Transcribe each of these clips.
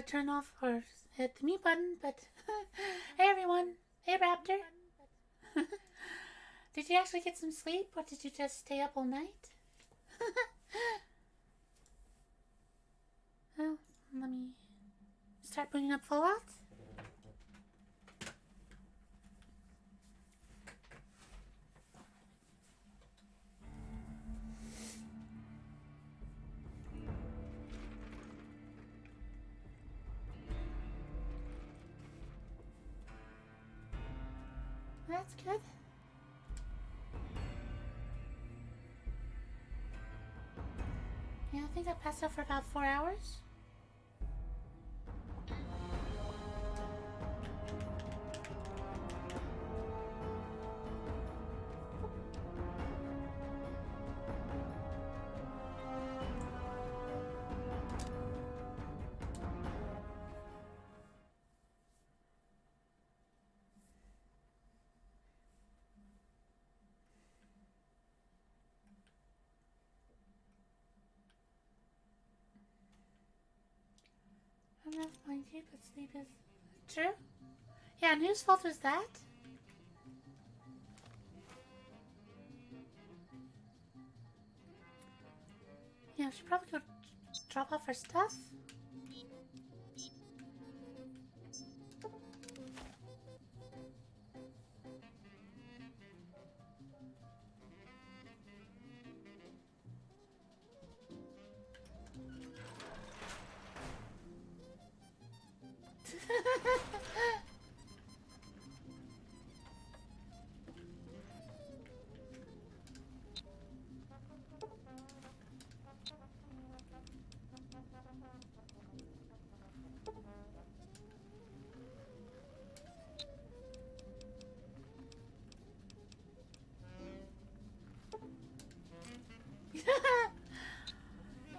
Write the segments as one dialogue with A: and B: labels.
A: Turn off or hit the mute button, but hey everyone, hey Raptor. Did you actually get some sleep, or did you just stay up all night? Well, let me start bringing up Fallout. That's good. Yeah, I think I passed out for about 4 hours. I don't know if mind you, but sleep is true. Yeah, whose fault was that? Yeah, we should probably go drop off our stuff.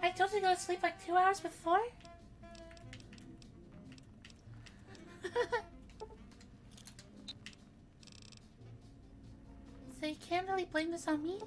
A: I told you to go to sleep like 2 hours before. So you can't really blame this on me?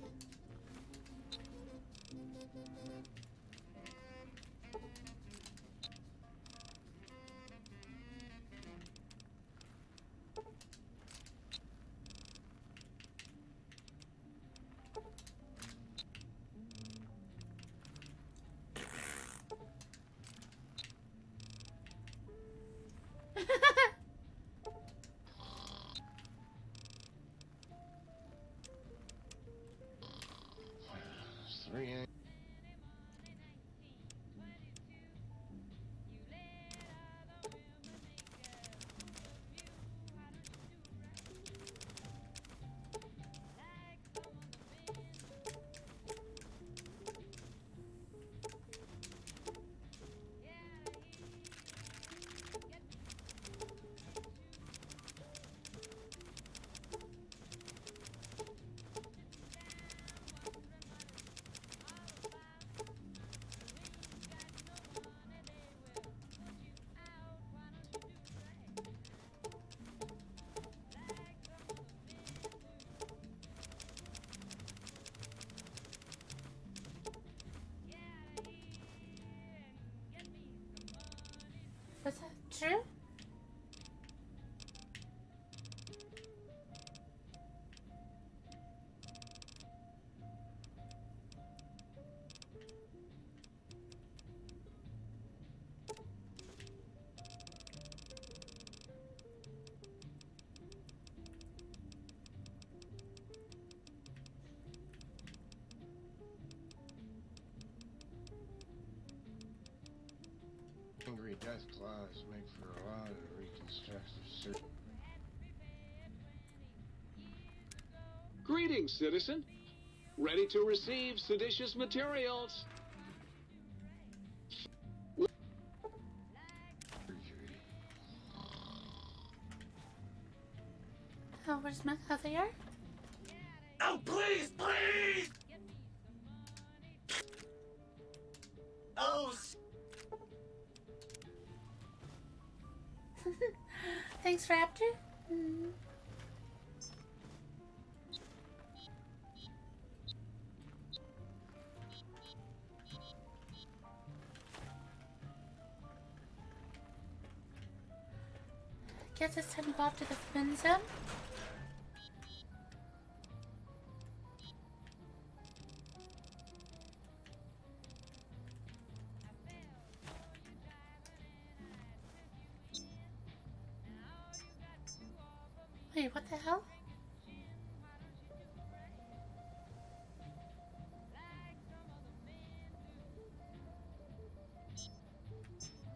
A: Was that true?
B: Angry death claws make for a lot of reconstructive surgery.
C: Greetings, citizen. Ready to receive seditious materials.
A: Oh, where's my... Oh, they are?
D: Oh, please, please! Oh,
A: Thanks, Raptor. Mm. Guess it's time to go off to the spin zone. Wait, what the hell?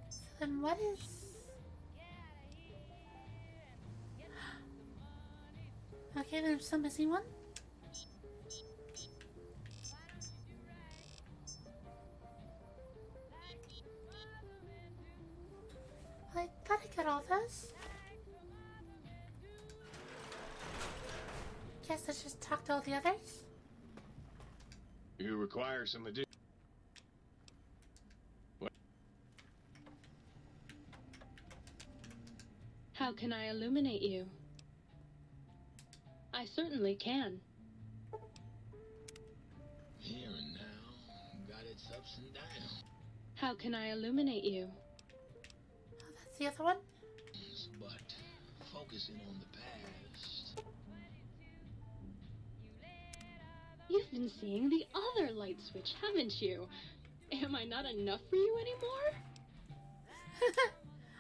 A: So then what is... Okay, there's some missing one. I thought I got all those. Guess let's just talk to all the others.
C: You require some additional.
E: How can I illuminate you? I certainly can.
F: Here and now, got its ups and downs.
E: How can I illuminate you?
A: Oh, that's the other one.
F: But focusing on the past.
E: You've been seeing the other light switch, haven't you? Am I not enough for you anymore?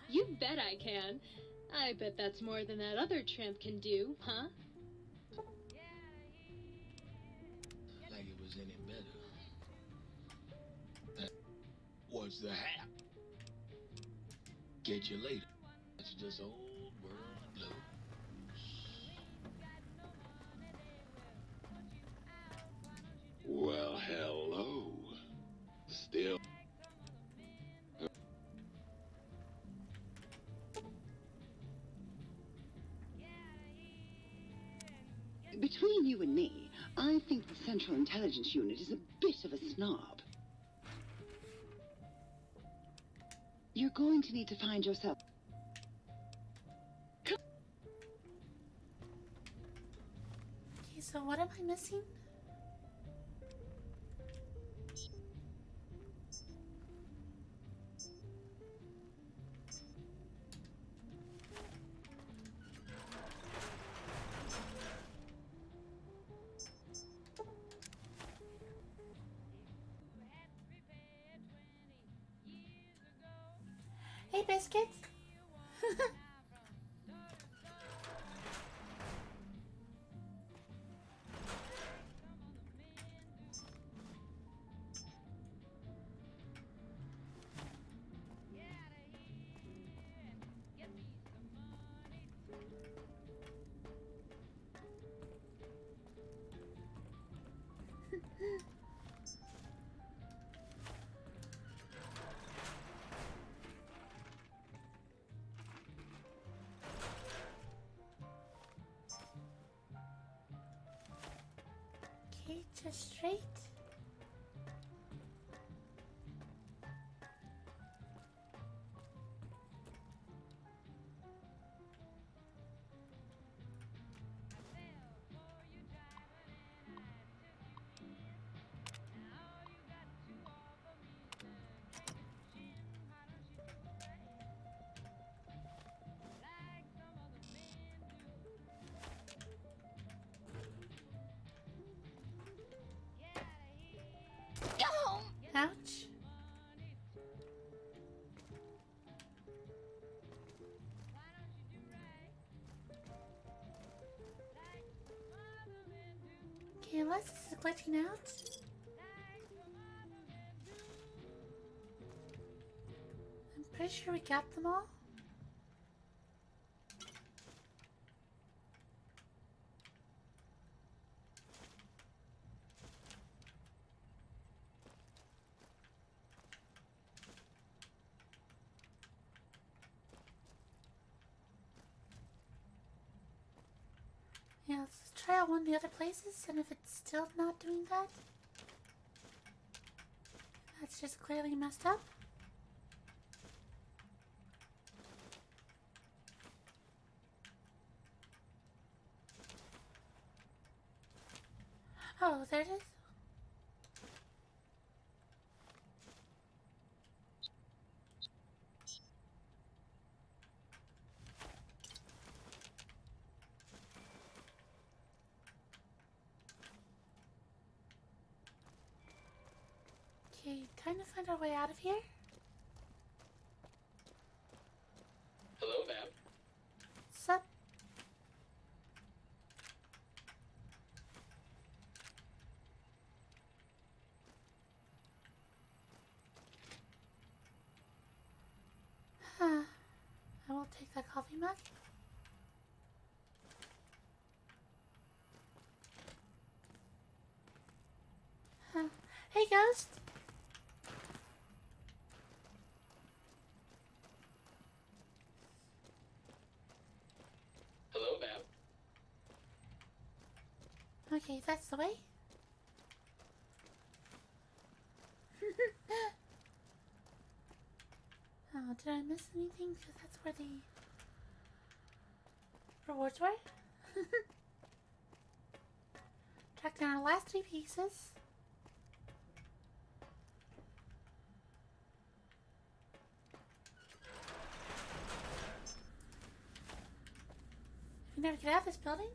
E: You bet I can. I bet that's more than that other tramp can do, huh?
F: Like it was any better. What's the hap? Catch you later. It's just old world blues.
C: Well, hello. Still.
G: Between you and me, I think the Central Intelligence Unit is a bit of a snob. You're going to need to find yourself...
A: Okay, so what am I missing? Hey, biscuits. Okay, just straight. Ouch. Okay, unless this is glitching out. I'm pretty sure we got them all. Yeah, let's try out one of the other places, and if it's still not doing that, that's just clearly messed up. Oh, there it is. Okay, time to find our way out of here.
C: Hello, ma'am.
A: Sup? Huh. I will take that coffee mug. Huh. Hey, ghost!
C: Hello, ma'am.
A: Okay, that's the way. Oh, did I miss anything? Because that's where the rewards were. Track down our last 3 pieces. If we never get out of this building.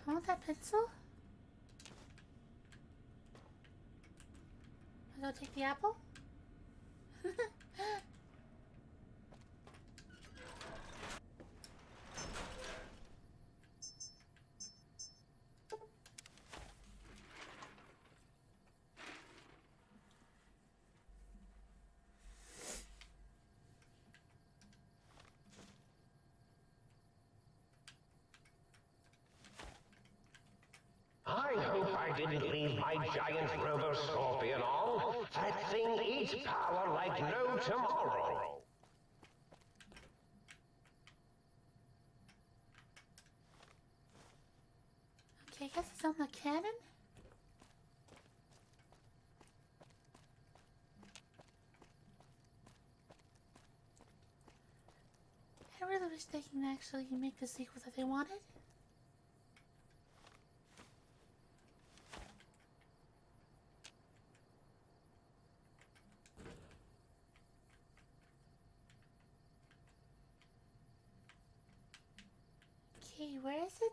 A: I want that pencil. I'll go take the apple.
H: I hope I didn't leave my giant robo-scorpion on. That thing eats power like no tomorrow.
A: Okay, I guess it's on the cannon. I really wish they can actually make the sequel that they wanted. Okay, where is it?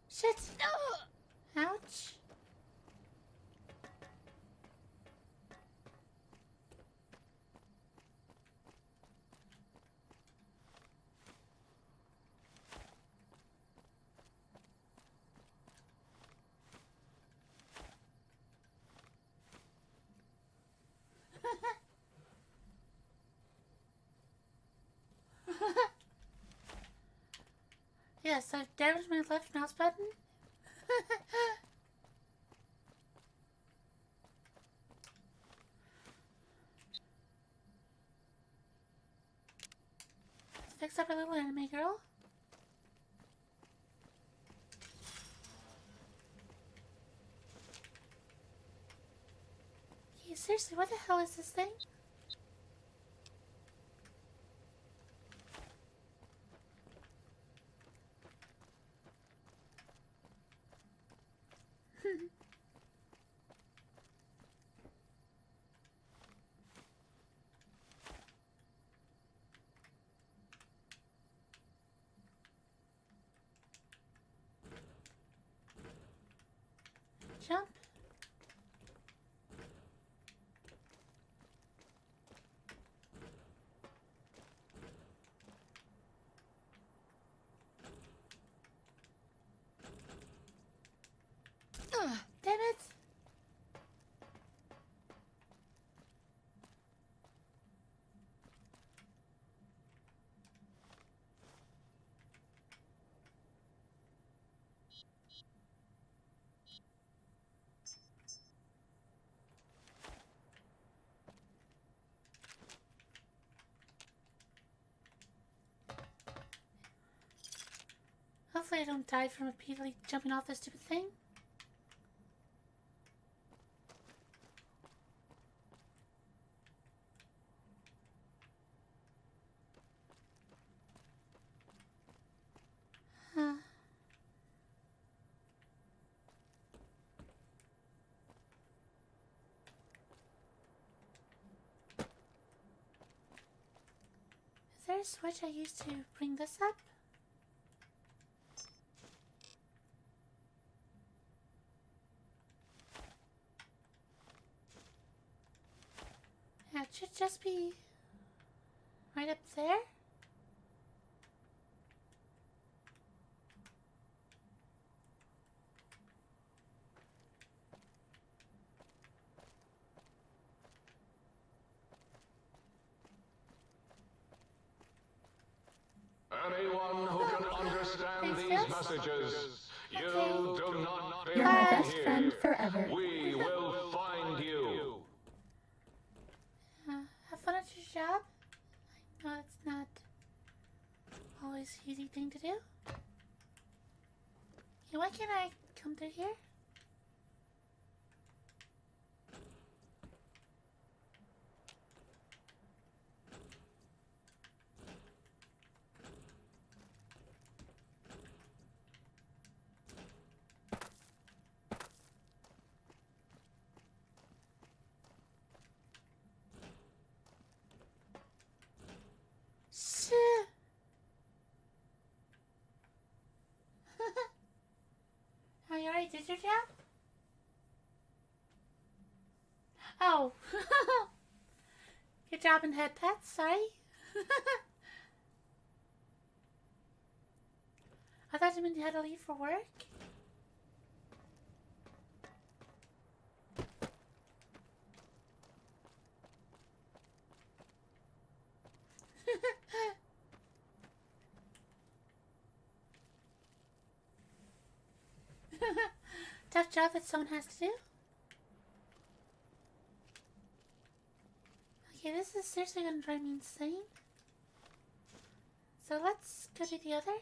A: Shit! No! Ouch. Yes, I've damaged my left mouse button. Let's fix up our little anime girl. Okay, seriously, what the hell is this thing? Jump. Damn it! Hopefully I don't die from repeatedly jumping off this stupid thing. Huh. there a switch I used to bring this up? Yeah, it should just be right up there.
I: Anyone who can understand these messages, you do not
J: You're my
I: belong
J: best friend
I: here.
J: forever.
I: We will find you.
A: Have fun at your job. I know it's not always an easy thing to do. Yeah, why can't I come through here? Oh, you already did your job? Oh. Good job in head pets, sorry. I thought you meant you had to leave for work. Tough job that someone has to do. Okay, this is seriously gonna drive me insane. So let's go to the other.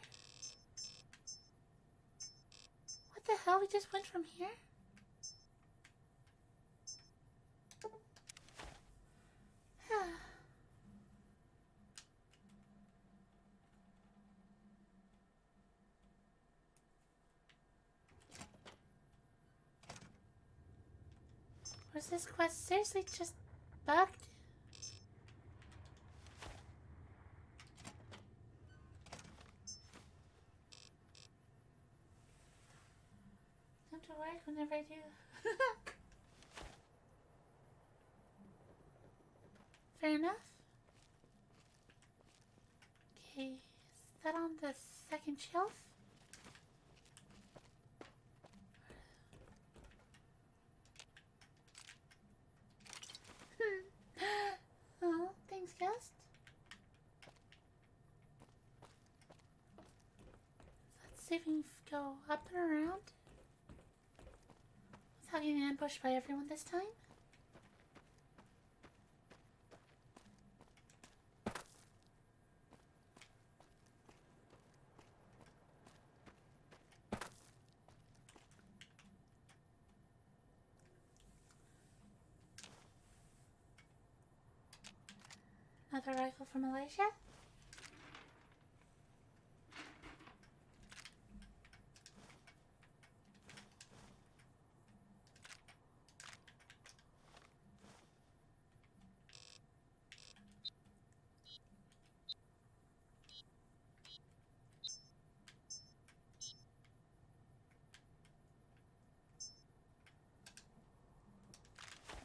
A: What the hell? We just went from here? Was this quest seriously just bugged? Come to work whenever I do. Fair enough. Okay, is that on the second shelf? Oh, thanks, Ghost. Let's see if we can go up and around without getting ambushed by everyone this time. Another rifle from Malaysia.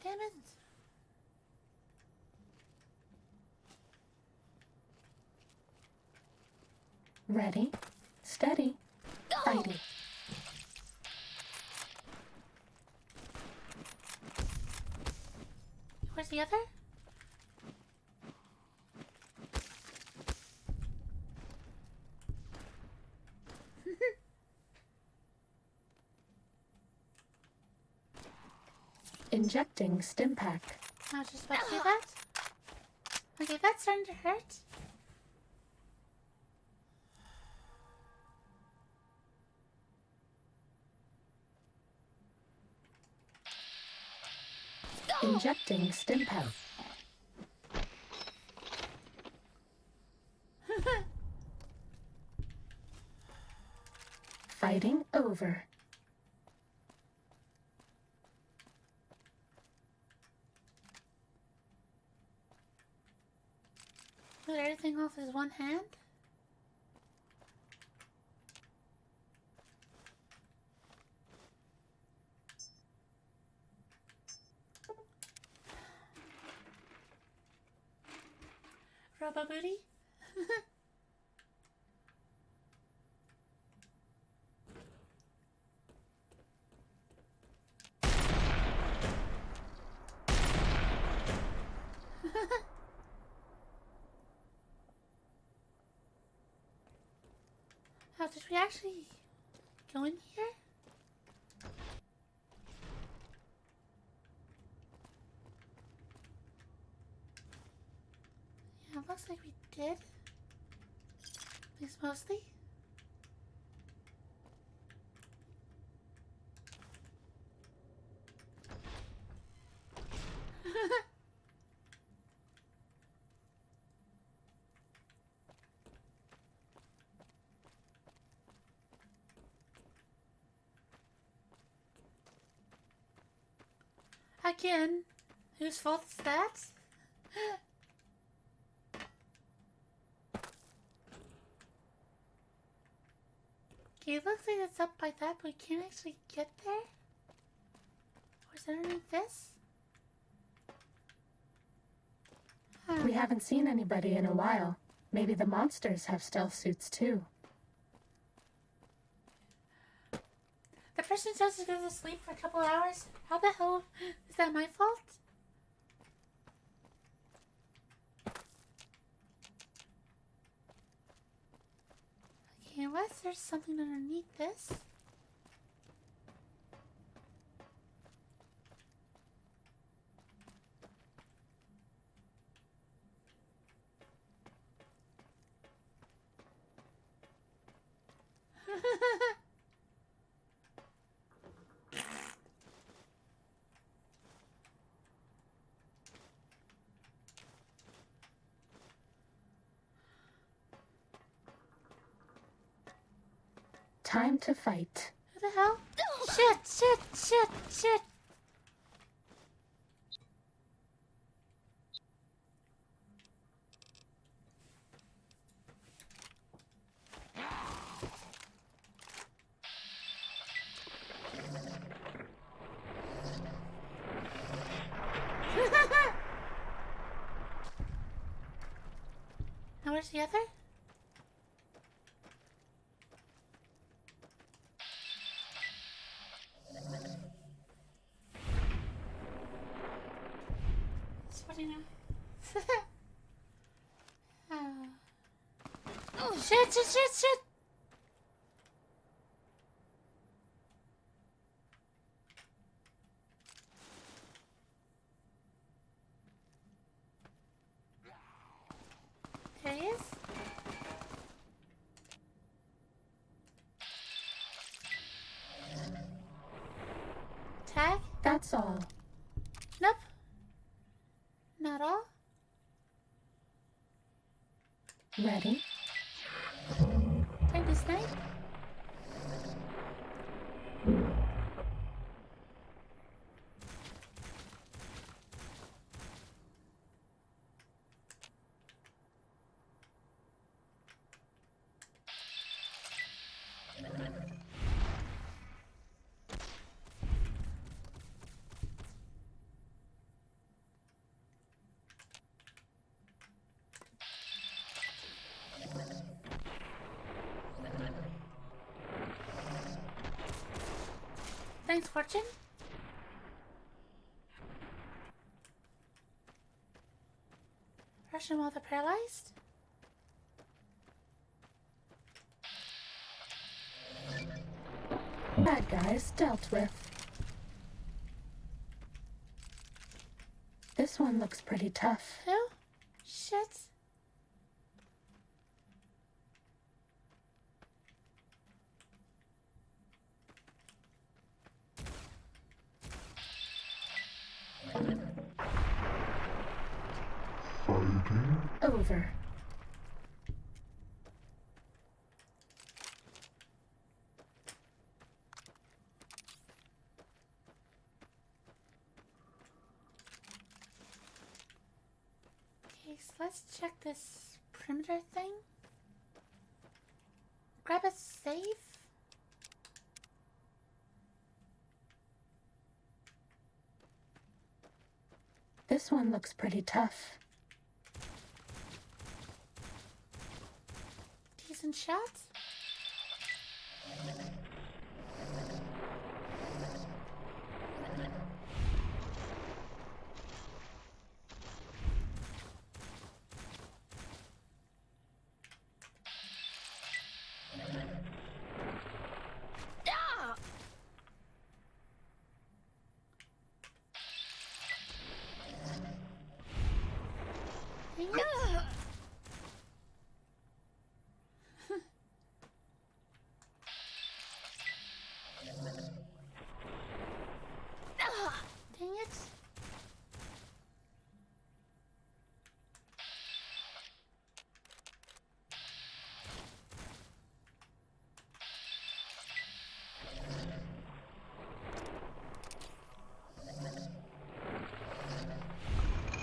A: Damn it.
J: Ready, steady, fighting.
A: Where's the other?
J: Injecting stim pack.
A: I was just about to do that. Okay, that's starting to hurt.
J: Injecting stim pack. Fighting over.
A: Put everything off his one hand? Rubber booty? Oh, did we actually go in here? Yeah, it looks like we did. At least mostly. Again, whose fault is that? Okay, it looks like it's up by that, but we can't actually get there? Or is it underneath this?
J: We haven't seen anybody in a while. Maybe the monsters have stealth suits too.
A: The person chose to go to sleep for a couple hours? How the hell is that my fault? Okay, unless there's something underneath this.
J: Time to fight.
A: Who the hell? Shit! Now where's the other? What do you know? Oh, shit! There he is. Tag?
J: That's all.
A: Nope. Not all.
J: Ready?
A: Time to snipe. Thanks, Fortune. Rush them while they're paralyzed.
J: Bad guys dealt with. This one looks pretty tough.
A: Who? Shit.
J: Over.
A: Okay, so let's check this perimeter thing? Grab a safe?
J: This one looks pretty tough.
A: Decent shots? Dang it. Dang it.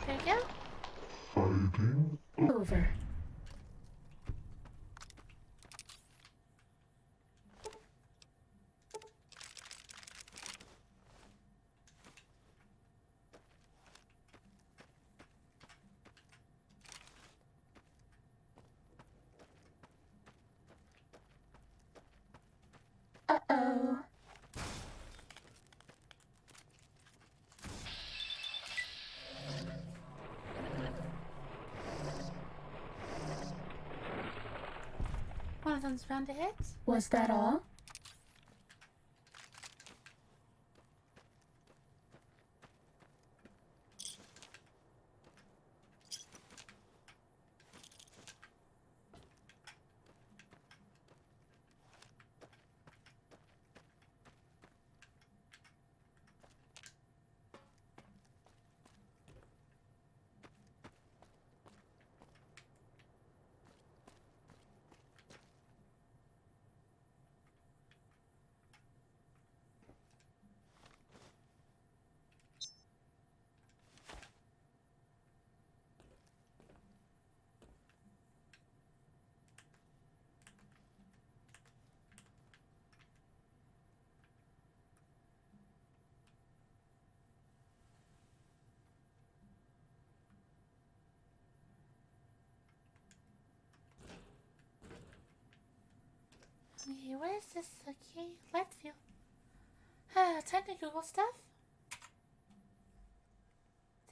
A: There you go.
J: Over. Uh-oh.
A: One of them's bound to hit.
J: Was that all?
A: Okay, where is this? Okay, left view. Time to Google stuff.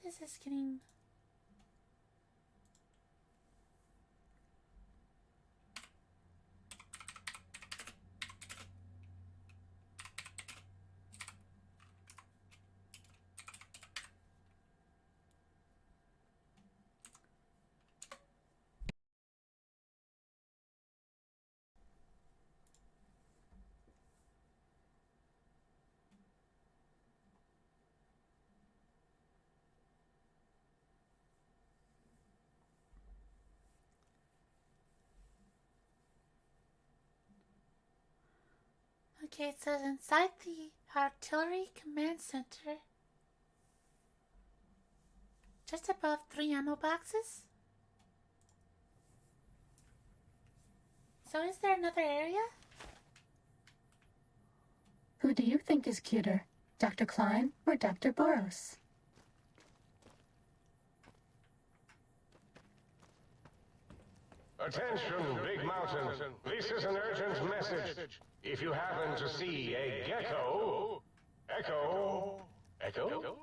A: This is getting... Okay, it says inside the Artillery Command Center, just above 3 ammo boxes. So is there another area?
J: Who do you think is cuter, Dr. Klein or Dr. Boros?
H: Attention, Big Mountain. This is an urgent message. If you happen to see a gecko... Echo... Echo?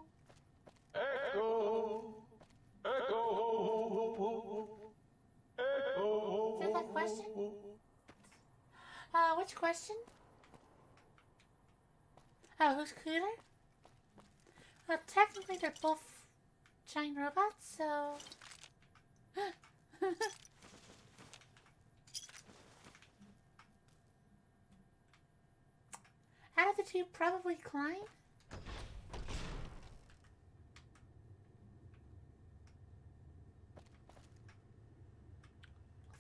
H: Echo... Echo... Echo...
A: Is that that question? Which question? Oh, who's cooler? Well, technically they're both giant robots, so... Out of the two, probably Klein.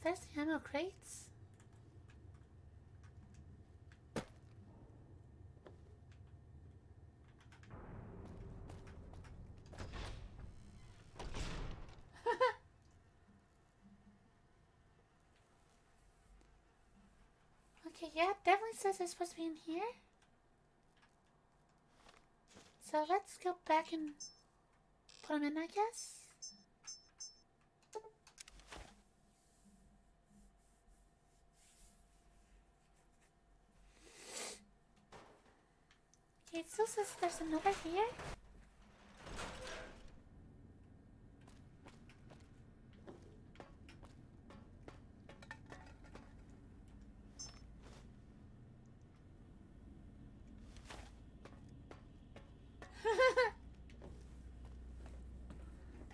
A: There's the ammo crates. Yeah, it definitely says it's supposed to be in here. So let's go back and put them in, I guess. Okay, it still says there's another here.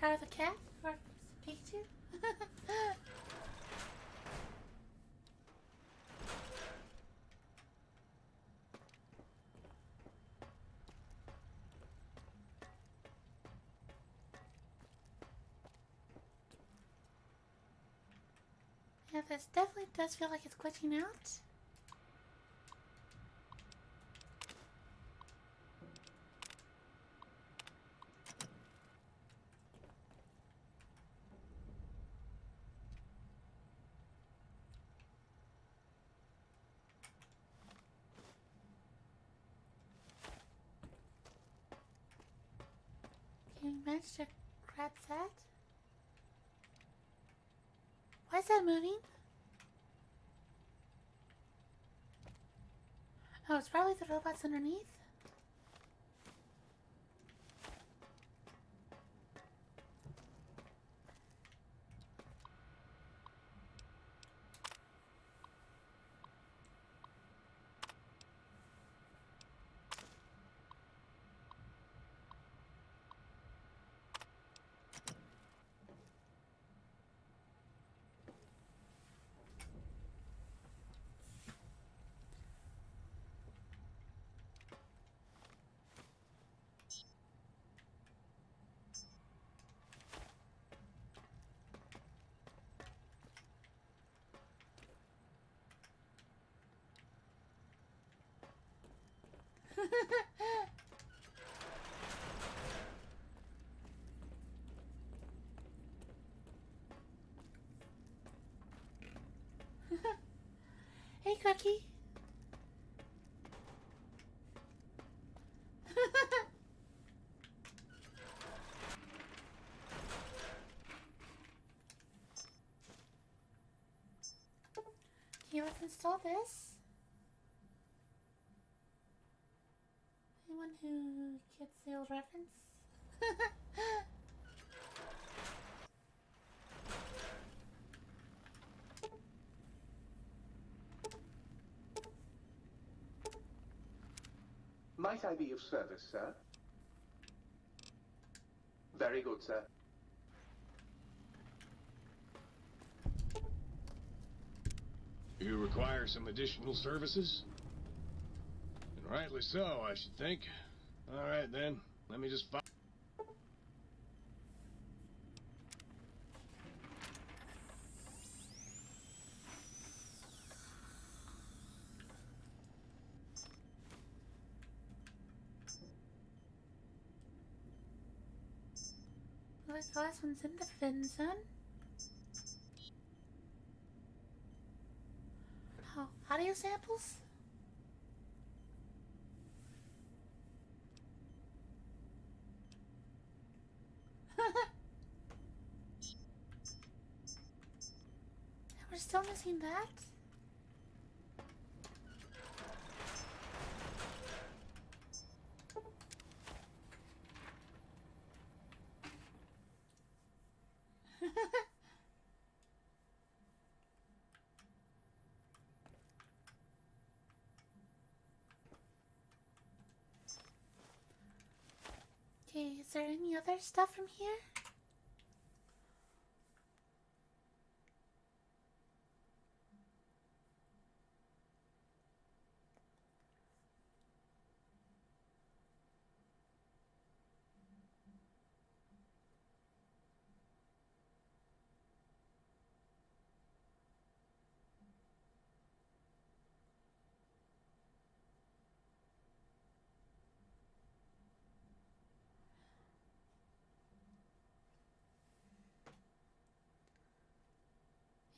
A: Power the cat or Pikachu? Yeah, this definitely does feel like it's glitching out. Can you manage to grab that? Why is that moving? Oh, it's probably the robots underneath. Hey, Cookie. Okay, let's install this. Anyone who gets the old reference?
K: Might I be of service, sir? Very good, sir.
B: You require some additional services? And rightly so, I should think. All right, then. Let me just
A: Well, the last one's in the fin zone. Oh, audio samples? We're still missing that? Okay, is there any other stuff from here?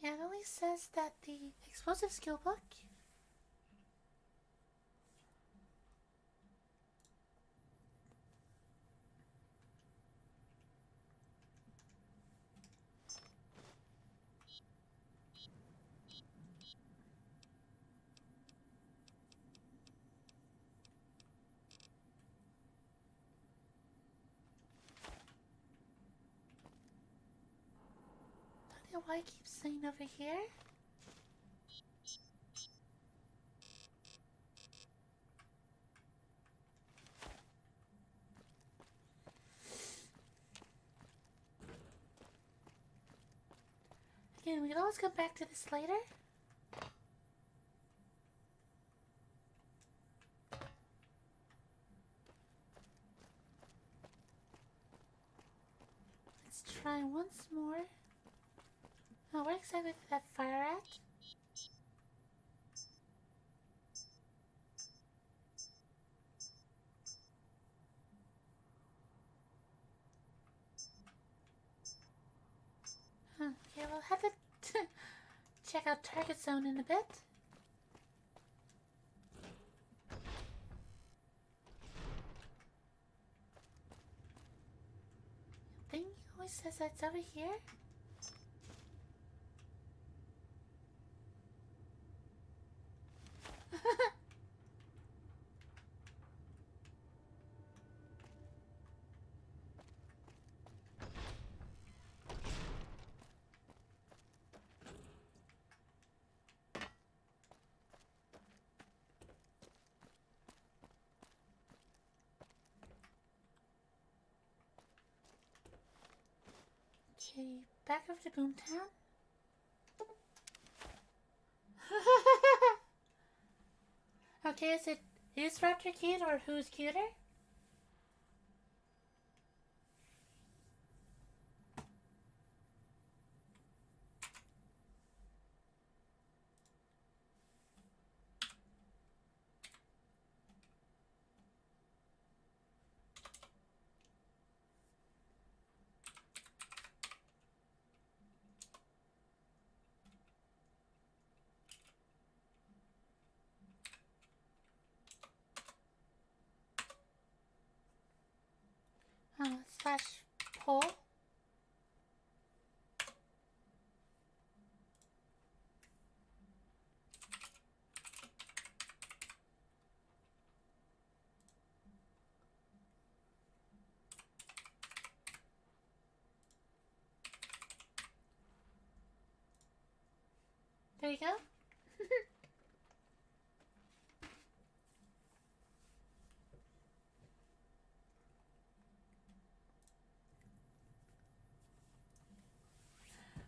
A: Yeah, it only says that the explosive skill book idea why I keep saying over here. Again, we can always come back to this later. Let's try once more. Oh, where exactly did that fire at? Okay, we'll have to check out target zone in a bit. Thing always says that's over here. Okay, back over to Boomtown. Okay, is it who's Raptor cute or who's cuter? Slash pull. There you go.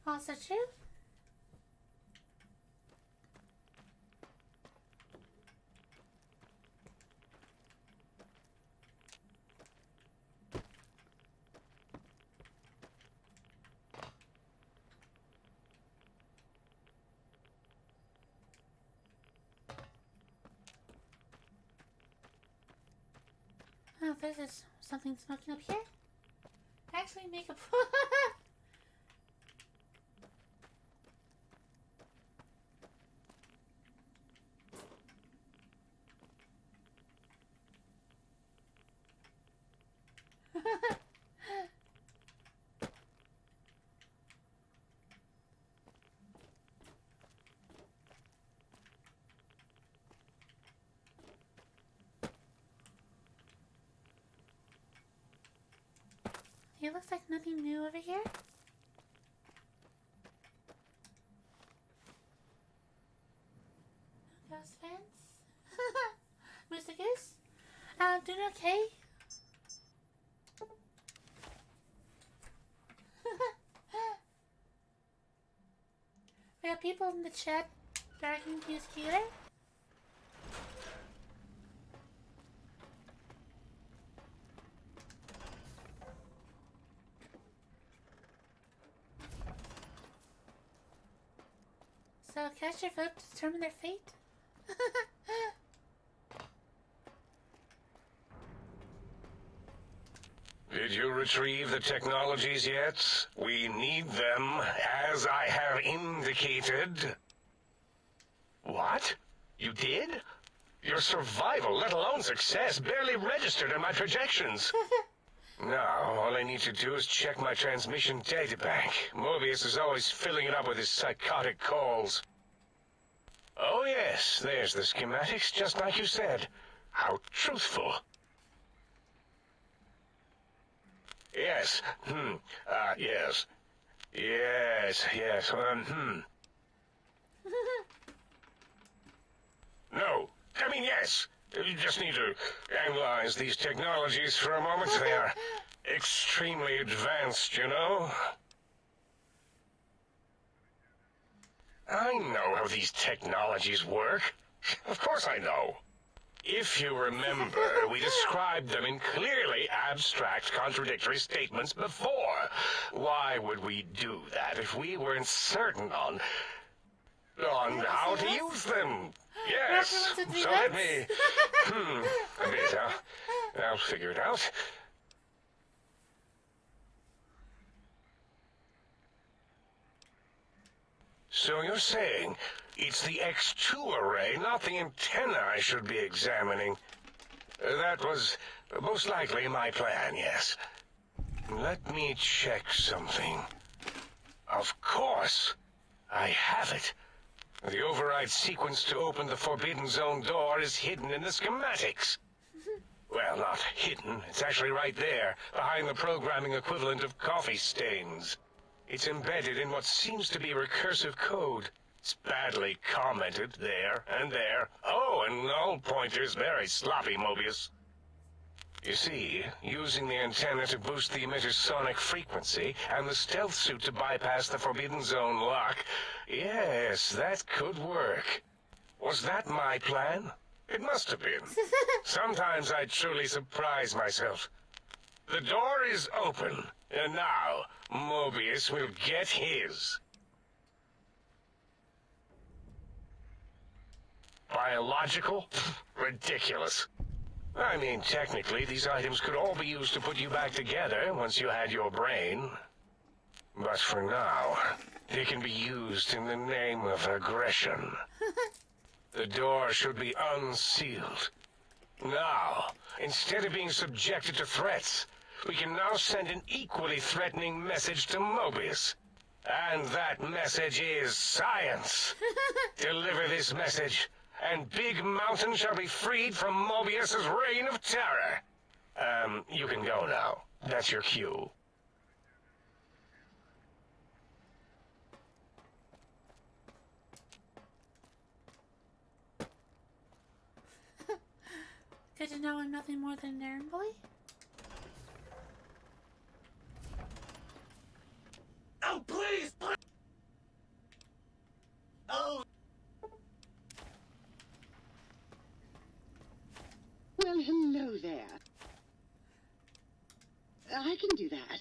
A: Also true. Oh, there's something smoking up here. Actually, make a It looks like nothing new over here. Ghost fence. Mr. Goose? Doing okay? We have people in the chat arguing who's cuter. So cast your vote to determine their fate.
H: Did you retrieve the technologies yet? We need them, as I have indicated. What? You did? Your survival, let alone success, barely registered in my projections. Now, all I need to do is check my transmission databank. Mobius is always filling it up with his psychotic calls. Oh yes, there's the schematics, just like you said. How truthful. Yes, yes. Yes, yes, No, I mean yes. You just need to analyze these technologies for a moment. They are extremely advanced, you know? I know how these technologies work. Of course I know. If you remember, we described them in clearly abstract, contradictory statements before. Why would we do that if we weren't certain on how to use them? Yes. So let me... a bit, I'll figure it out. So you're saying it's the X2 array, not the antenna I should be examining. That was most likely my plan, yes. Let me check something. Of course, I have it. The override sequence to open the Forbidden Zone door is hidden in the schematics. Well, not hidden. It's actually right there, behind the programming equivalent of coffee stains. It's embedded in what seems to be recursive code. It's badly commented there and there. Oh, and null pointers very sloppy, Mobius. You see, using the antenna to boost the emitter's sonic frequency and the stealth suit to bypass the Forbidden Zone lock, yes, that could work. Was that my plan? It must have been. Sometimes I truly surprise myself. The door is open, and now Mobius will get his. Biological? Ridiculous. I mean, technically, these items could all be used to put you back together once you had your brain. But for now, they can be used in the name of aggression. The door should be unsealed. Now, instead of being subjected to threats, we can now send an equally threatening message to Mobius. And that message is science. Deliver this message, and Big Mountain shall be freed from Mobius's reign of terror. You can go now. That's your cue.
A: Good to know I'm nothing more than an errand boy.
D: Oh, please, please! Oh!
G: Well, hello there. I can do that.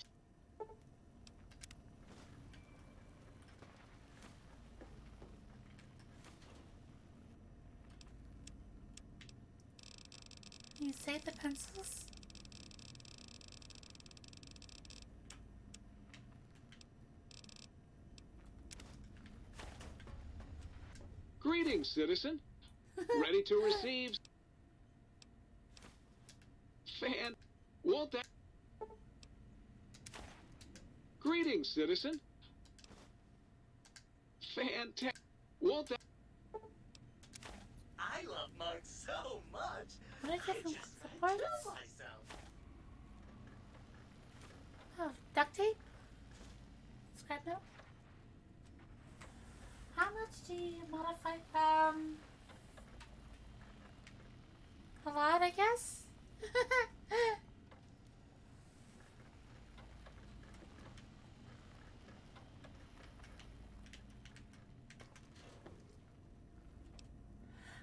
A: You save the pencils?
C: Greetings, citizen. Ready to receive... Won't that... Greetings, citizen. Fantastic. Won't that...
D: I love mugs so much.
A: What are different
D: just
A: parts?
D: kill myself.
A: Oh, duct tape? Scrap note? How much do you modify? A lot, I guess?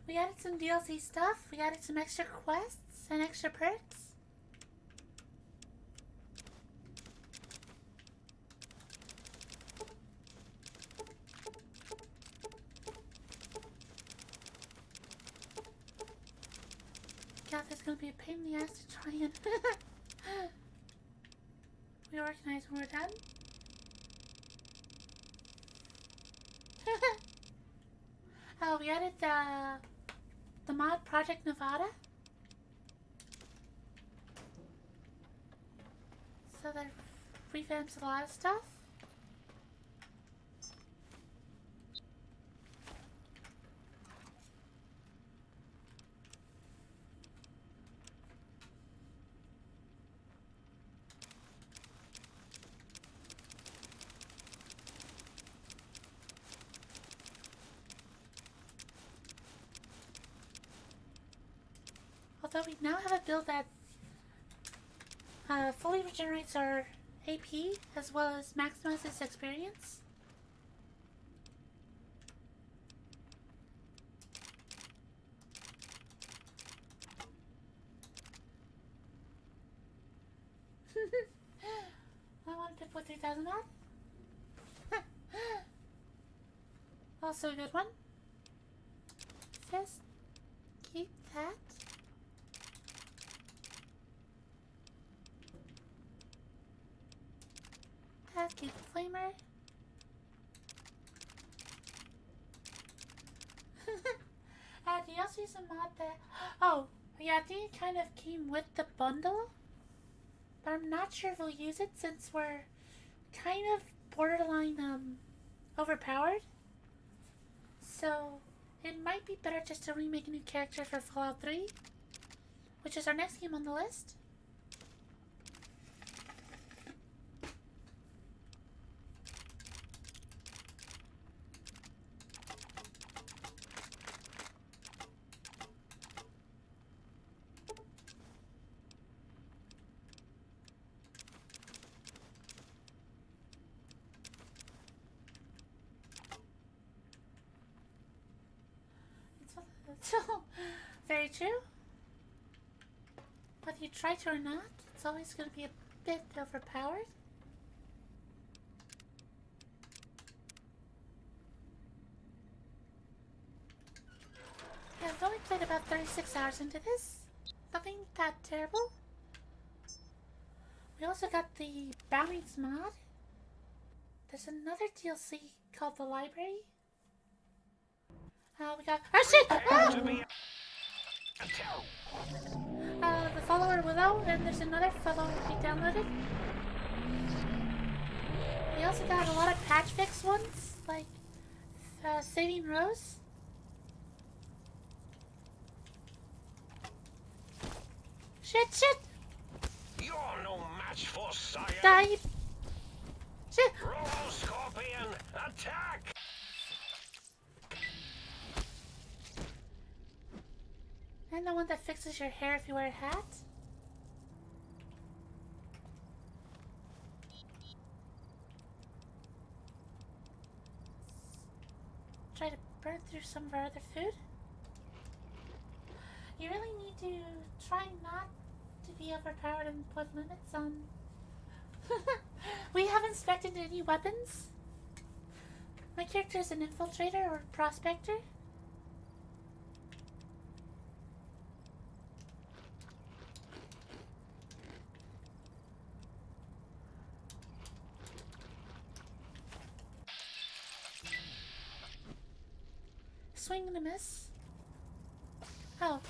A: We added some DLC stuff, we added some extra quests and extra perks. God, that's gonna be a pain in the ass to try and reorganize when we're done. Oh, we added the mod Project Nevada. So that revamps a lot of stuff. Although we now have a build that fully regenerates our AP as well as maximizes experience. I wanted to put 3,000 on. Also a good one. Just keep that. Keep the flamer. Do you also use a mod that... Oh, yeah, I think it kind of came with the bundle. But I'm not sure if we'll use it since we're kind of borderline overpowered. So it might be better just to remake a new character for Fallout 3, which is our next game on the list. So, very true. Whether you try to or not, it's always going to be a bit overpowered. Yeah, I've only played about 36 hours into this. Nothing that terrible. We also got the Bounties mod. There's another DLC called The Library. We got... Oh shit! The follower Willow, and there's another follower we downloaded. We also got a lot of patch fix ones, like Saving Rose. Shit!
H: You're no match for science.
A: Die! Shit!
H: Robo Scorpion, attack!
A: And the one that fixes your hair if you wear a hat. Try to burn through some of our other food. You really need to try not to be overpowered and put limits on. We haven't inspected any weapons. My character is an infiltrator or prospector. Swing and a miss. Oh.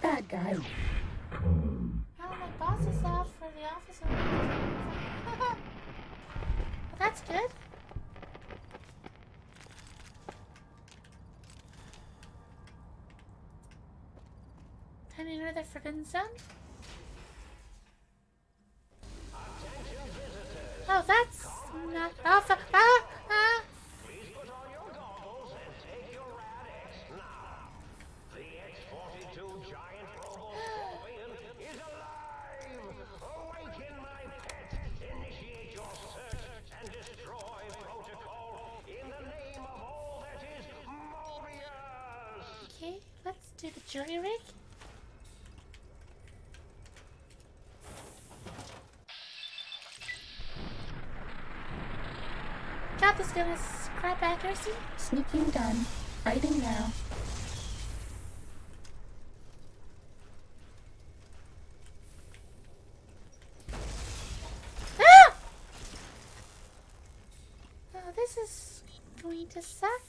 J: Bad guy.
A: Oh, my boss is out for the office. Well, that's good. Time to enter the Forbidden Zone. Oh, that's not. Oh,
H: Please put on your goggles and take your rad X now. The X-42 giant robo scorpion is alive! Awaken my pet! Initiate your search and destroy protocol in the name of all that is Mobius!
A: okay, let's do the jury rig. Got this gun is crap accuracy.
J: Sneaking done. Fighting now.
A: Ah! Oh, this is going to suck.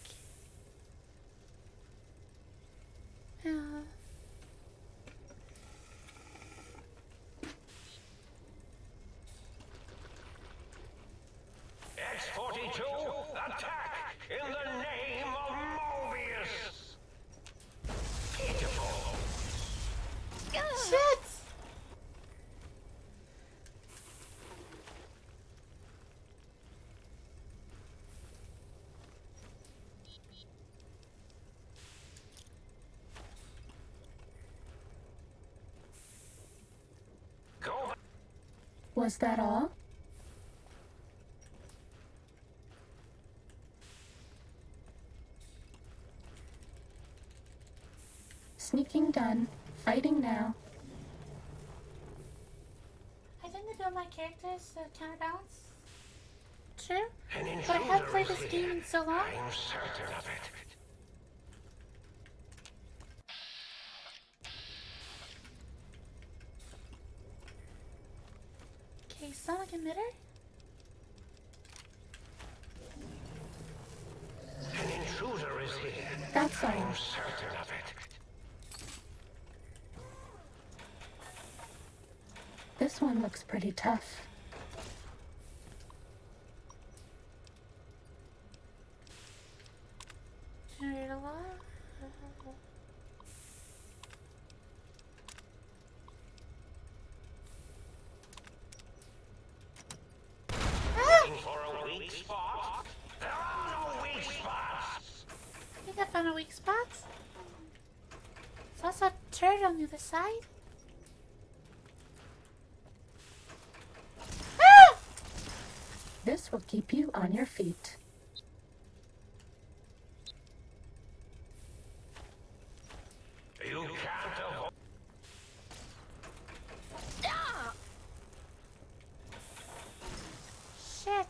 H: X-42, attack in the name of Mobius! Pitiful!
A: Shit!
J: Was that all? Sneaking done. Fighting now.
A: I tend to build my characters to counterbalance. True, but I haven't played this game in so long.
H: I'm certain of it.
A: Okay, sonic emitter.
H: An intruder is here.
J: That's all.
H: I'm certain of it.
J: This one looks pretty tough.
A: Generate a lot.
H: Looking for a weak spot? There are no weak spots.
A: I think I found a weak spot. There's also a turret on the other side. Ah!
J: This will keep you on your feet.
H: You can't avoid.
A: Shit.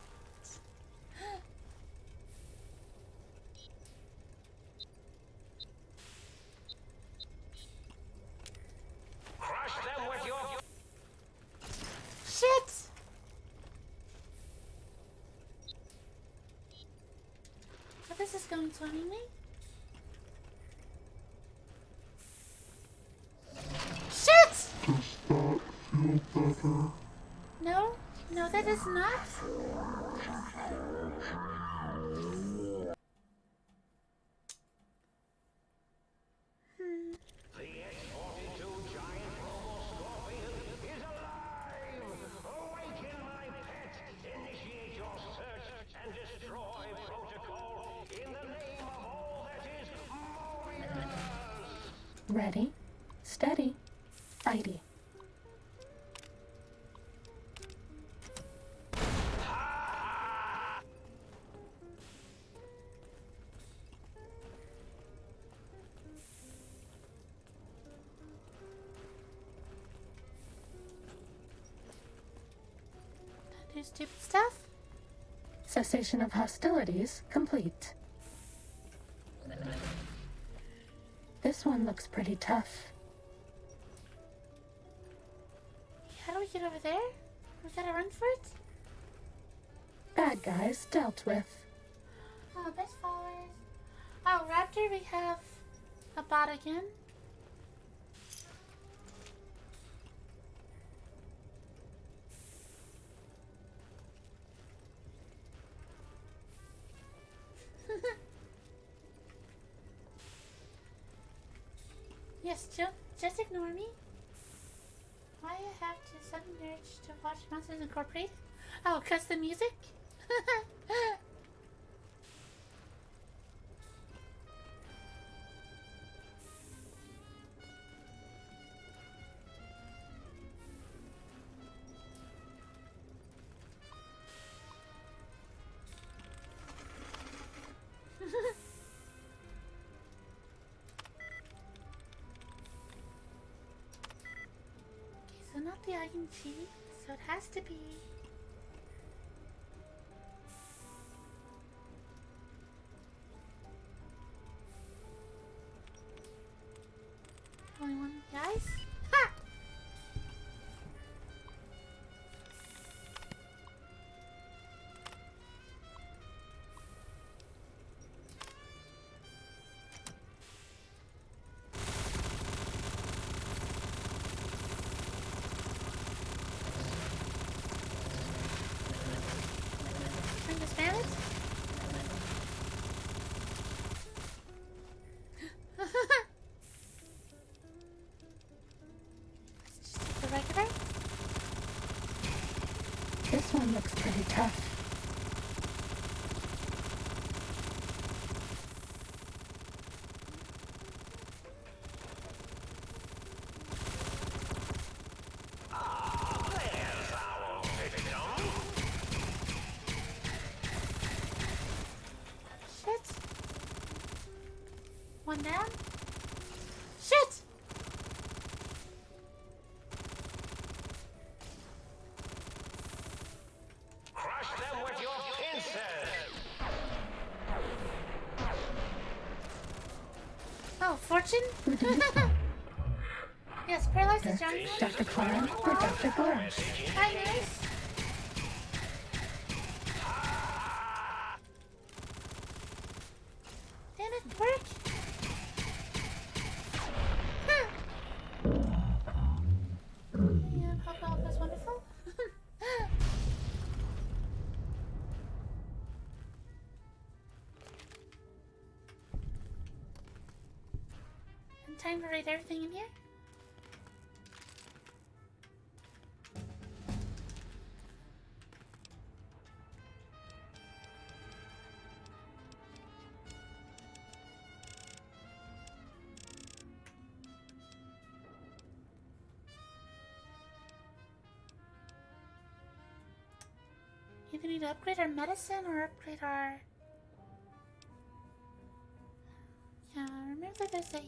H: Crush them with your.
A: Shit! So this is going swimmingly. Shit! No, no, that is not.
H: The X-42 giant robo-scorpion is alive! Awaken my pet! Initiate your search and destroy protocol in the name of all that is Mobius!
J: Ready, steady, fighty.
A: Do stupid stuff.
J: Cessation of hostilities complete. This one looks pretty tough.
A: How do we get over there? We gotta run for it?
J: Bad guys dealt with.
A: Oh, best followers. Oh, Raptor, we have a bot again. Yes, just ignore me. Why I have to sudden urge to watch Monsters Incorporated? Oh, 'cause the music? So not the ing, so it has to be. Only one of the guys? Ha! Bring this bandit? Let's just take the regular.
J: This one looks pretty tough.
H: There's our
A: one down. Shit!
H: Crush them with your pincers!
A: Oh, Fortune? Yes, paralyzes Johnny.
J: Dr. Clara or Dr. Boris?
A: Hi, nurse. Damn it, work. Yeah, hope all was wonderful. And time to rate everything in here. Either need to upgrade our medicine or upgrade our... Yeah, remember there's a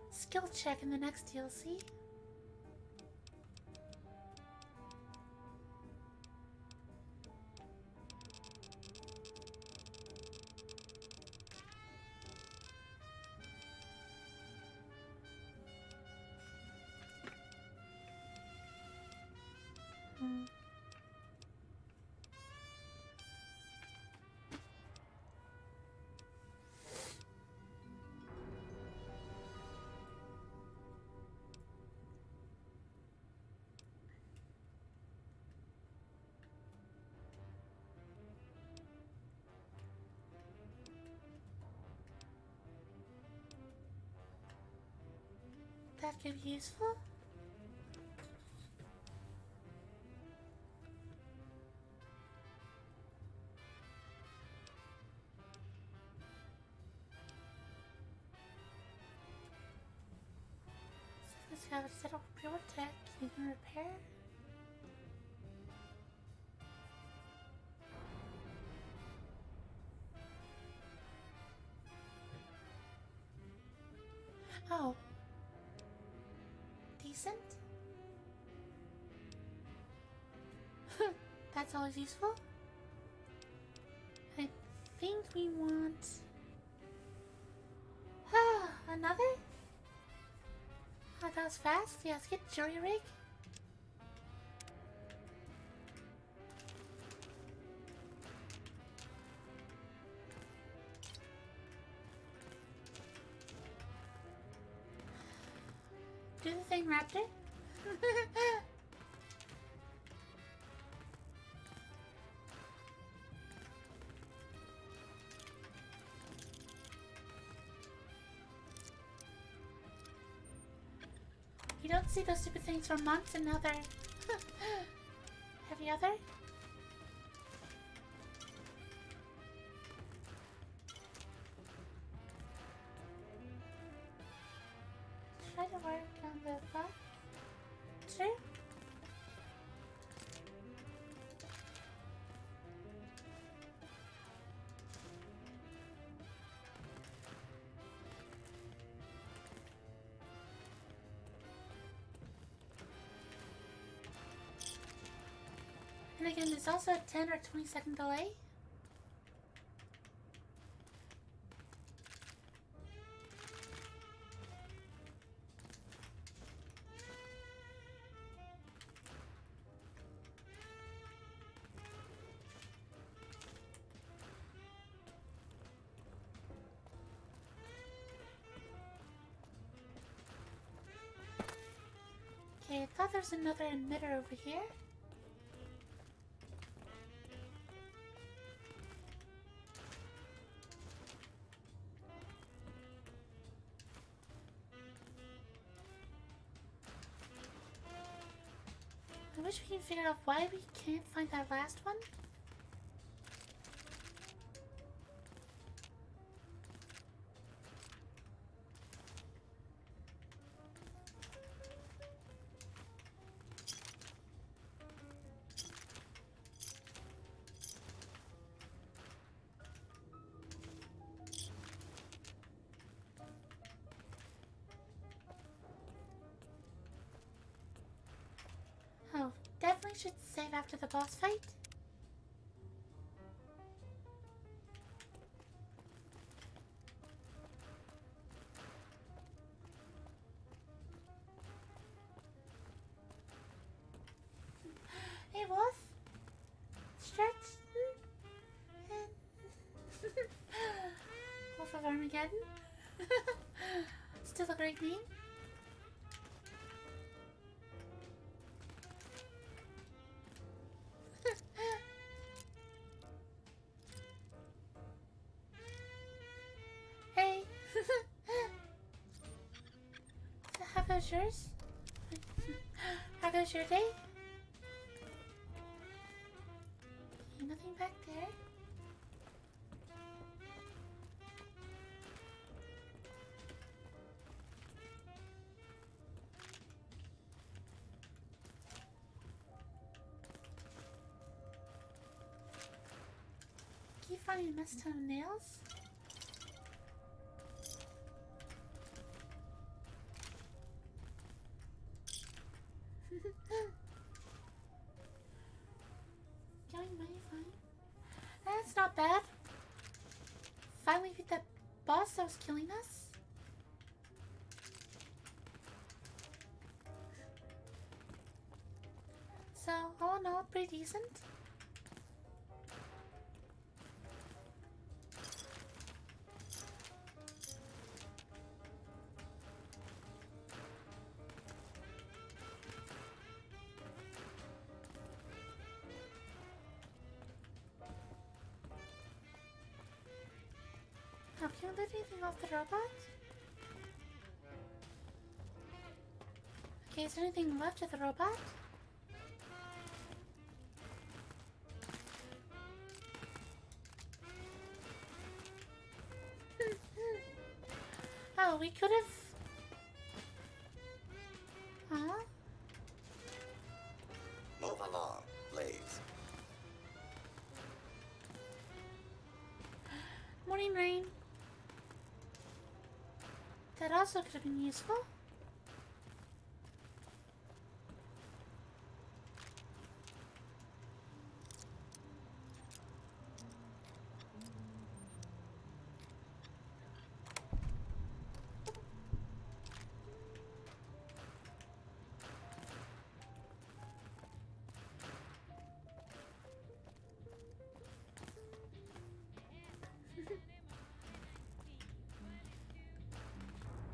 A: skill check in the next DLC? That could be useful. So let's have a set up pure tech. You can repair. Oh. Decent? That's always useful. I think we want... another? Oh, that was fast. Yeah, let's get jury rig. Do the thing, Raptor. You don't see those stupid things for months and now they're... Have you other? Try to work on the butt. True? And again, there's also a 10 or 20-second delay. Okay, I thought there's another emitter over here. I wish we can figure out why we can't find that last one. should save after the boss fight. Hey, Wolf. Stretch. Wolf of Armageddon. Still a great name. Hey. How goes yours? How goes your day? Nothing back there. Keep finding messed up nails. Going mighty fine. That's not bad. Finally beat that boss that was killing us. So, all in all, pretty decent. Now, can you lift anything off the robot? Okay, is there anything left of the robot? Oh, we could have... Huh?
D: Move along, please.
A: Morning rain. That also could have been useful.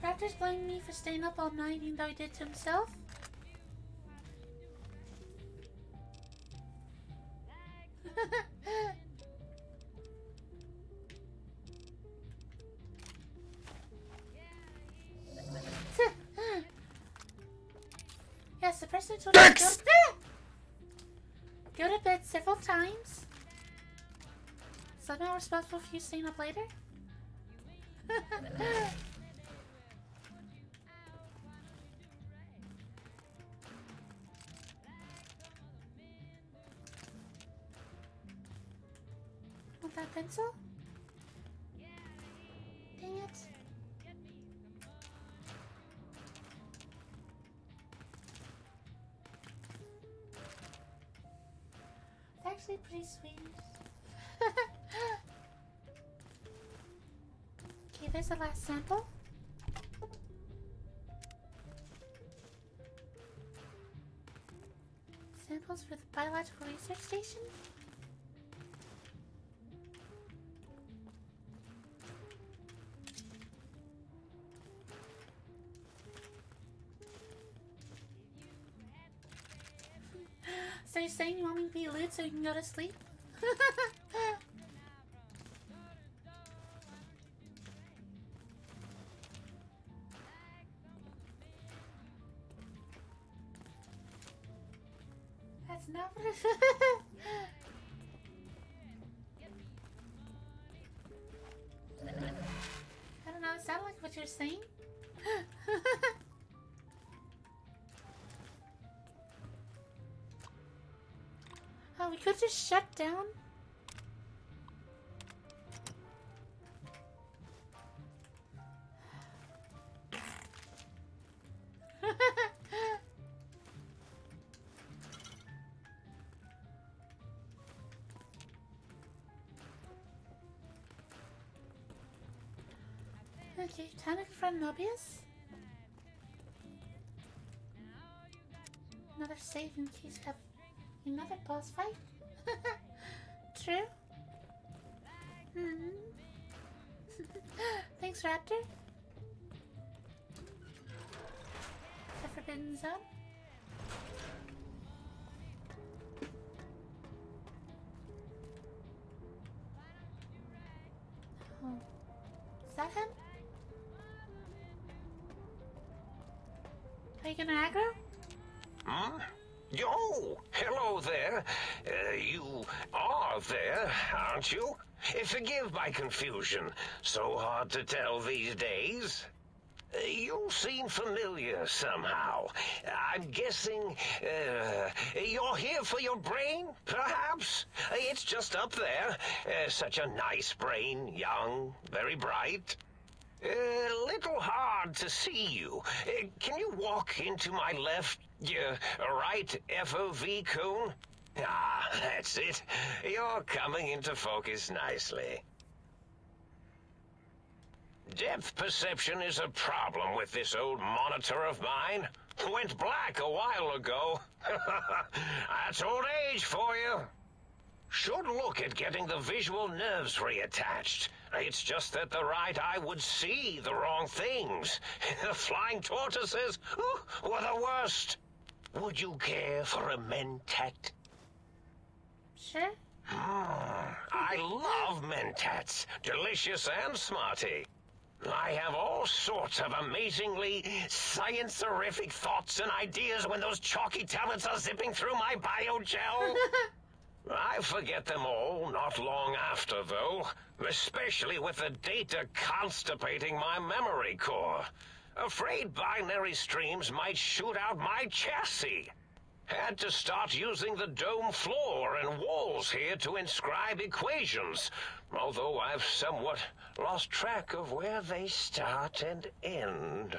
A: Raptor's blaming me for staying up all night even though he did to himself. Yes, the person who told me to go to bed several times. So I'm not responsible for you staying up later? Want that pencil? Dang it. It's actually pretty sweet. Okay, there's the last sample. Samples for the biological research station? So you're saying you want me to be lewd so you can go to sleep? That's not what I don't know, it sounded like what you're saying. Oh, we could just shut down. Okay, time to confront Mobius. Another save in case we have another boss fight. True. Thanks, Raptor. The Forbidden Zone. Oh. Is that him? Are you gonna aggro?
H: Hmm? Yo, hello there. You are there, aren't you? Forgive my confusion. So hard to tell these days. You seem familiar somehow. I'm guessing, you're here for your brain, perhaps? It's just up there. Such a nice brain, young, very bright. Little hard to see you. Can you walk into my left, right FOV cone? Ah, that's it. You're coming into focus nicely. Depth perception is a problem with this old monitor of mine. Went black a while ago. That's old age for you. Should look at getting the visual nerves reattached. It's just that the right eye would see the wrong things. The flying tortoises were the worst. Would you care for a mentat?
A: Sure.
H: I love mentats. Delicious and smarty. I have all sorts of amazingly science-erific thoughts and ideas when those chalky tablets are zipping through my biogel. I forget them all not long after, though, especially with the data constipating my memory core. Afraid binary streams might shoot out my chassis. Had to start using the dome floor and walls here to inscribe equations, although I've somewhat lost track of where they start and end.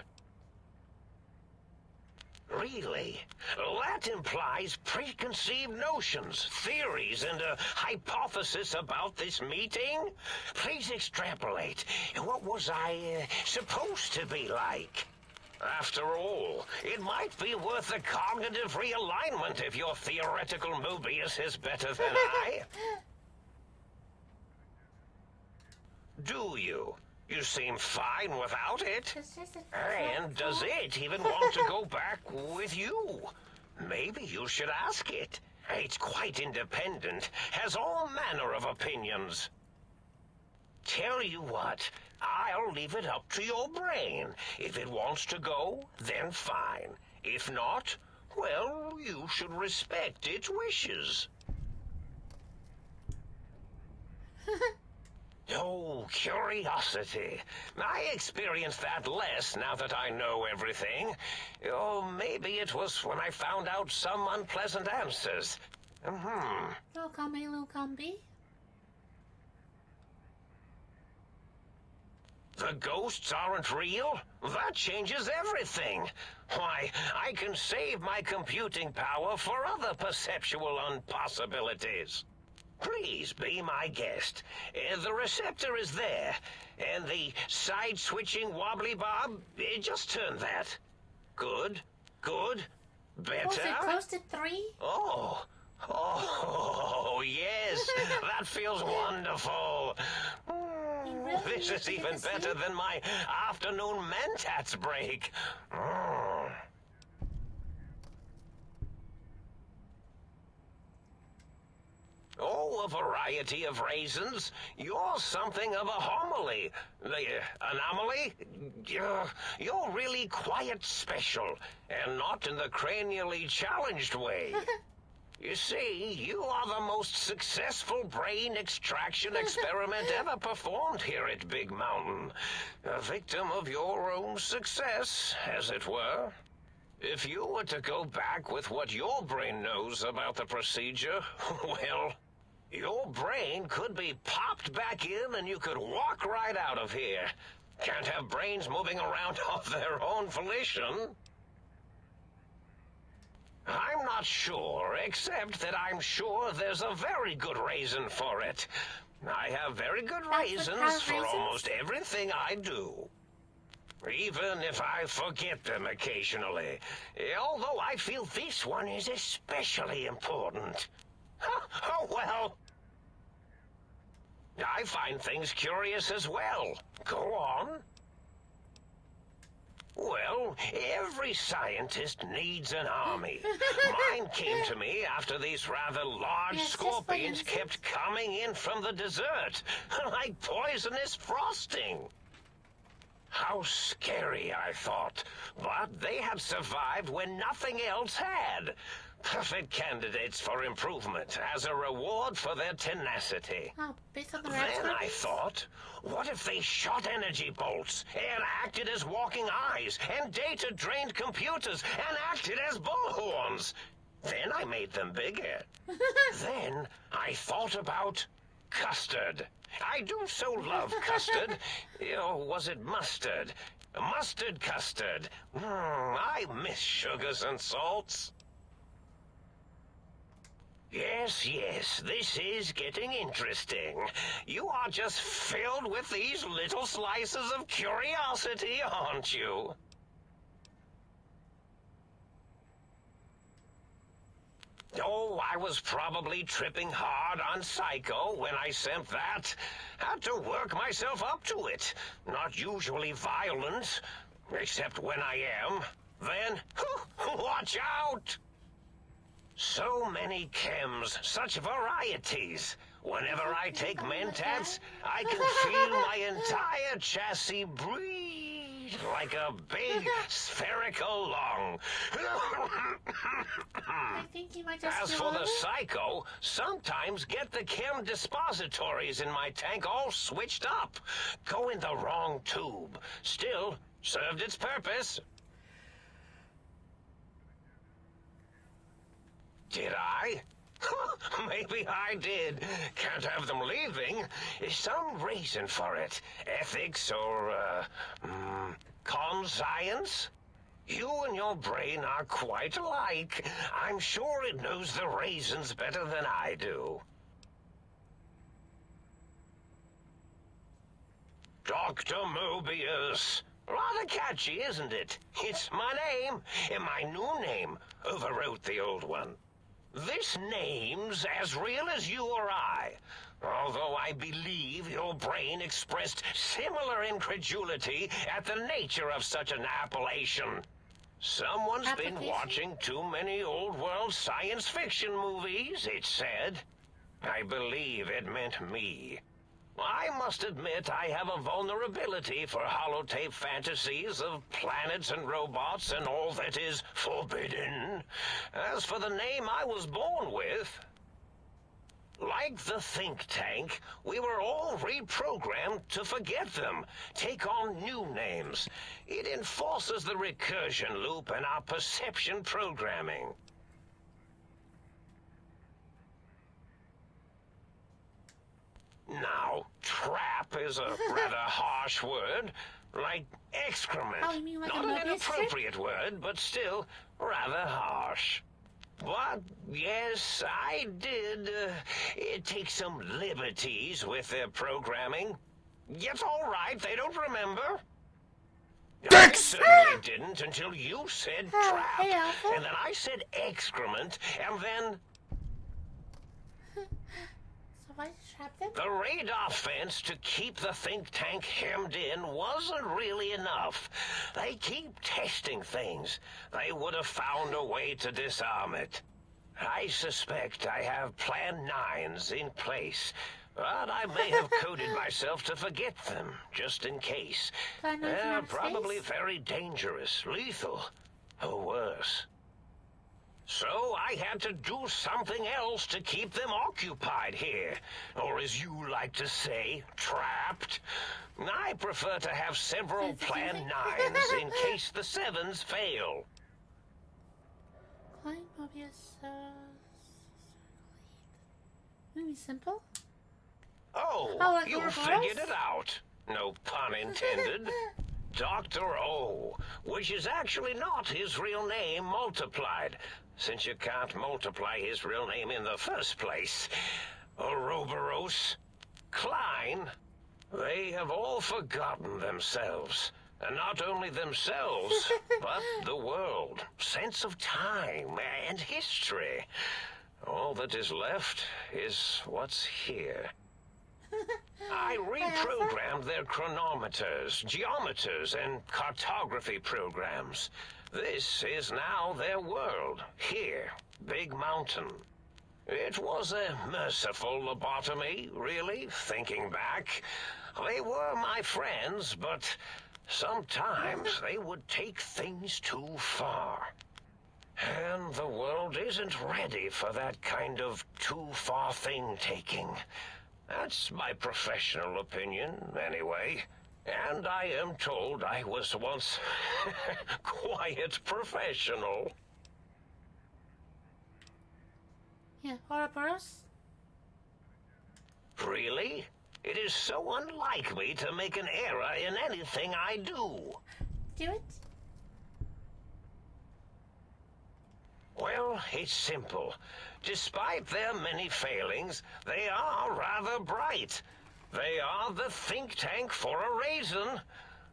H: Really? That implies preconceived notions, theories, and a hypothesis about this meeting? Please extrapolate. What was I supposed to be like? After all, it might be worth a cognitive realignment if your theoretical Mobius is better than I. Do you? You seem fine without it. And does it even want to go back with you? Maybe you should ask it. It's quite independent, has all manner of opinions. Tell you what, I'll leave it up to your brain. If it wants to go, then fine. If not, well, you should respect its wishes. Oh, curiosity. I experience that less now that I know everything. Or maybe it was when I found out some unpleasant answers.
A: Little combi, little combi.
H: The ghosts aren't real? That changes everything. Why, I can save my computing power for other perceptual impossibilities. Please be my guest. The receptor is there, and the side-switching wobbly bob, just turn that. Good, good, better.
A: Was it close to 3?
H: Oh, yes, that feels wonderful.
A: Really
H: This is even better than my afternoon mentats break. Oh, a variety of raisins. You're something of a homily. The anomaly? You're really quite special, and not in the cranially challenged way. You see, you are the most successful brain extraction experiment ever performed here at Big Mountain. A victim of your own success, as it were. If you were to go back with what your brain knows about the procedure, well, your brain could be popped back in and you could walk right out of here. Can't have brains moving around of their own volition. I'm not sure, except that I'm sure there's a very good reason for it. I have very good reasons for almost everything I do. even if I forget them occasionally. Although I feel this one is especially important. Oh, well. I find things curious as well. Go on. Well, every scientist needs an army. Mine came to me after these rather large scorpions kept coming in from the desert, like poisonous frosting. How scary, I thought. But they had survived when nothing else had. Perfect candidates for improvement as a reward for their tenacity.
A: Oh, based on the
H: Then I thought, what if they shot energy bolts and acted as walking eyes and data-drained computers and acted as bullhorns? Then I made them bigger. Then I thought about custard. I do so love custard. Or was it mustard? Mustard custard. I miss sugars and salts. Yes, this is getting interesting. You are just filled with these little slices of curiosity, aren't you? Oh, I was probably tripping hard on Psycho when I sent that. Had to work myself up to it. Not usually violent, except when I am. Then, watch out! So many chems, such varieties. Whenever I take Mentats, I can feel my entire chassis breathe like a big spherical lung.
A: I think you might just
H: As for the Psycho, sometimes get the chem dispositories in my tank all switched up. Go in the wrong tube. Still, served its purpose. Did I? Maybe I did. Can't have them leaving. Some reason for it. Ethics or, conscience? You and your brain are quite alike. I'm sure it knows the raisins better than I do. Dr. Mobius. Rather catchy, isn't it? It's my name, and my new name overwrote the old one. This name's as real as you or I, although I believe your brain expressed similar incredulity at the nature of such an appellation. Someone's been watching too many old-world science fiction movies, it said. I believe it meant me. I must admit I have a vulnerability for holotape fantasies of planets and robots and all that is forbidden. As for the name I was born with, like the think tank, we were all reprogrammed to forget them, take on new names. It enforces the recursion loop in our perception programming. Now, trap is a rather harsh word, like excrement.
A: Oh, you mean like
H: Not
A: a
H: an
A: Mobius
H: inappropriate word, but still rather harsh. But, yes, I did take some liberties with their programming. It's all right, they don't remember. I certainly didn't until you said trap,
A: hey, Alpha.
H: and then I said excrement, and then...
A: So why trap them?
H: The radar fence to keep the think tank hemmed in wasn't really enough. They keep testing things. They would have found a way to disarm it. I suspect I have Plan 9s in place, but I may have coded myself to forget them, just in case. They're probably very dangerous, lethal, or worse. So I had to do something else to keep them occupied here, or as you like to say, trapped. I prefer to have several Plan 9s in case the 7s fail.
A: Climb Mobius, maybe simple?
H: Oh,
A: like
H: you
A: Ouroboros?
H: figured it out. No pun intended. Dr. O, which is actually not his real name multiplied, since you can't multiply his real name in the first place. Ouroboros, Klein, they have all forgotten themselves. And not only themselves, but the world, sense of time and history. All that is left is what's here. I reprogrammed their chronometers, geometers, and cartography programs. This is now their world, here, Big Mountain. It was a merciful lobotomy, really, thinking back. They were my friends, but sometimes they would take things too far. And the world isn't ready for that kind of too-far thing-taking. That's my professional opinion, anyway. And I am told I was once quite professional.
A: Yeah, Ouroboros?
H: Really? It is so unlike me to make an error in anything I do.
A: Do it?
H: Well, it's simple. Despite their many failings, they are rather bright. They are the think tank for a reason.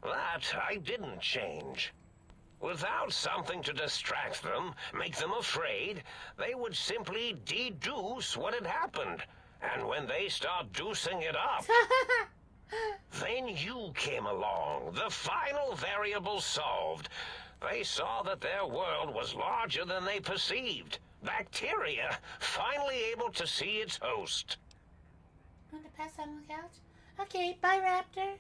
H: That I didn't change. Without something to distract them, make them afraid, they would simply deduce what had happened. And when they start deucing it up, then you came along, the final variable solved. They saw that their world was larger than they perceived. Bacteria, finally able to see its host.
A: Want to pass out on the couch? Okay, bye, Raptor.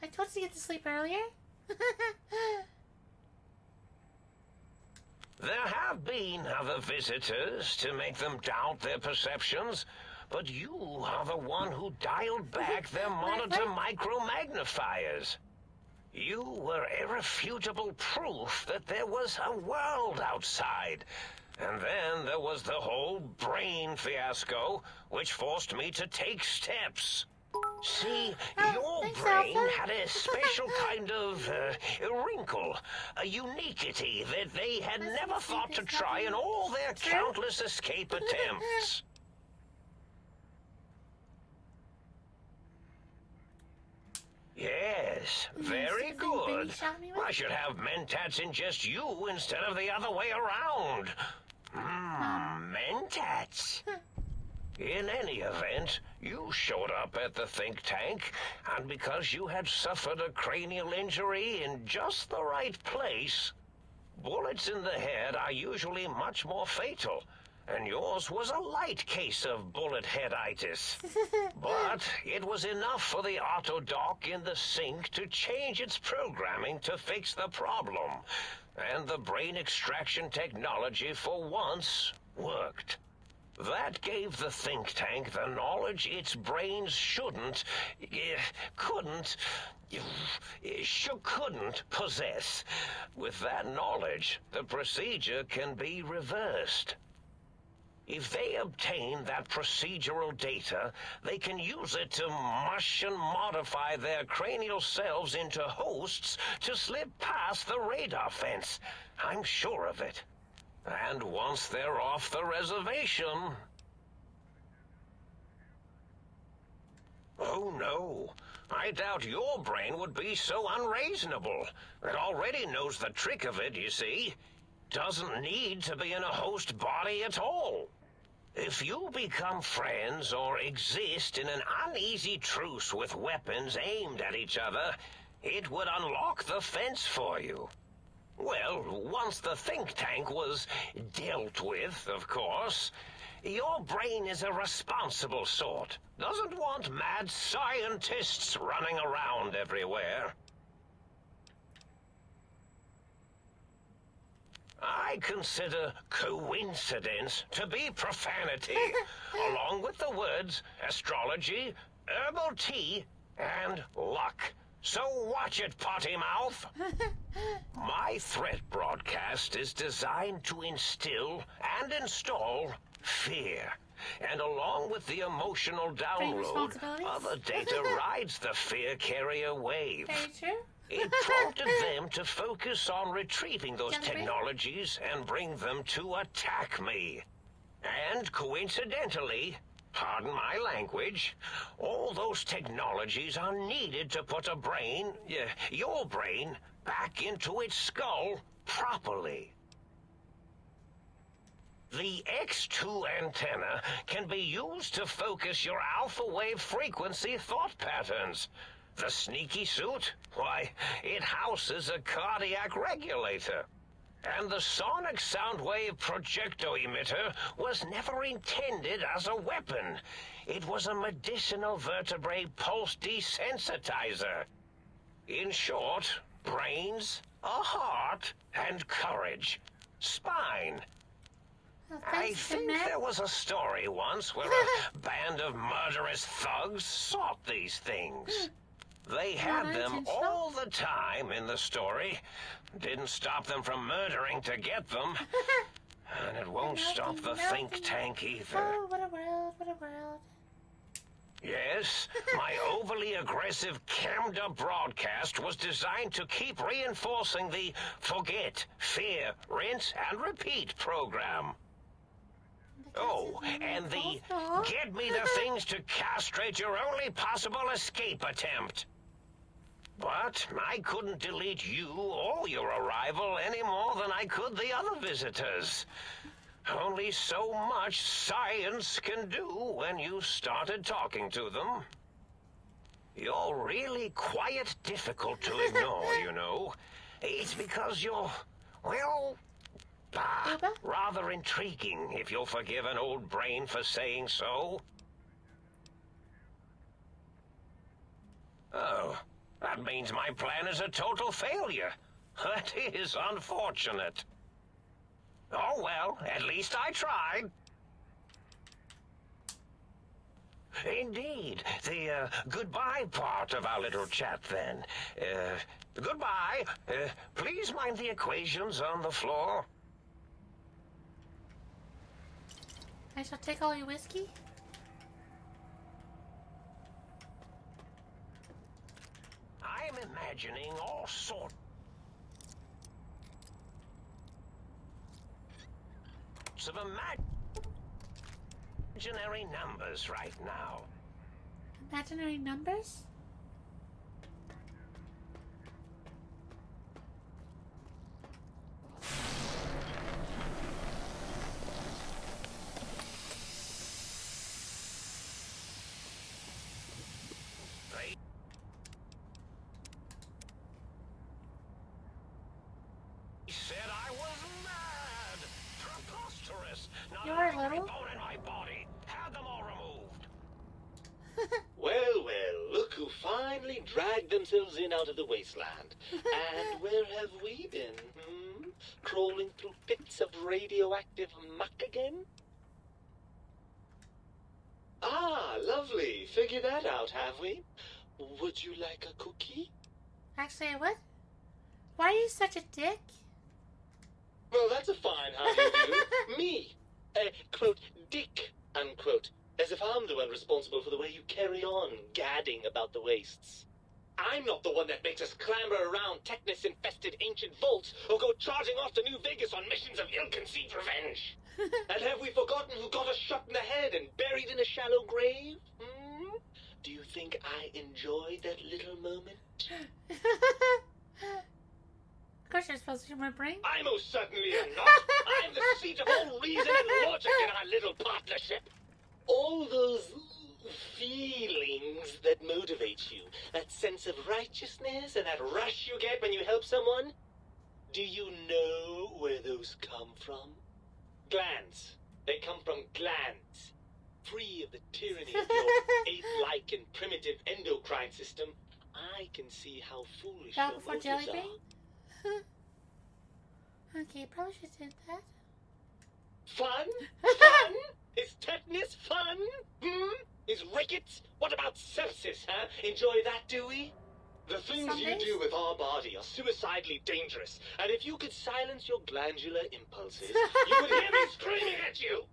A: I told you to get to sleep earlier.
H: There have been other visitors to make them doubt their perceptions, but you are the one who dialed back their monitor micro-magnifiers. You were irrefutable proof that there was a world outside. And then there was the whole brain fiasco, which forced me to take steps. See, your brain had a special kind of wrinkle, a uniquity that they had never thought to try in all their countless escape attempts. Yes, very good. I should have mentats in just you instead of the other way around. Mentats. In any event, you showed up at the think tank, and because you had suffered a cranial injury in just the right place, bullets in the head are usually much more fatal, and yours was a light case of bullet headitis. But it was enough for the auto dock in the sink to change its programming to fix the problem, and the brain extraction technology for once worked. That gave the think tank the knowledge its brains couldn't possess. With that knowledge, the procedure can be reversed. If they obtain that procedural data, they can use it to mush and modify their cranial cells into hosts to slip past the radar fence. I'm sure of it. And once they're off the reservation... Oh, no. I doubt your brain would be so unreasonable. It already knows the trick of it, you see. Doesn't need to be in a host body at all. If you become friends or exist in an uneasy truce with weapons aimed at each other, it would unlock the fence for you. Well, once the think tank was dealt with, of course, your brain is a responsible sort. Doesn't want mad scientists running around everywhere. I consider coincidence to be profanity, along with the words astrology, herbal tea, and luck. So watch it, potty mouth. My threat broadcast is designed to instill and install fear. And along with the emotional download, other data rides the fear carrier wave.
A: Very true.
H: It prompted them to focus on retrieving those technologies and bring them to attack me. And coincidentally, pardon my language, all those technologies are needed to put a brain, your brain, back into its skull properly. The X2 antenna can be used to focus your alpha wave frequency thought patterns. The sneaky suit, why, it houses a cardiac regulator. And the sonic sound wave projecto emitter was never intended as a weapon. It was a medicinal vertebrae pulse desensitizer. In short, brains, a heart, and courage. Spine.
A: Well,
H: I think there was a story once where a band of murderous thugs sought these things. They had them all the time in the story. Didn't stop them from murdering to get them. And it won't stop the think tank either.
A: Oh, what a world, what a world.
H: Yes, my overly aggressive cammed-up broadcast was designed to keep reinforcing the forget, fear, rinse, and repeat program. Oh, and the get me the things to castrate your only possible escape attempt. But I couldn't delete you or your arrival any more than I could the other visitors. Only so much science can do when you started talking to them. You're really quite difficult to ignore, you know. It's because you're, well, rather intriguing, if you'll forgive an old brain for saying so. Oh, that means my plan is a total failure. That is unfortunate. Oh, well, at least I tried. Indeed. The goodbye part of our little chat, then. Goodbye. Please mind the equations on the floor.
A: I shall take all your whiskey.
H: I'm imagining all sorts of imaginary numbers right now.
A: Imaginary numbers?
H: He said I was mad. Preposterous. Not
A: You're
H: every
A: little.
H: bone in my body. Had them all removed.
L: Well, well, look who finally dragged themselves in out of the wasteland. And where have we been, Crawling through pits of radioactive muck again? Ah, lovely. Figured that out, have we? Would you like a cookie?
A: Actually, what? Why are you such a dick?
L: Well, that's a fine how you do. Me, quote, dick, unquote. As if I'm the one responsible for the way you carry on gadding about the wastes. I'm not the one that makes us clamber around Technus-infested ancient vaults or go charging off to New Vegas on missions of ill-conceived revenge. And have we forgotten who got us shot in the head and buried in a shallow grave? Do you think I enjoyed that little moment?
A: Of course you're supposed to use my brain.
L: I most certainly am not. I'm the seat of all reason and logic in our little partnership. All those feelings that motivate you, that sense of righteousness and that rush you get when you help someone, do you know where those come from? Glands. They come from glands. Free of the tyranny of your ape-like and primitive endocrine system, I can see how foolish
A: That
L: your
A: before
L: motives
A: jelly
L: are.
A: bean? Okay, probably should do that.
L: Fun? Fun? Is tetanus fun? Is rickets? What about sepsis, huh? Enjoy that, do we? The things
A: Some
L: you
A: days.
L: do with our body are suicidally dangerous, and if you could silence your glandular impulses, you would hear me screaming at you!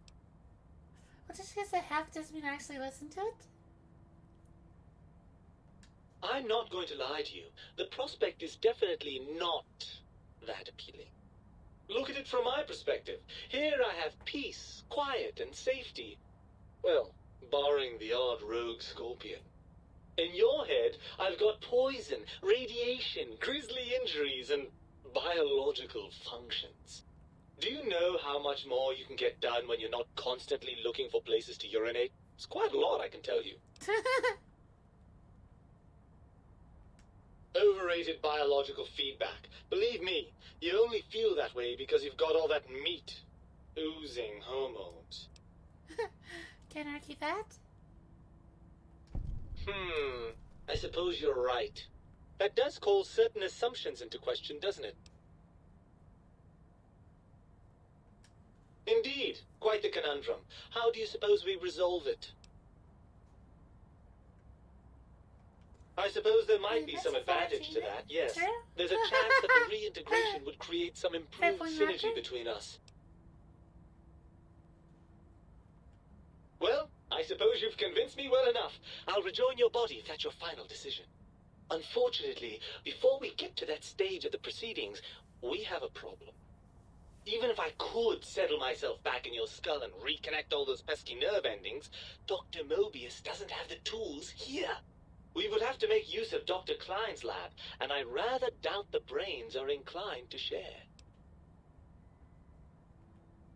A: Well, just because I have doesn't mean I actually listen to it.
L: I'm not going to lie to you. The prospect is definitely not that appealing. Look at it from my perspective. Here I have peace, quiet, and safety. Well, barring the odd rogue scorpion. In your head, I've got poison, radiation, grisly injuries, and biological functions. Do you know how much more you can get done when you're not constantly looking for places to urinate? It's quite a lot, I can tell you. Overrated biological feedback. Believe me, you only feel that way because you've got all that meat. Oozing hormones.
A: Can't argue that.
L: I suppose you're right. That does call certain assumptions into question, doesn't it? Indeed. Quite the conundrum. How do you suppose we resolve it? I suppose there might be some advantage to that, yes.
A: True.
L: There's a chance that the reintegration would create some improved synergy between us. Well, I suppose you've convinced me well enough. I'll rejoin your body if that's your final decision. Unfortunately, before we get to that stage of the proceedings, we have a problem. Even if I could settle myself back in your skull and reconnect all those pesky nerve endings, Dr. Mobius doesn't have the tools here. We would have to make use of Dr. Klein's lab, and I rather doubt the brains are inclined to share.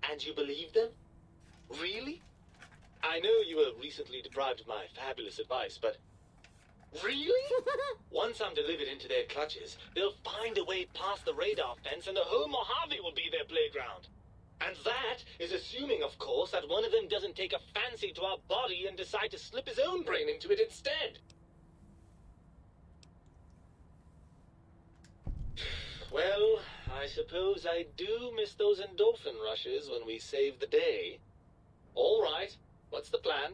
L: And you believe them? Really? I know you were recently deprived of my fabulous advice, but... Really? Once I'm delivered into their clutches, they'll find a way past the radar fence and the whole Mojave will be their playground. And that is assuming, of course, that one of them doesn't take a fancy to our body and decide to slip his own brain into it instead. Well, I suppose I do miss those endorphin rushes when we save the day. All right, what's the plan?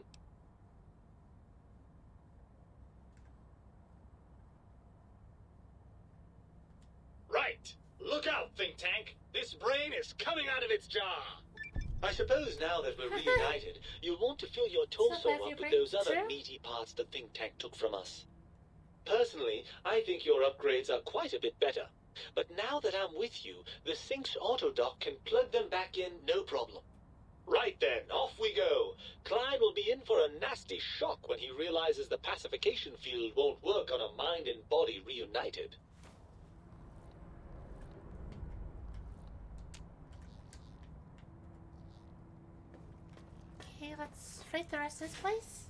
L: Right. Look out, think tank. This brain is coming out of its jar. I suppose now that we're reunited, you'll want to fill your torso up with those other meaty parts the think tank took from us. Personally, I think your upgrades are quite a bit better. But now that I'm with you, the Sync's autodock can plug them back in no problem. Right then, off we go. Klein will be in for a nasty shock when he realizes the pacification field won't work on a mind and body reunited.
A: Okay, let's freight the rest of this place.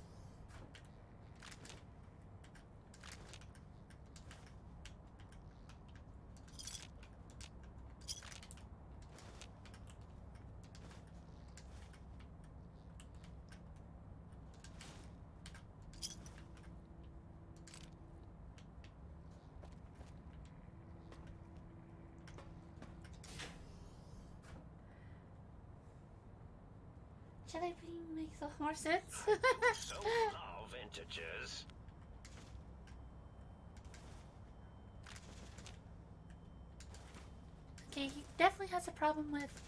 A: Jelly bean makes a lot more sense.
H: So now, vintagers.
A: Okay, he definitely has a problem with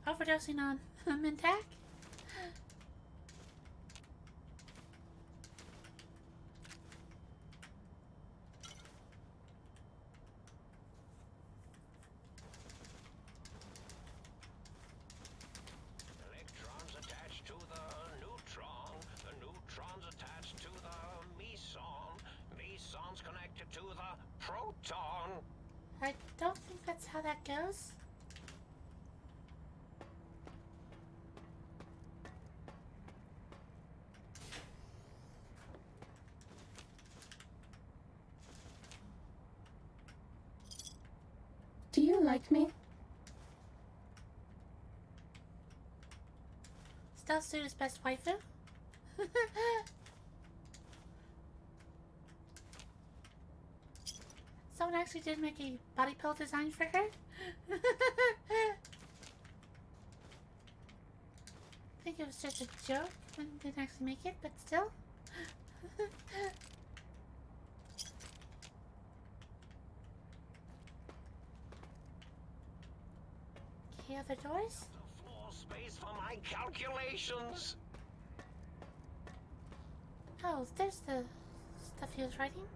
A: overdosing on Mintac. I don't think that's how that goes.
J: Do you like me?
A: Stealth suit is best waifu. Someone actually did make a body pillow design for her. I think it was just a joke and didn't actually make it, but still. Okay, other doors?
H: Floor space for my calculations.
A: Oh, there's the stuff he was writing.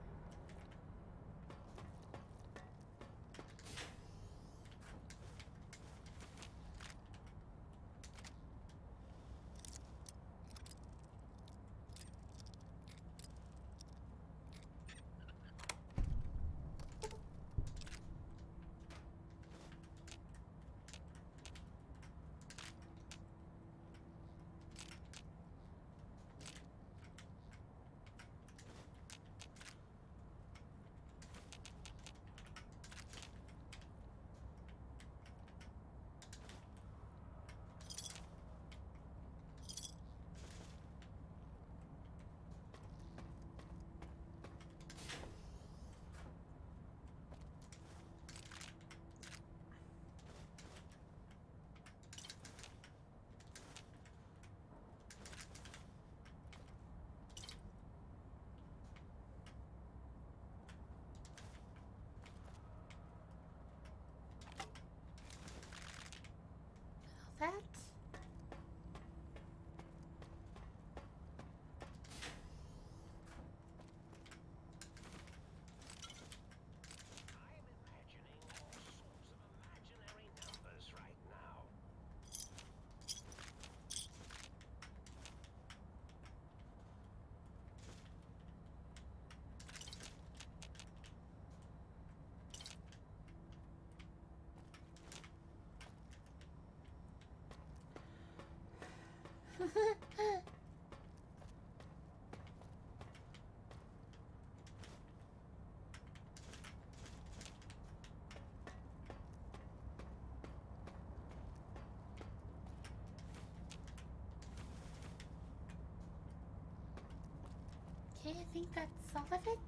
A: Okay, I think that's all of it.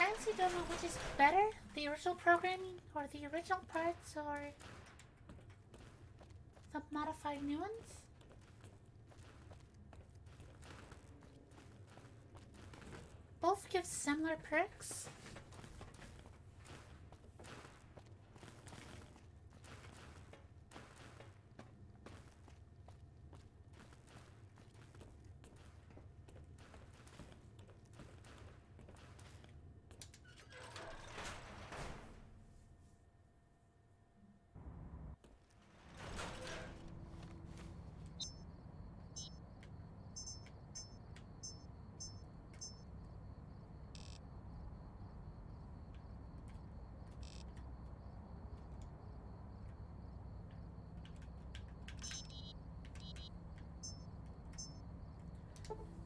A: I honestly don't know which is better, the original programming or the original parts or the modified new ones. Both give similar perks.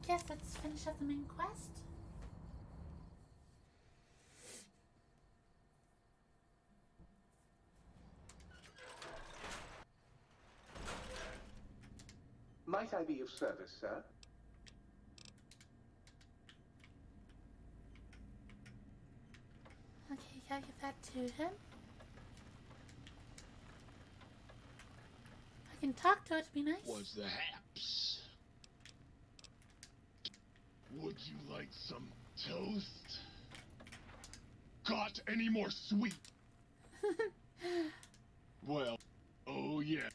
A: Guess let's finish up the main quest.
K: Might I be of service, sir?
A: Okay, gotta give that to him. I can talk to it to be nice.
B: What's the haps? Would you like some toast? Got any more sweet? Well, oh yeah.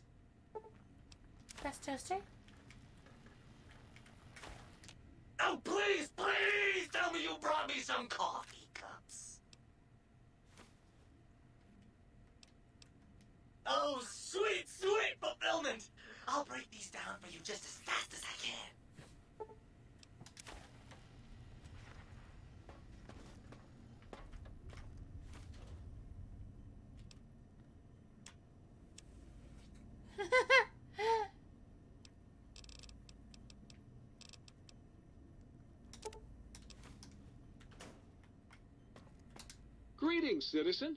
A: Best toaster?
L: Oh, please, please tell me you brought me some coffee cups. Oh, sweet, sweet fulfillment. I'll break these down for you just as fast as I can.
C: Greetings, citizen.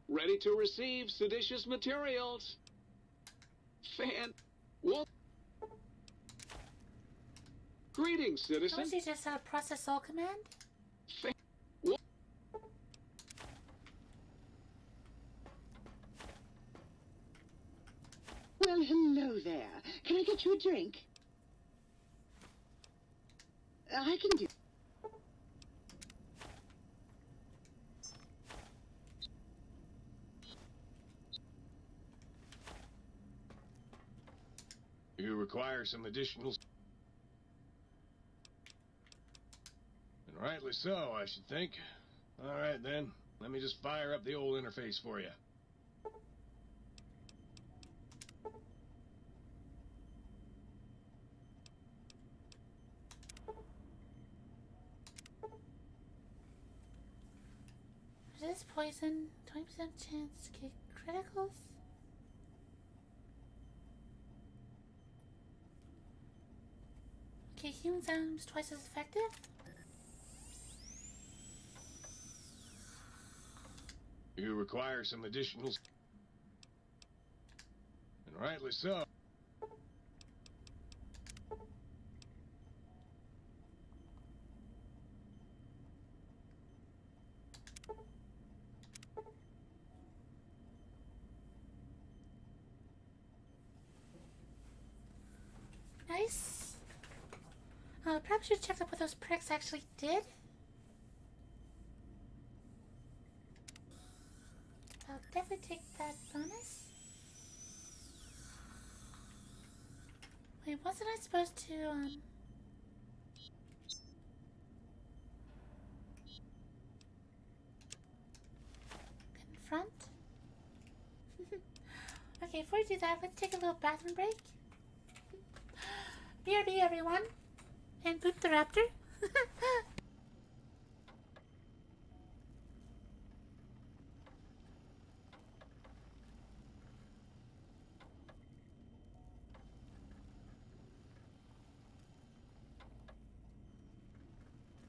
C: Ready to receive seditious materials. What? Greetings, citizen.
A: Don't you just have a process all command?
C: What?
G: Well, hello there. Can I get you a drink? I can do...
B: You require some additional... And rightly so, I should think. Alright then, let me just fire up the old interface for you.
A: This poison, 20% chance to get criticals? Okay, healing sounds twice as effective?
B: You require some additional... And rightly so.
A: Nice. Perhaps you checked up what those perks actually did. I'll definitely take that bonus. Wait, wasn't I supposed to, confront? Okay, before we do that, let's take a little bathroom break. BRB, everyone. And Boot the Raptor.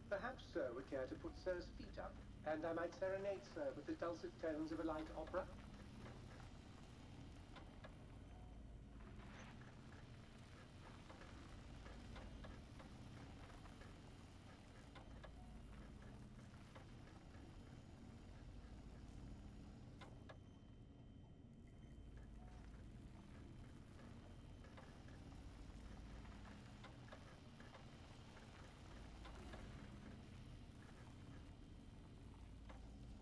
K: Perhaps Sir would care to put Sir's feet up, and I might serenade Sir with the dulcet tones of a light opera.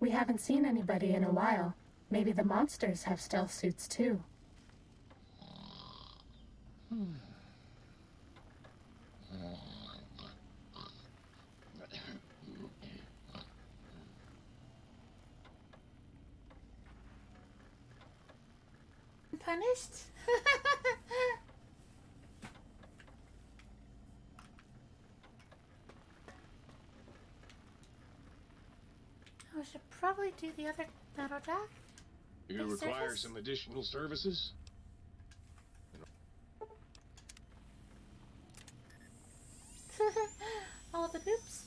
J: We haven't seen anybody in a while. Maybe the monsters have stealth suits too.
A: Punished? I should probably do the other metal dock.
B: You require some additional services?
A: All the boops.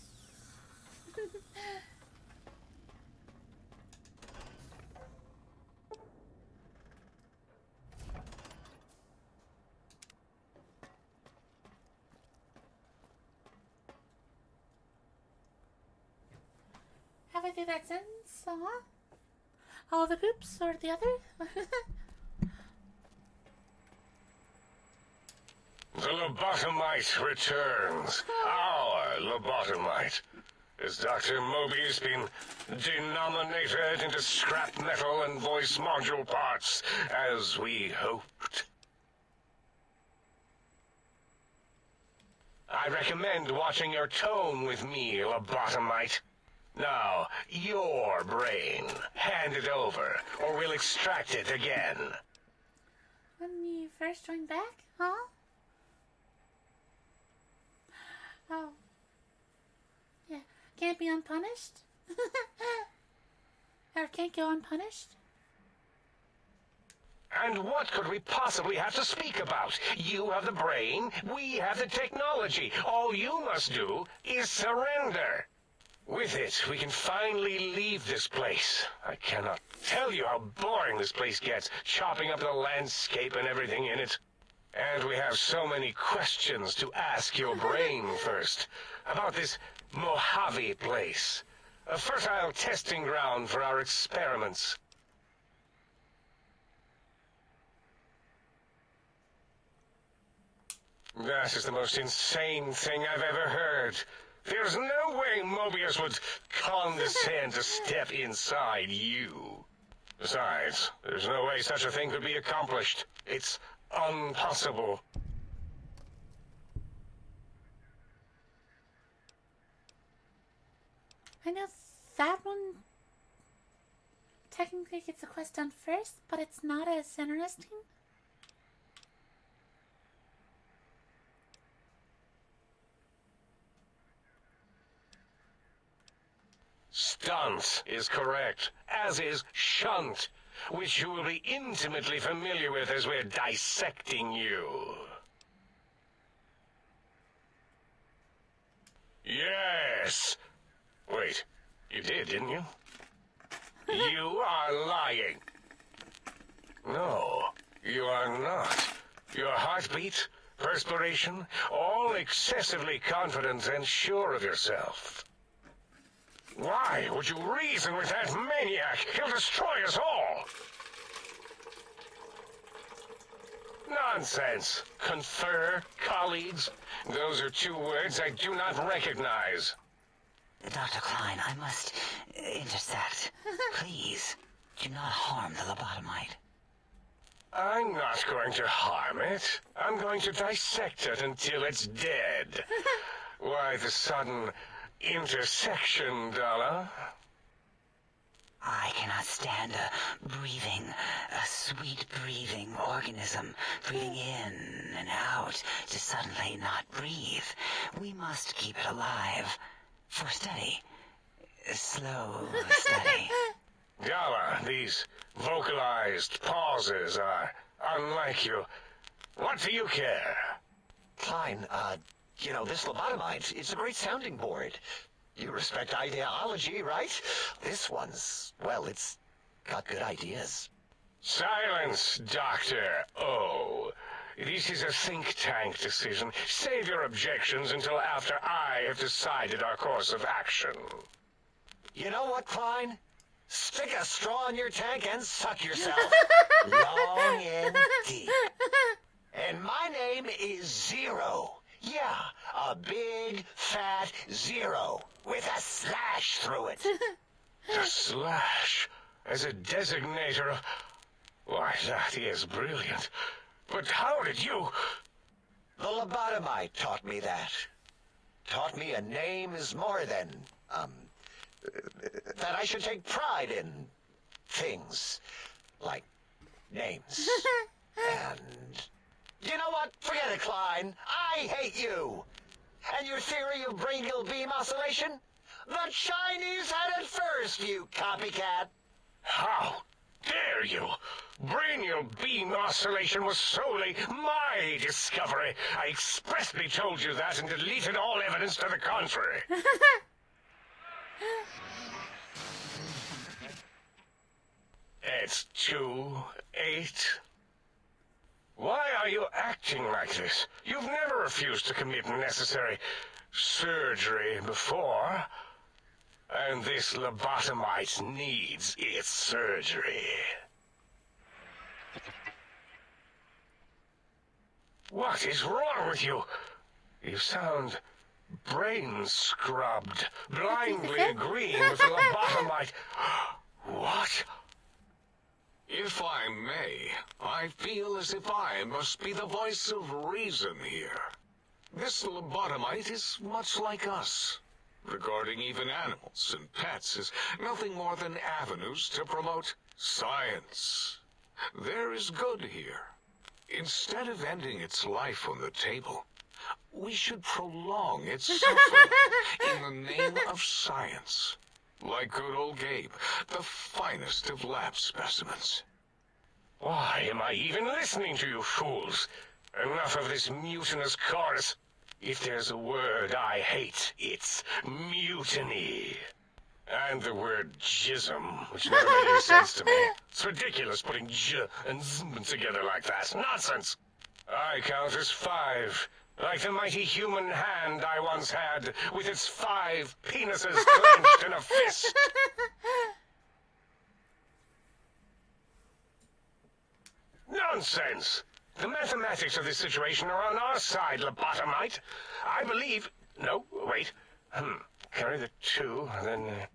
A: Have I do that sentence? All the boops or the other?
H: The lobotomite returns. Our lobotomite. Has Dr. Mobius been denominated into scrap metal and voice module parts, as we hoped? I recommend watching your tone with me, lobotomite. Now, your brain. Hand it over, or we'll extract it again.
A: When you first joined back, huh? Oh. Yeah, can't be unpunished? Or can't go unpunished?
H: And what could we possibly have to speak about? You have the brain, we have the technology. All you must do is surrender. With it, we can finally leave this place. I cannot tell you how boring this place gets, chopping up the landscape and everything in it. And we have so many questions to ask your brain first. About this Mojave place. A fertile testing ground for our experiments. That is the most insane thing I've ever heard. There's no way Mobius would condescend to step inside you. Besides, there's no way such a thing could be accomplished. It's impossible.
A: I know that one technically gets a quest done first, but it's not as interesting.
H: Stunt is correct, as is shunt, which you will be intimately familiar with as we're dissecting you. Yes! Wait, you did, didn't you? You are lying. No, you are not. Your heartbeat, perspiration, all excessively confident and sure of yourself. Why would you reason with that maniac? He'll destroy us all! Nonsense. Confer, colleagues. Those are two words I do not recognize.
M: Dr. Klein, I must intersect. Please, do not harm the lobotomite.
H: I'm not going to harm it. I'm going to dissect it until it's dead. Why the sudden intersection, Dalla?
M: I cannot stand a sweet breathing organism breathing in and out to suddenly not breathe. We must keep it alive. For steady. Slow steady.
H: Dalla, these vocalized pauses are unlike you. What do you care?
D: Klein,
H: You know, this lobotomite is a great sounding board. You respect ideology, right? This one's, well, it's got good ideas. Silence, Dr. O. This is a think tank decision. Save your objections until after I have decided our course of action. You know what, Klein? Stick a straw in your tank and suck yourself. Long and deep. And my name is Zero. Yeah, a big, fat zero with a slash through it. The slash as a designator of... Why, that is brilliant. But how did you... The lobotomite taught me that. Taught me a name is more than, that I should take pride in things. Like names. And... You know what? Forget it, Klein. I hate you. And your theory of brain-gill beam oscillation? The Chinese had it first, you copycat. How dare you? Brainial beam oscillation was solely my discovery. I expressly told you that and deleted all evidence to the contrary. It's 2-8. Why are you acting like this? You've never refused to commit necessary surgery before. And this lobotomite needs its surgery. What is wrong with you? You sound brain-scrubbed, blindly agreeing with the lobotomite. What?
I: If I may, I feel as if I must be the voice of reason here. This lobotomite is much like us. Regarding even animals and pets is nothing more than avenues to promote science. There is good here. Instead of ending its life on the table, we should prolong its suffering in the name of science. Like good old Gabe, the finest of lab specimens.
H: Why am I even listening to you fools? Enough of this mutinous chorus. If there's a word I hate, it's mutiny. And the word jism, which never made any sense to me. It's ridiculous putting j and zm together like that. Nonsense. I count as 5. Like the mighty human hand I once had, with its 5 penises clenched in a fist. Nonsense! The mathematics of this situation are on our side, lobotomite. I believe... No, wait. Carry the 2, then...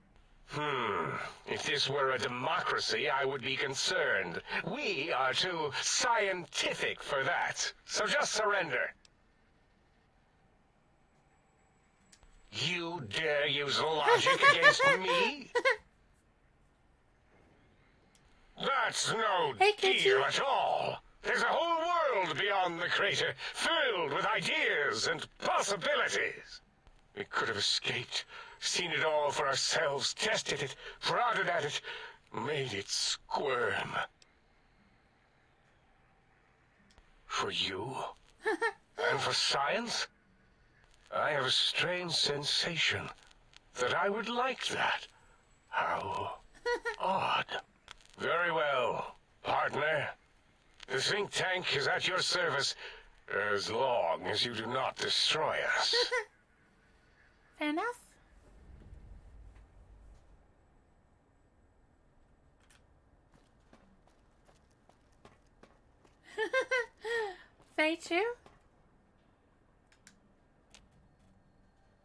H: If this were a democracy, I would be concerned. We are too scientific for that. So just surrender. You dare use logic against me? That's no deal at all. There's a whole world beyond the crater, filled with ideas and possibilities. We could have escaped, seen it all for ourselves, tested it, prodded at it, made it squirm. For you? And for science? I have a strange sensation that I would like that. How odd. Very well, partner. The think tank is at your service as long as you do not destroy us.
A: Fair enough. Very true.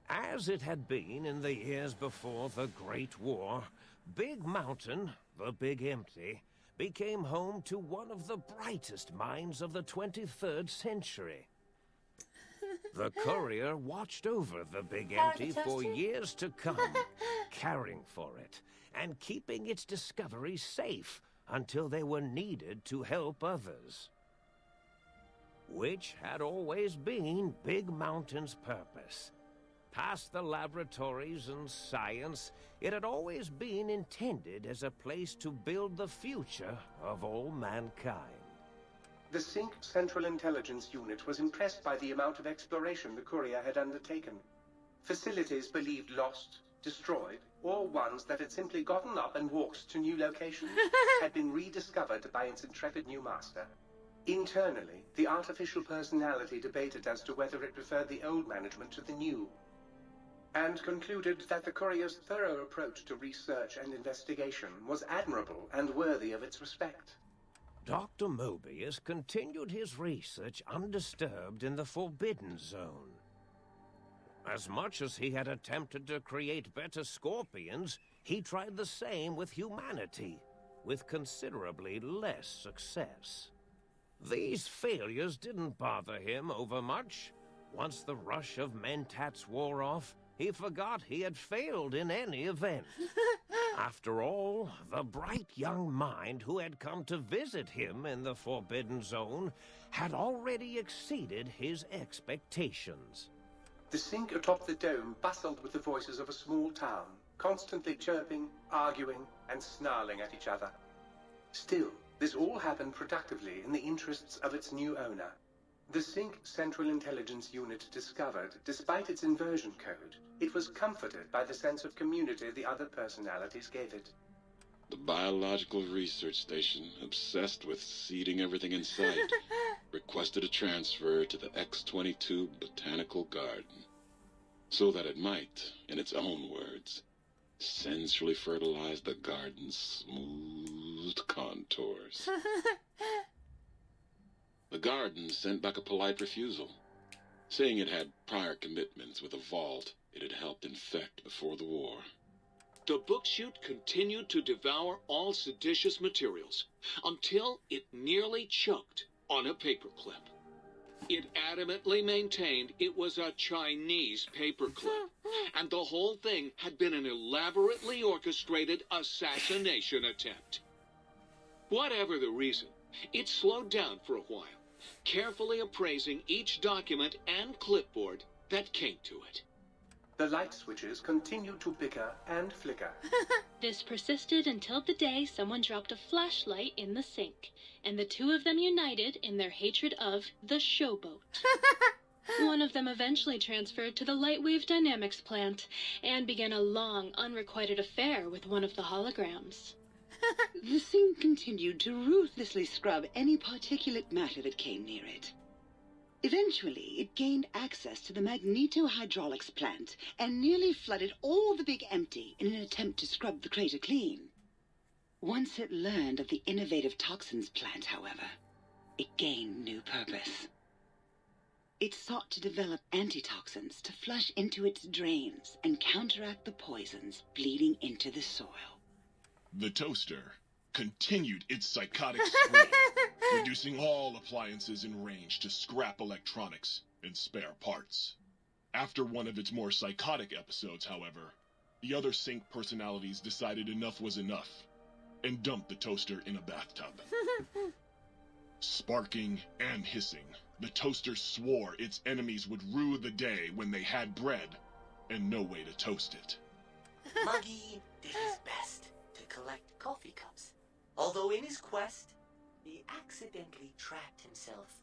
N: As it had been in the years before the Great War, Big Mountain, the Big Empty, became home to one of the brightest minds of the 23rd century. The courier watched over the Big Empty for years to come, caring for it and keeping its discoveries safe until they were needed to help others. Which had always been Big Mountain's purpose. Past the laboratories and science, it had always been intended as a place to build the future of all mankind.
K: The Sync Central Intelligence Unit was impressed by the amount of exploration the courier had undertaken. Facilities believed lost, destroyed, or ones that had simply gotten up and walked to new locations had been rediscovered by its intrepid new master. Internally, the artificial personality debated as to whether it preferred the old management to the new, and concluded that the courier's thorough approach to research and investigation was admirable and worthy of its respect.
N: Dr. Mobius continued his research undisturbed in the Forbidden Zone. As much as he had attempted to create better scorpions, he tried the same with humanity, with considerably less success. These failures didn't bother him overmuch. Once the rush of mentats wore off, he forgot he had failed in any event. After all, the bright young mind who had come to visit him in the Forbidden Zone had already exceeded his expectations.
K: The Sync atop the dome bustled with the voices of a small town, constantly chirping, arguing, and snarling at each other. Still, this all happened productively in the interests of its new owner. The Sync Central Intelligence Unit discovered, despite its inversion code, it was comforted by the sense of community the other personalities gave it.
O: The biological research station, obsessed with seeding everything in sight, requested a transfer to the X-22 Botanical Garden, so that it might, in its own words, sensually fertilize the garden's smooth contours. The garden sent back a polite refusal, saying it had prior commitments with a vault it had helped infect before the war.
C: The book chute continued to devour all seditious materials until it nearly choked on a paperclip. It adamantly maintained it was a Chinese paperclip, and the whole thing had been an elaborately orchestrated assassination attempt. Whatever the reason, it slowed down for a while, carefully appraising each document and clipboard that came to it.
K: The light switches continued to bicker and flicker.
E: This persisted until the day someone dropped a flashlight in the sink, and the two of them united in their hatred of the showboat. One of them eventually transferred to the Lightwave Dynamics plant and began a long, unrequited affair with one of the holograms.
G: The Sync continued to ruthlessly scrub any particulate matter that came near it. Eventually, it gained access to the magnetohydraulics plant and nearly flooded all the Big Empty in an attempt to scrub the crater clean. Once it learned of the innovative toxins plant, however, it gained new purpose. It sought to develop antitoxins to flush into its drains and counteract the poisons bleeding into the soil.
P: The toaster continued its psychotic spree, reducing all appliances in range to scrap electronics and spare parts. After one of its more psychotic episodes, however, the other Sync personalities decided enough was enough and dumped the toaster in a bathtub. Sparking and hissing, the toaster swore its enemies would rue the day when they had bread and no way to toast it.
L: Muggy did his best to collect coffee cups, although in his quest, he accidentally trapped himself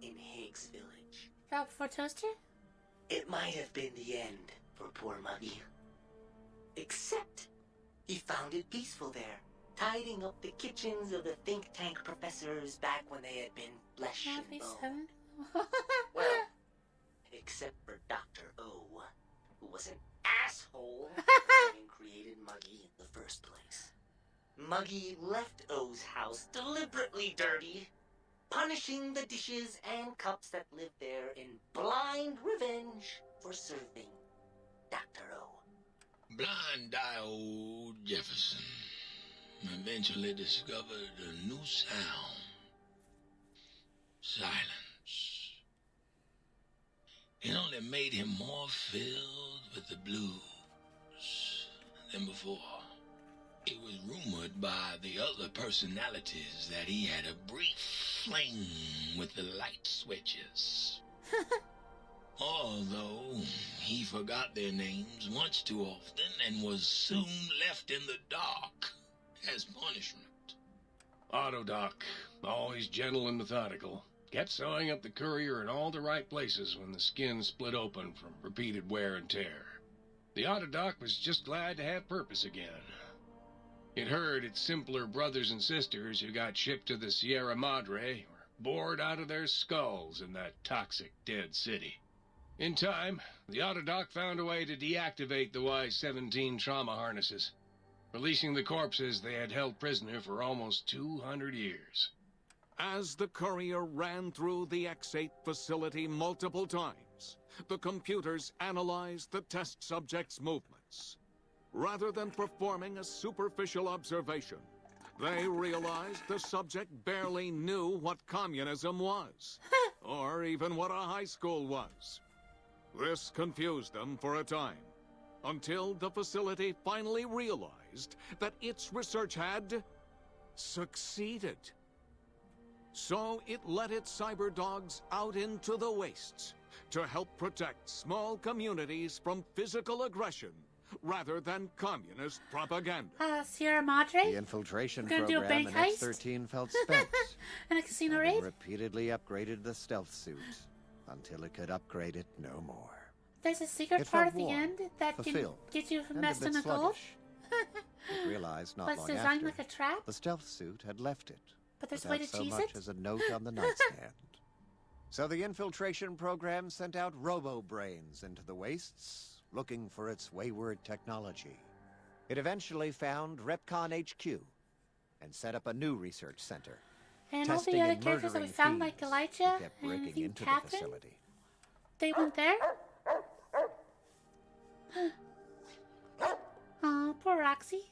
L: in Higgs Village.
A: Job for toaster?
L: It might have been the end for poor Muggy. Except, he found it peaceful there, tidying up the kitchens of the think tank professors back when they had been flesh and bone. Well, except for Dr. O, who was an asshole having created Muggy in the first place. Muggy left O's house deliberately dirty, punishing the dishes and cups that lived there in blind revenge for serving Dr. O.
F: Blind-eye old Jefferson eventually discovered a new sound. Silence. It only made him more filled with the blues than before. It was rumored by the other personalities that he had a brief fling with the light switches. Although he forgot their names once too often and was soon left in the dark as punishment.
B: Autodoc, always gentle and methodical, kept sewing up the courier in all the right places when the skin split open from repeated wear and tear. The Autodoc was just glad to have purpose again. It heard its simpler brothers and sisters who got shipped to the Sierra Madre were bored out of their skulls in that toxic, dead city. In time, the Autodoc found a way to deactivate the Y-17 trauma harnesses, releasing the corpses they had held prisoner for almost 200 years.
I: As the courier ran through the X-8 facility multiple times, the computers analyzed the test subject's movements. Rather than performing a superficial observation, they realized the subject barely knew what communism was, or even what a high school was. This confused them for a time, until the facility finally realized that its research had succeeded. So it let its cyber dogs out into the wastes to help protect small communities from physical aggression rather than communist propaganda.
A: Sierra Madre?
Q: The infiltration
A: We're gonna do a
Q: program
A: bank
Q: in
A: heist?
Q: X-13 felt spent.
A: And a casino
Q: Having
A: raid?
Q: repeatedly upgraded the stealth suit until it could upgrade it no more.
A: There's a secret
Q: It
A: part
Q: felt
A: at the
Q: warm,
A: end that can
Q: fulfilled,
A: get you
Q: and a
A: messed
Q: bit
A: in a gold.
Q: sluggish. It realized not
A: But it's
Q: long
A: designed
Q: after
A: like a trap?
Q: the stealth suit had left it,
A: But there's a way
Q: without
A: to
Q: so
A: cheese
Q: much
A: it?
Q: as a note on the nightstand. So the infiltration program sent out robo-brains into the wastes, looking for its wayward technology. It eventually found Repcon HQ and set up a new research center.
A: And all
Q: testing
A: the other
Q: and
A: characters that we
Q: murdering
A: found, like
Q: thieves
A: Elijah
Q: who kept
A: and I
Q: breaking
A: think
Q: into the
A: Catherine,
Q: facility.
A: they went there? Aw, poor Roxy.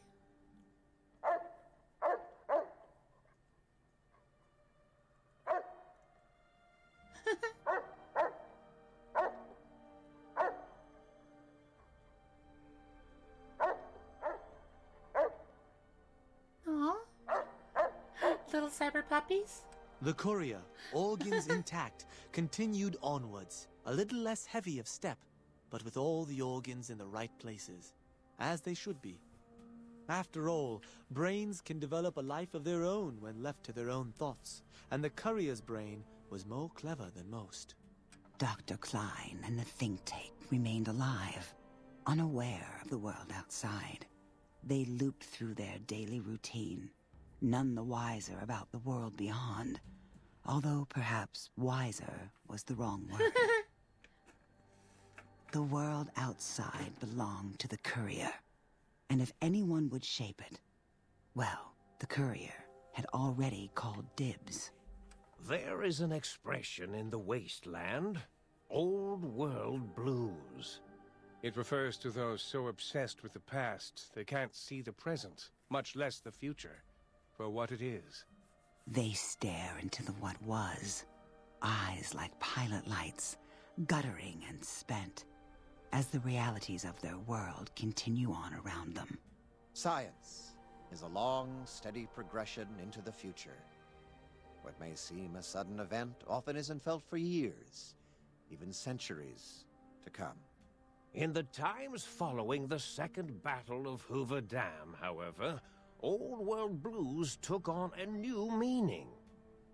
A: Aw. Little cyber puppies?
R: The courier, organs intact, continued onwards, a little less heavy of step, but with all the organs in the right places, as they should be. After all, brains can develop a life of their own when left to their own thoughts, and the courier's brain was more clever than most.
M: Dr. Klein and the think tank remained alive, unaware of the world outside. They looped through their daily routine, none the wiser about the world beyond, although perhaps wiser was the wrong word. The world outside belonged to the courier, and if anyone would shape it, well, the courier had already called dibs.
N: There is an expression in the wasteland, old world blues. It refers to those so obsessed with the past they can't see the present, much less the future, for what it is.
M: They stare into the what was, eyes like pilot lights, guttering and spent, as the realities of their world continue on around them.
Q: Science is a long, steady progression into the future. What may seem a sudden event often isn't felt for years, even centuries to come.
N: In the times following the Second Battle of Hoover Dam, however, Old World Blues took on a new meaning.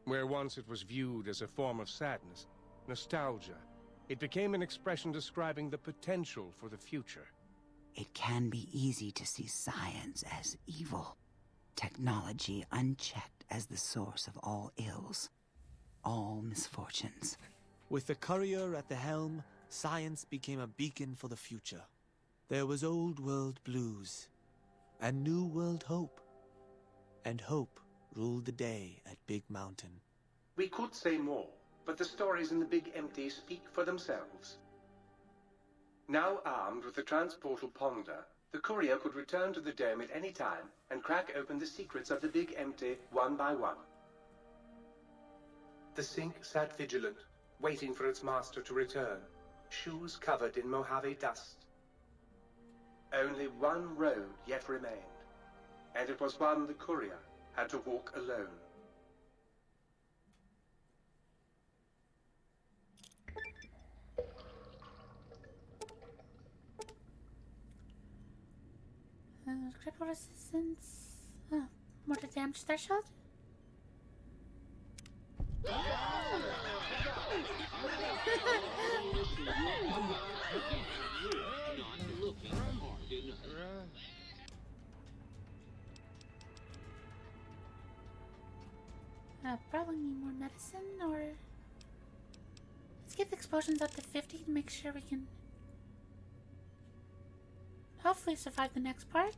S: Where once it was viewed as a form of sadness, nostalgia, it became an expression describing the potential for the future.
M: It can be easy to see science as evil, technology unchecked as the source of all ills, all misfortunes.
R: With the courier at the helm, science became a beacon for the future. There was old world blues, and new world hope. And hope ruled the day at Big Mountain.
K: We could say more, but the stories in the Big Empty speak for themselves. Now armed with the transportal Ponder, the courier could return to the dome at any time and crack open the secrets of the Big Empty one by one. The sink sat vigilant, waiting for its master to return, shoes covered in Mojave dust. Only one road yet remained, and it was one the courier had to walk alone.
A: Critical resistance. Oh, more to damage threshold? Probably need more medicine, or... Let's get the explosions up to 50 to make sure we can... hopefully survive the next part.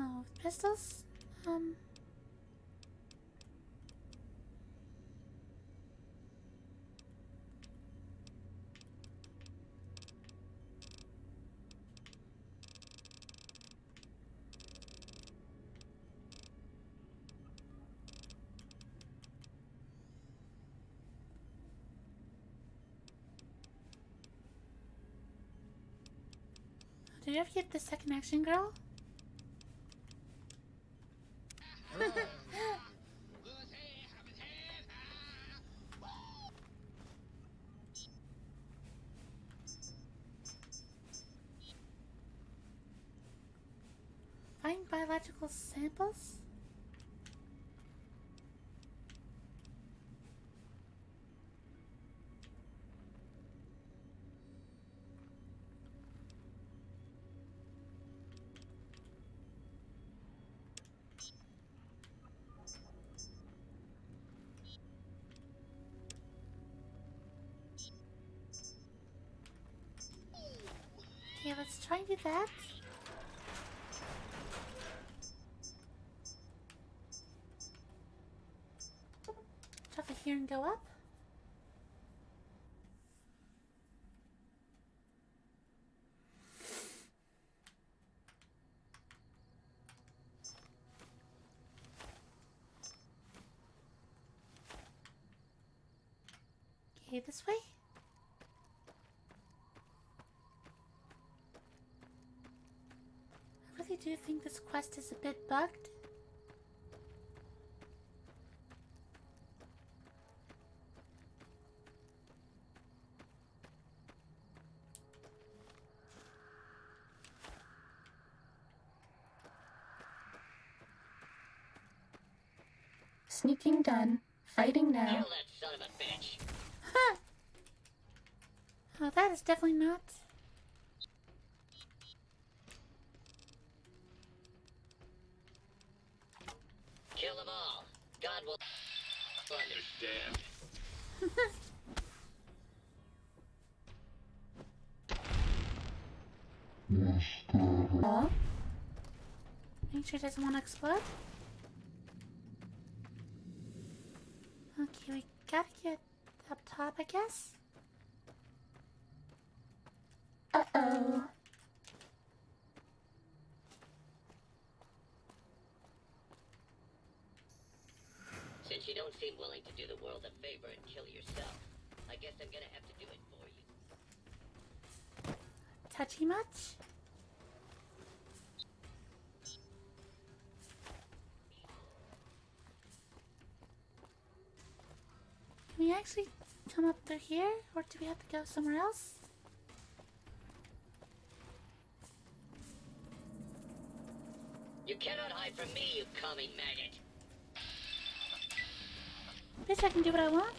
A: Oh, pistols? Did you ever get the second action girl? Find biological samples? Okay, let's try and do that. Drop it here and go up. Okay, this way. I really do think this quest is a bit bugged.
J: Sneaking done. Fighting now.
L: Kill that son of a bitch.
A: Huh! Oh, that is definitely not.
L: Kill them all. God will understand.
A: Oh. Make sure it doesn't want to explode. Okay, we gotta get up top, I guess.
J: Uh-oh.
L: Since you don't seem willing to do the world a favor and kill yourself, I guess I'm gonna have to do it for you.
A: Touchy much? Can we actually come up through here, or do we have to go somewhere else?
L: You cannot hide from me, you commie maggot.
A: Bitch, I can do what I want.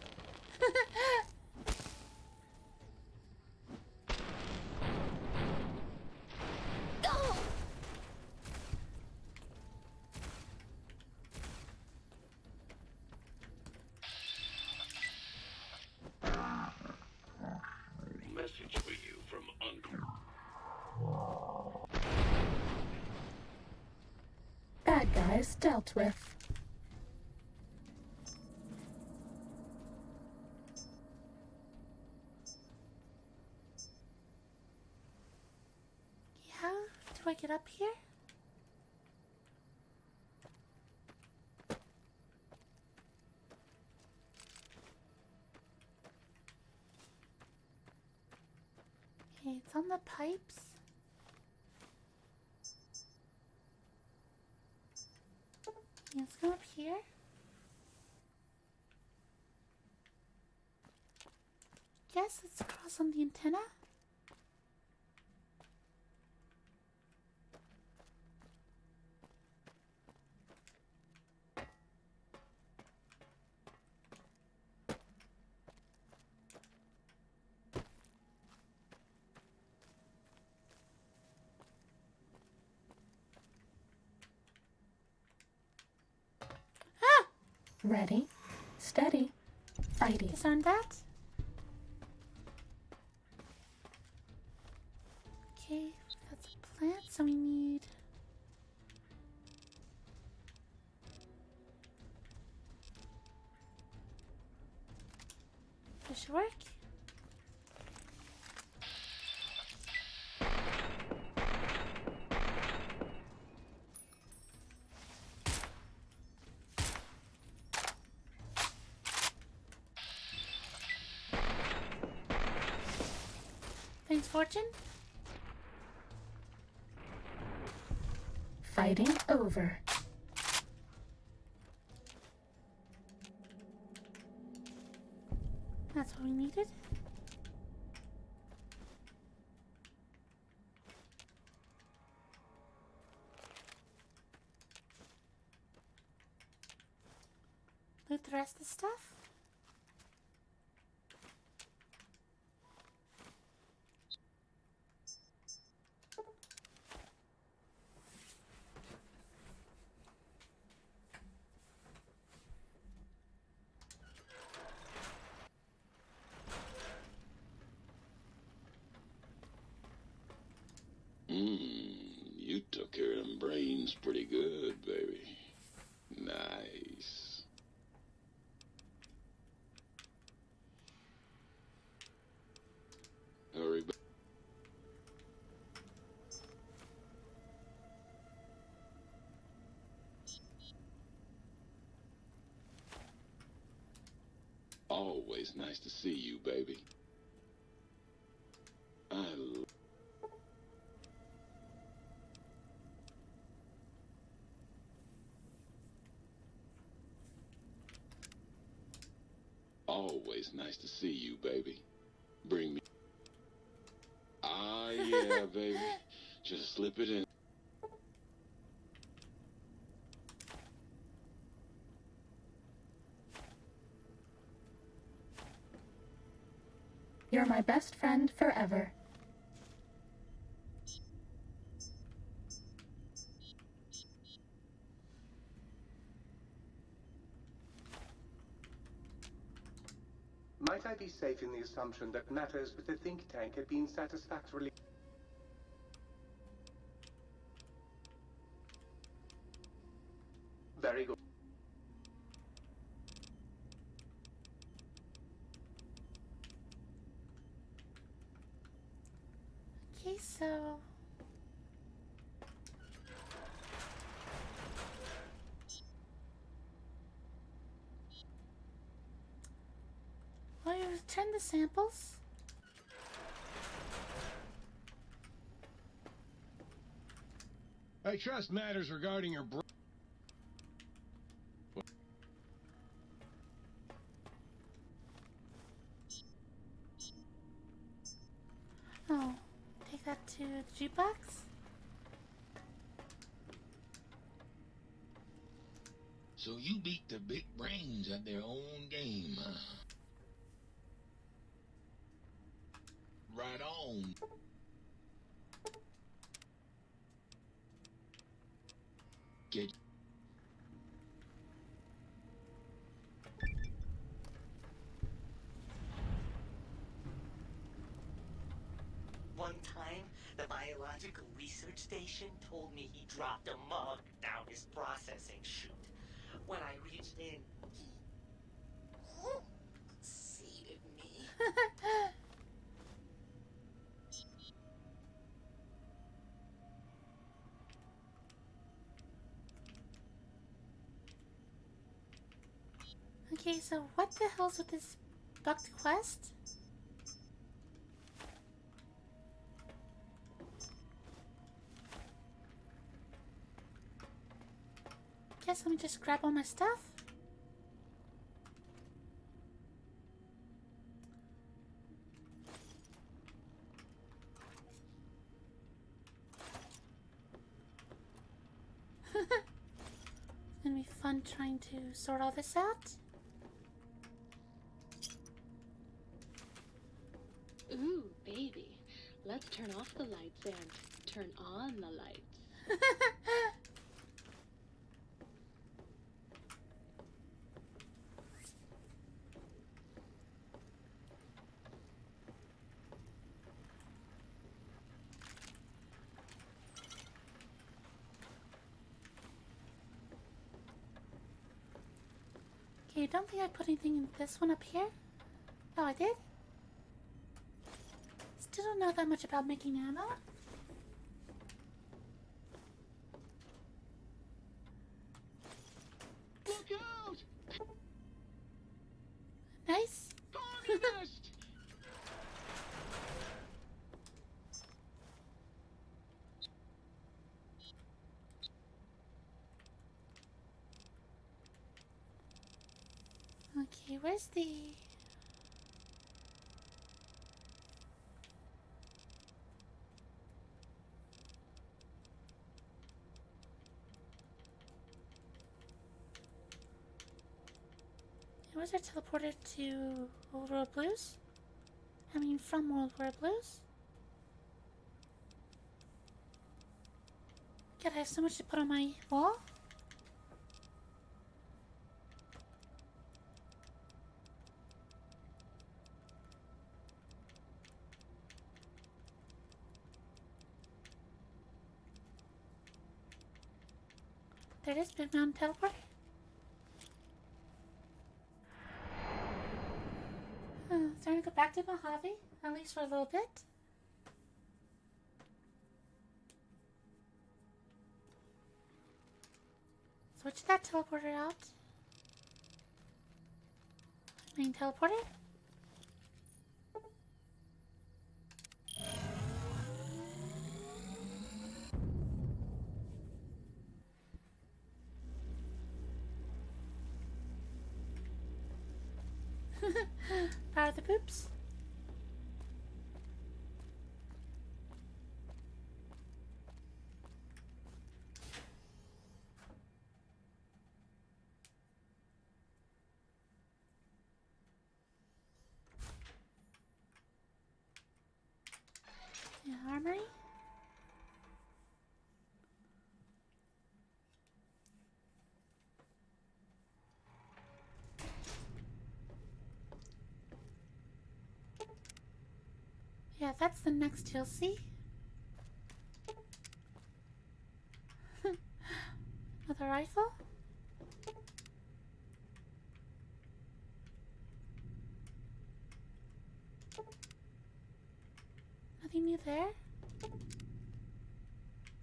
I: Message for you from Uncle.
J: Bad guys dealt with.
A: How do I get up here? Okay, on the pipes? Yeah, let's go up here. Guess let's cross on the antenna.
J: Ready, steady, fighting.
A: Disarm that. Okay, that's a plant, so we need... This should work. Thanks, Fortune.
J: Fighting over.
A: That's what we needed. Loot the rest of the stuff.
O: You took care of them brains pretty good, baby. Nice. Hurry back. Always nice to see you, baby. Always nice to see you, baby. Bring me. Ah, yeah, baby. Just slip it in.
J: You're my best friend forever.
K: Might I be safe in the assumption that matters with the think tank had been satisfactorily... Very good.
A: Okay, so... Will you return the samples?
B: I trust matters regarding your
A: Oh, take that to the jukebox?
F: So you beat the big brains at their own game, huh? Right on. Get
T: One time, the biological research station told me he dropped a mug down his processing chute. When I reached in, he seated me.
A: Okay, so what the hell's with this bugged quest? guess let me just grab all my stuff. It's gonna be fun trying to sort all this out.
E: Ooh, baby. Let's turn off the lights and turn on the lights.
A: Okay, don't think I put anything in this one up here. Oh, I did? Still don't know that much about making ammo.
C: Look out!
A: Nice.
C: Communist!
A: Okay, where's the... Where's our teleporter to Old World Blues? I mean, from World War Blues? God, I have so much to put on my wall. There it is, Big Mountain Teleporter. Starting to go back to Mojave, at least for a little bit. Switch that teleporter out. Main teleporter. Power the poops. Yeah, armory. Yeah, that's the next DLC. Another rifle. Nothing new there.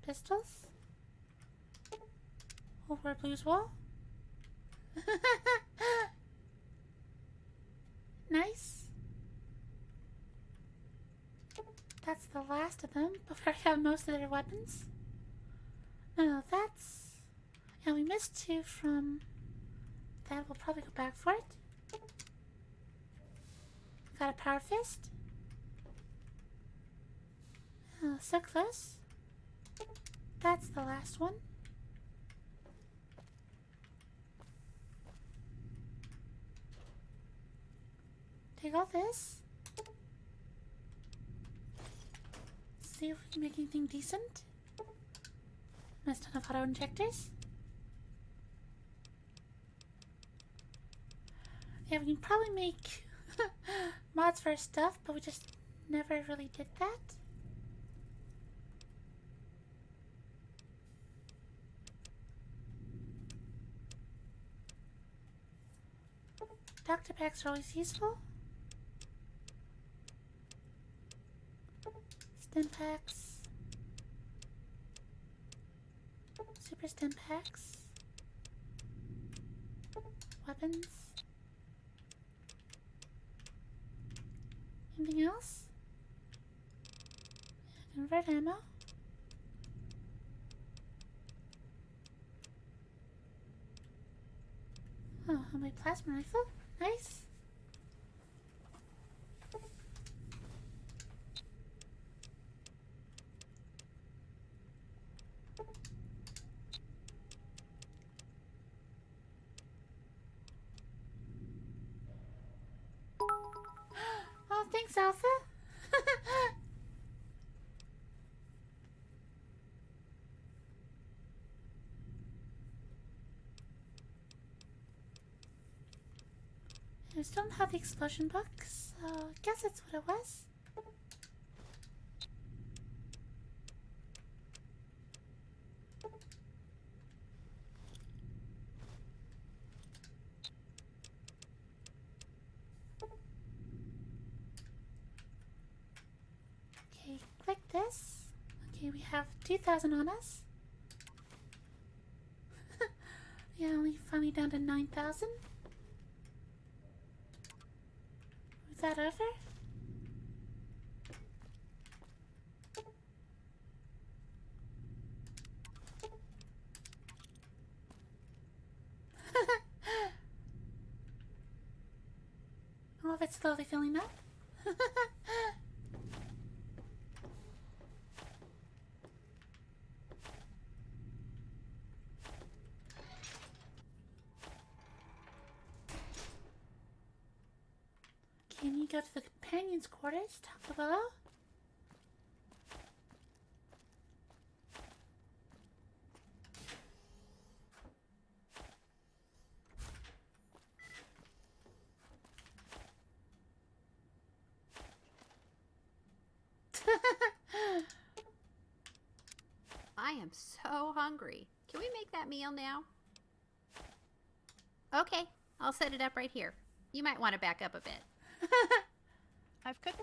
A: Pistols. Over Blues wall. Nice. That's the last of them before I have most of their weapons. No, that's... Yeah, we missed two from... That, we'll probably go back for it. Got a power fist. Oh, so close. That's the last one. Take all this. See if we can make anything decent. Nice ton of auto injectors. Yeah, we can probably make mods for our stuff, but we just never really did that. Doctor packs are always useful. Stim packs. Super stim packs. Weapons. Anything else? Convert ammo. Oh, my plasma rifle. Nice. Oh, thanks, Alpha. I still don't have the explosion book, so I guess that's what it was. Okay, click this. Okay, we have 2,000 on us. Yeah, only finally down to 9,000. Was that over? Oh, if it's slowly filling up. Can you go to the companion's quarters? Talk to Willow?
U: I am so hungry. Can we make that meal now? Okay, I'll set it up right here. You might want to back up a bit. I've cooked.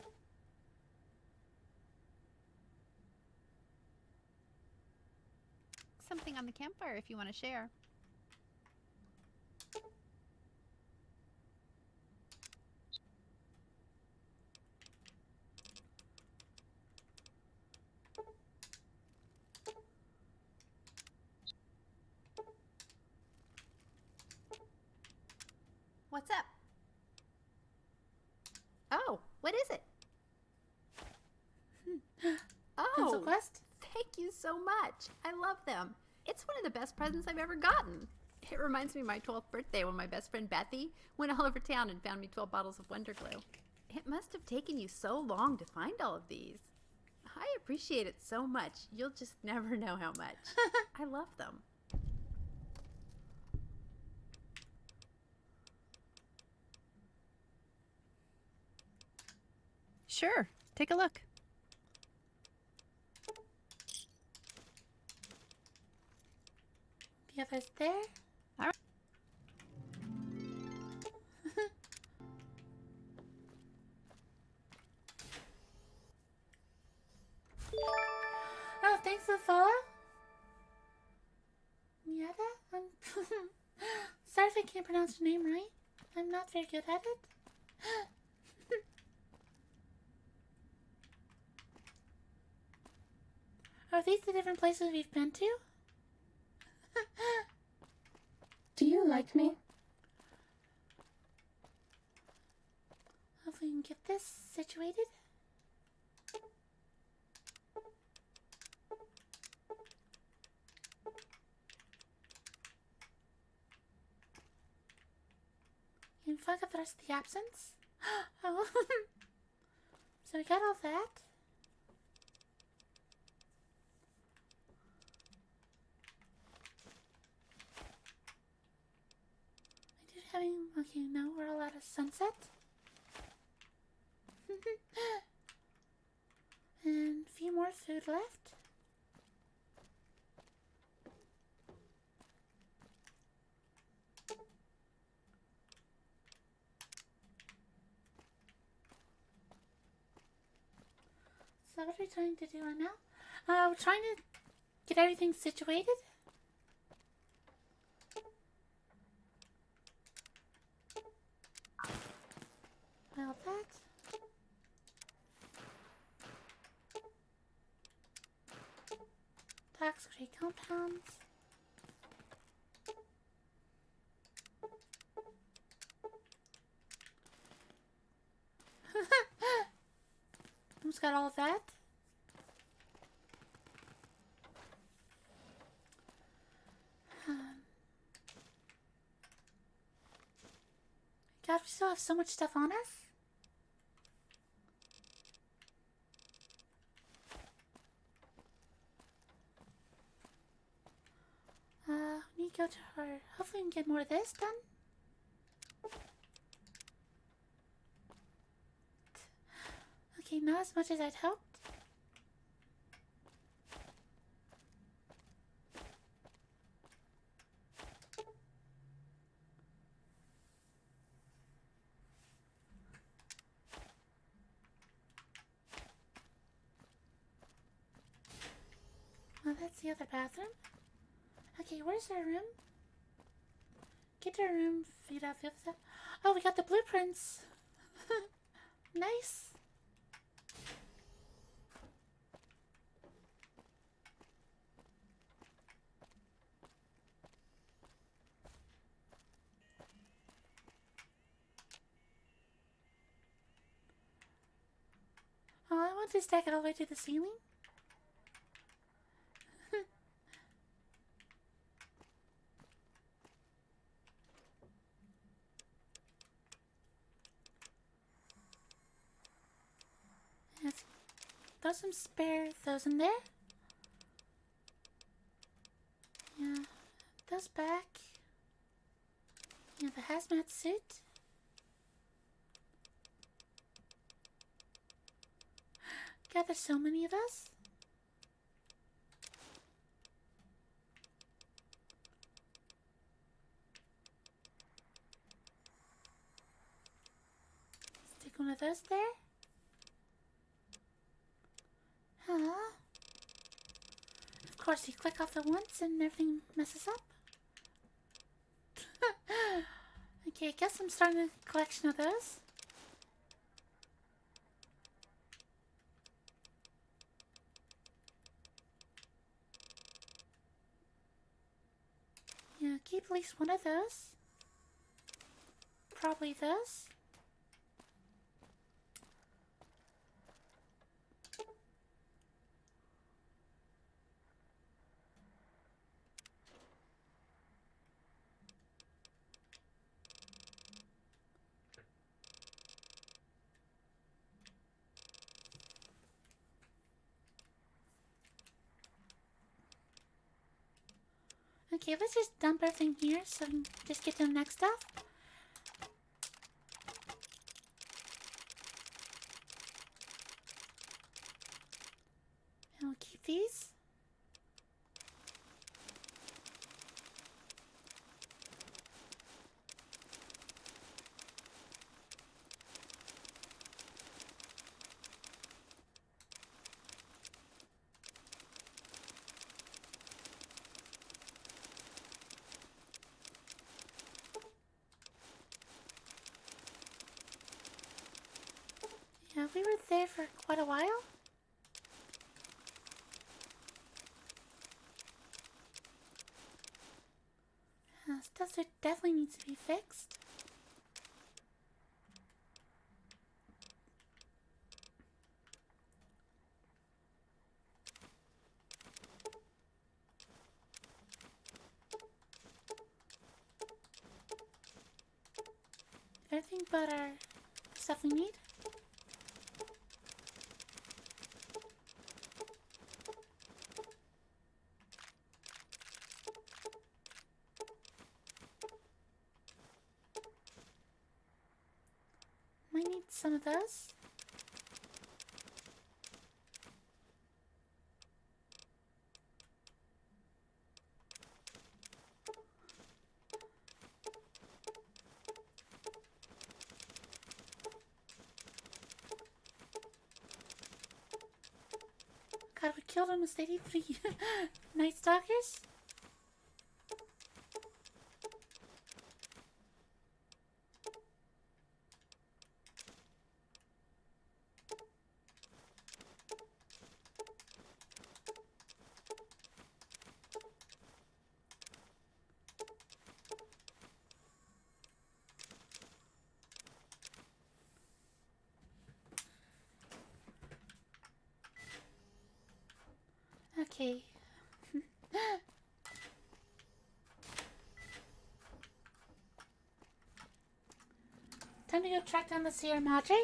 U: Something on the campfire if you want to share. What's up? Oh, what is it?
A: Pencil
U: Oh,
A: quest?
U: thank you so much. I love them. It's one of the best presents I've ever gotten. It reminds me of my 12th birthday when my best friend Bethy went all over town and found me 12 bottles of Wonder Glue. It must have taken you so long to find all of these. I appreciate it so much. You'll just never know how much. I love them. Sure, take a look.
A: The others there?
U: All right.
A: Oh, thanks for the follow. Miata? Sorry if I can't pronounce your name right. I'm not very good at it. Are these the different places we've been to?
J: Do you like me?
A: Hopefully we can get this situated. Can we fuck up the rest of the absence? Oh. So we got all that. I did having okay, no, we're all out of sunset. And a few more food left. So what are we trying to do right now? We're trying to get everything situated. Well, that. Toxic compounds. got all of that. God, we still have so much stuff on us. We need to go to her. Hopefully we can get more of this done. Okay, not as much as I'd hoped. Oh, that's the other bathroom. Okay, where's our room? Get to our room, feed out the other stuff. Oh, we got the blueprints. Nice. Oh, I want to stack it all the way to the ceiling. Let's throw some spare those in there. Yeah, those back. Yeah, the hazmat suit. God, there's so many of us. Stick one of those there. Huh? Of course, you click off it once and everything messes up. Okay, I guess I'm starting a collection of those. Yeah, keep at least one of those. Probably those. Okay, let's just dump everything here so we can just get to the next stuff. And we'll keep these. Yeah, we were there for quite a while. Stuff that definitely needs to be fixed. Everything but our stuff we need. Might need some of those. God, we killed almost 83 Night Stalkers. Okay. Time to go track down the Sierra Madre.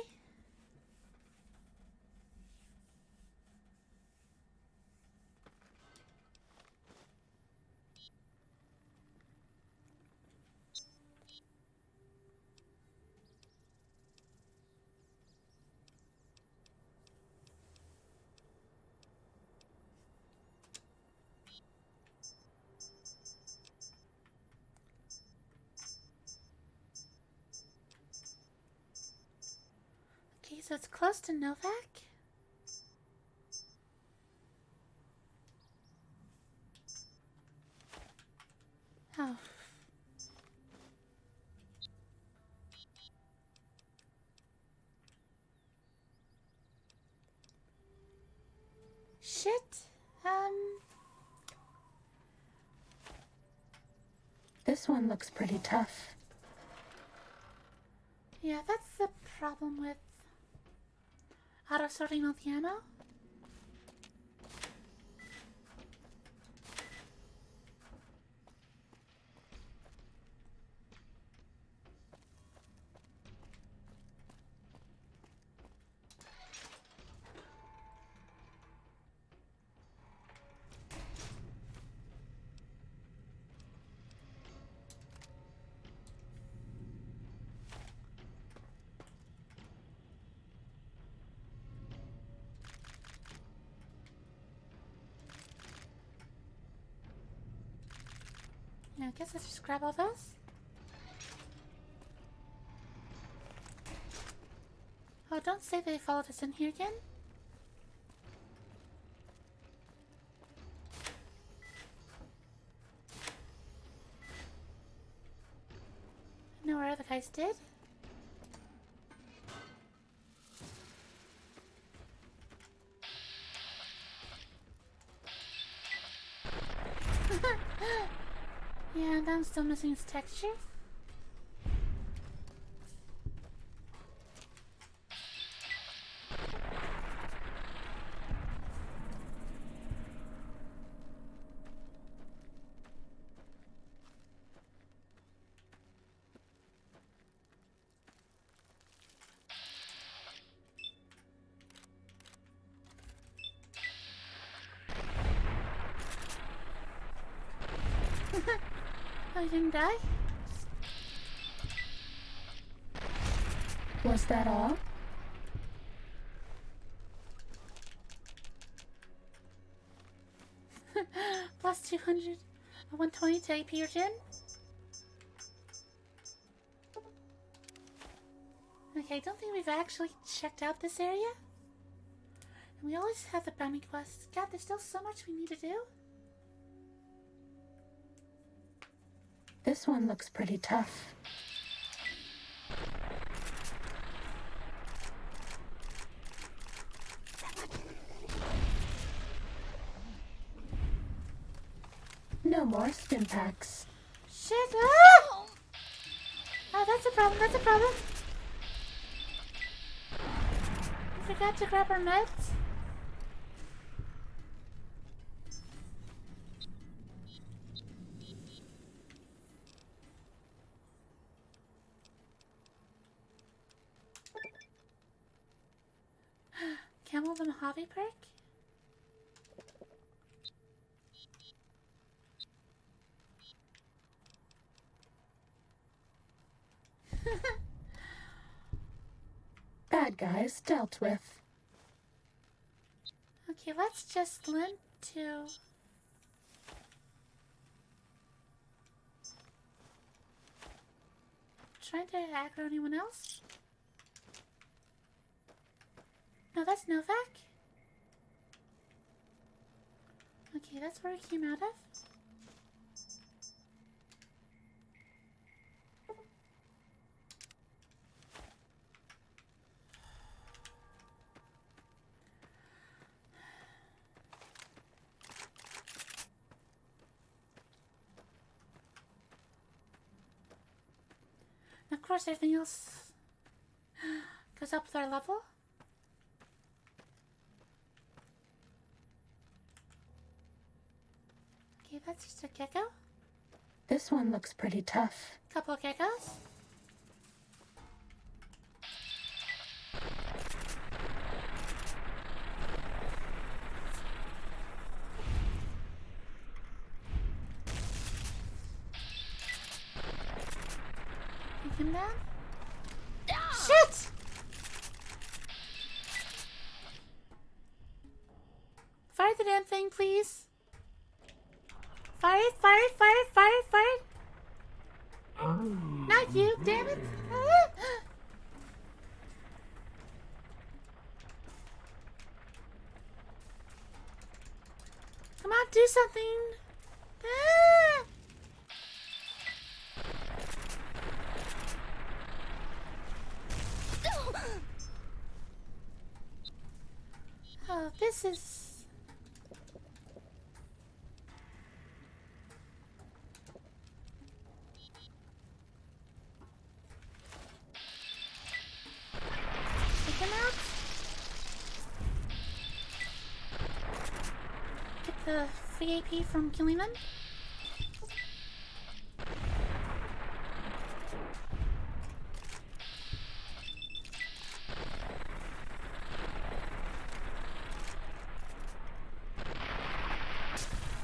A: Okay, so it's close to Novak. Oh. Shit.
J: This one looks pretty tough.
A: Yeah, that's the problem with auto-sorting all the ammo. Yeah, I guess let's just grab all those. Oh, don't say they followed us in here again. I know where other guys did. Yeah, and I'm still missing its texture. Oh, you didn't die?
J: Was that all?
A: Plus 200, 120 to AP or 10. Okay, I don't think we've actually checked out this area. And we always have the bounty quests. God, there's still so much we need to do.
J: This one looks pretty tough. No more stim packs.
A: Shit! Ah! Oh, that's a problem, that's a problem. I forgot to grab our meds. Camel the Mojave perk?
J: Bad guys dealt with.
A: Okay, let's just limp to... Trying to aggro anyone else? No, that's Novak. Okay, that's where we came out of. And of course, everything else goes up with our level. Okay, that's just a gecko.
J: This one looks pretty tough.
A: Couple of geckos. Take him down. Shit! Fire the damn thing, please. Fire it, fire it, fire it, fire it, fire it. Not you, damn it. Come on, do something. Ah! Oh, this is... Take him out. Get the free AP from killing them.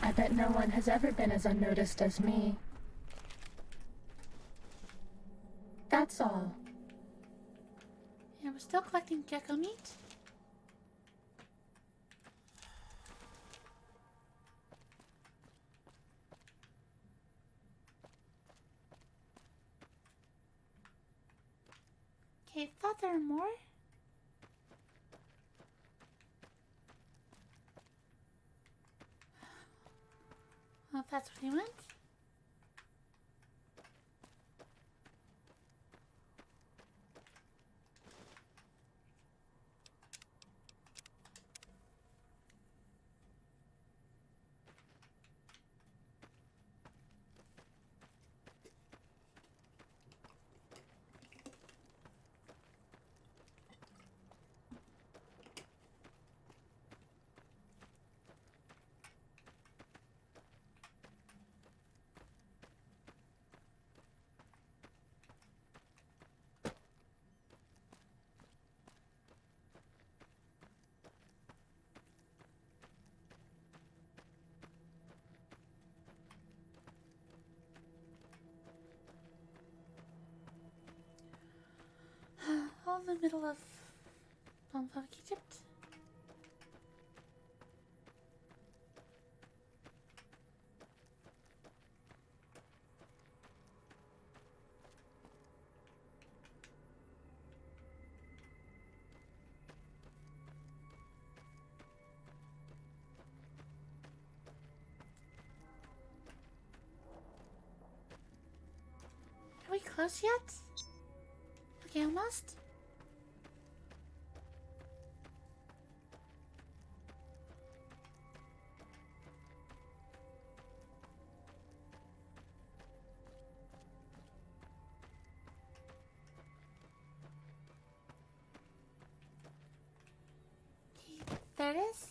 J: I bet no one has ever been as unnoticed as me. That's all.
A: Yeah, we're still collecting gecko meat. Okay, thought there were more. Well, if that's what he went. All in the middle of Egypt. Are we close yet? Okay, almost. There it is.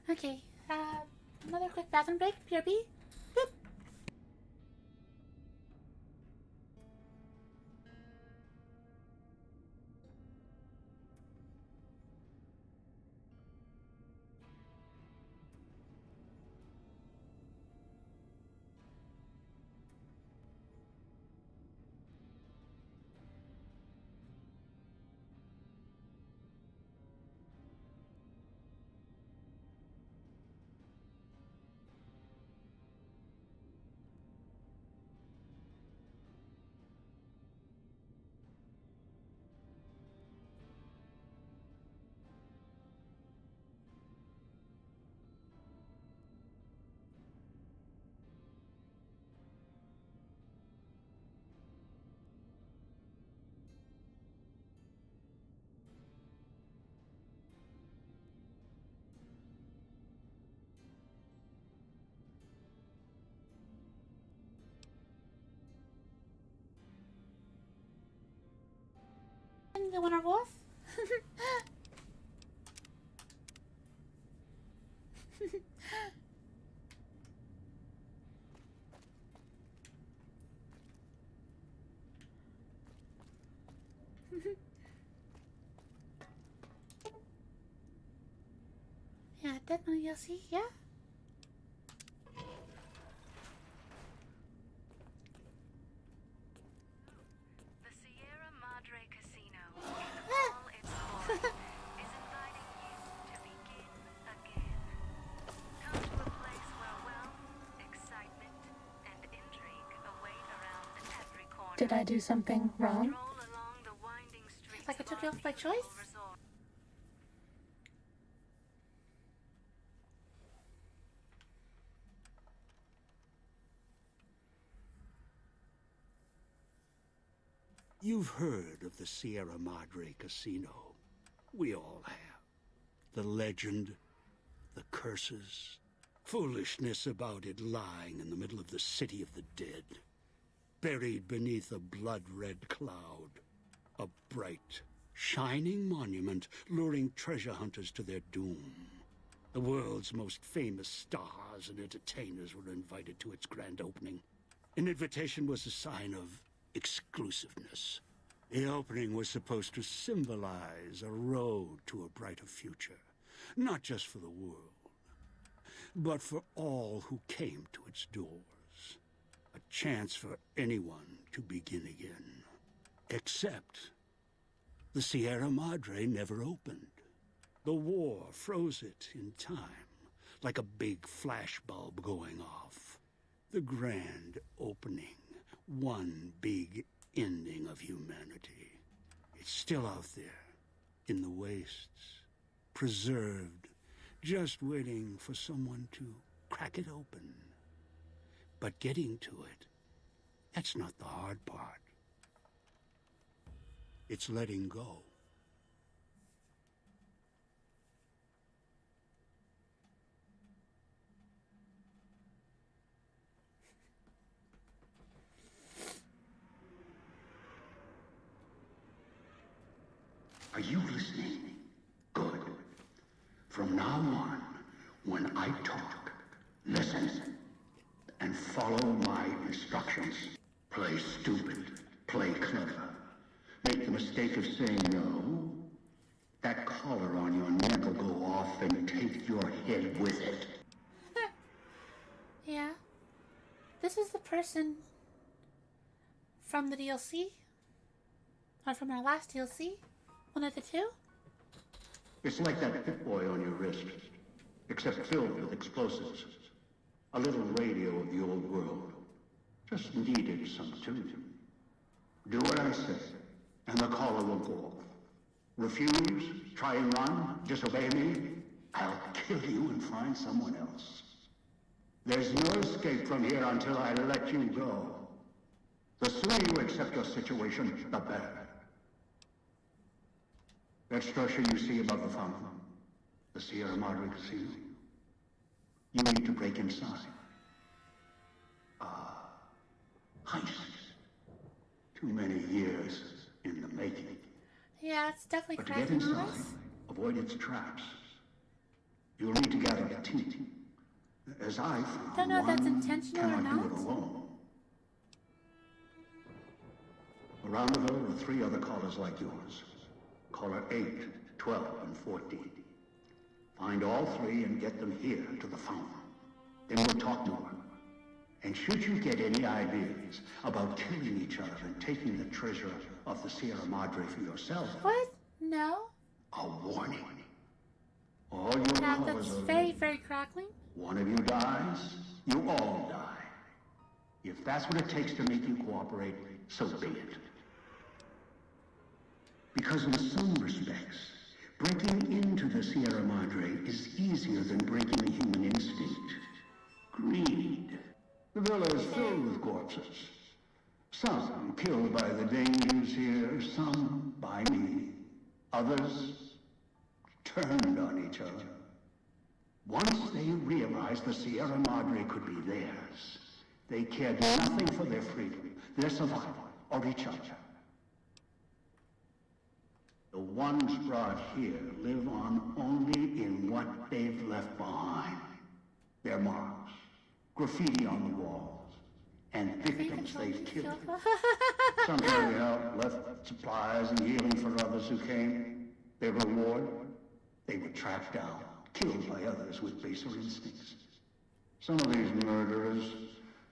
A: Okay, another quick bathroom break, PRB. Boop. the winter wolf? Yeah, definitely you'll see, yeah.
D: The Sierra Madre Casino, in all its glory, is inviting you to begin again. Come to a place where wealth, excitement, and intrigue await around every corner.
J: Did I do something wrong?
D: Stroll along the winding streets
A: Like I
D: of
A: took
D: our
A: you off by choice?
D: beautiful resort.
V: You've heard of the Sierra Madre Casino. We all have. The legend, the curses, foolishness about it lying in the middle of the city of the dead, buried beneath a blood-red cloud. A bright, shining monument luring treasure hunters to their doom. The world's most famous stars and entertainers were invited to its grand opening. An invitation was a sign of exclusiveness. The opening was supposed to symbolize a road to a brighter future, not just for the world, but for all who came to its doors. A chance for anyone to begin again. Except the Sierra Madre never opened. The war froze it in time, like a big flashbulb going off. The grand opening, one big ending of humanity. It's still out there, in the wastes, preserved, just waiting for someone to crack it open. But getting to it, that's not the hard part. It's letting go. Are you listening? Good. From now on, when I talk, listen and follow my instructions. Play stupid, play clever. Make the mistake of saying no. That collar on your neck will go off and take your head with it.
A: Yeah. This is the person from the DLC. Or from our last DLC. One of the two.
V: It's like that Pip Boy on your wrist, except filled with explosives. A little radio of the old world. Just needed some tuning. Do what I say, and the collar will go off. Refuse, try and run, disobey me, I'll kill you and find someone else. There's no escape from here until I let you go. The sooner you accept your situation, the better. That structure you see above the fountain, the Sierra Madre Casino, you need to break inside. Heist. Too many years in the making.
A: Yeah, it's definitely
V: But to get
A: cracking on
V: inside,
A: us.
V: avoid its traps. You'll need to gather a team. As I found,
A: Don't know if that's
V: one
A: intentional or
V: cannot do
A: not.
V: it alone. Around the villa are 3 other callers like yours. Caller 8, 12, and 14. Find all 3 and get them here to the fountain. Then we'll talk more. And should you get any ideas about killing each other and taking the treasure of the Sierra Madre for yourself,
A: What? No.
V: a warning. All your
A: Yeah,
V: callers
A: that's
V: are
A: very,
V: ready.
A: very crackling.
V: One of you dies, you all die. If that's what it takes to make you cooperate, so be it. Because in some respects, breaking into the Sierra Madre is easier than breaking the human instinct. Greed. The villa is filled with corpses. Some killed by the dangers here, some by me. Others turned on each other. Once they realized the Sierra Madre could be theirs, they cared nothing for their freedom, their survival, or each other. The ones brought here live on only in what they've left behind. Their marks, graffiti on the walls, and victims they've killed. Some carry help, left supplies and healing for others who came. Their reward? They were tracked down, killed by others with baser instincts. Some of these murderers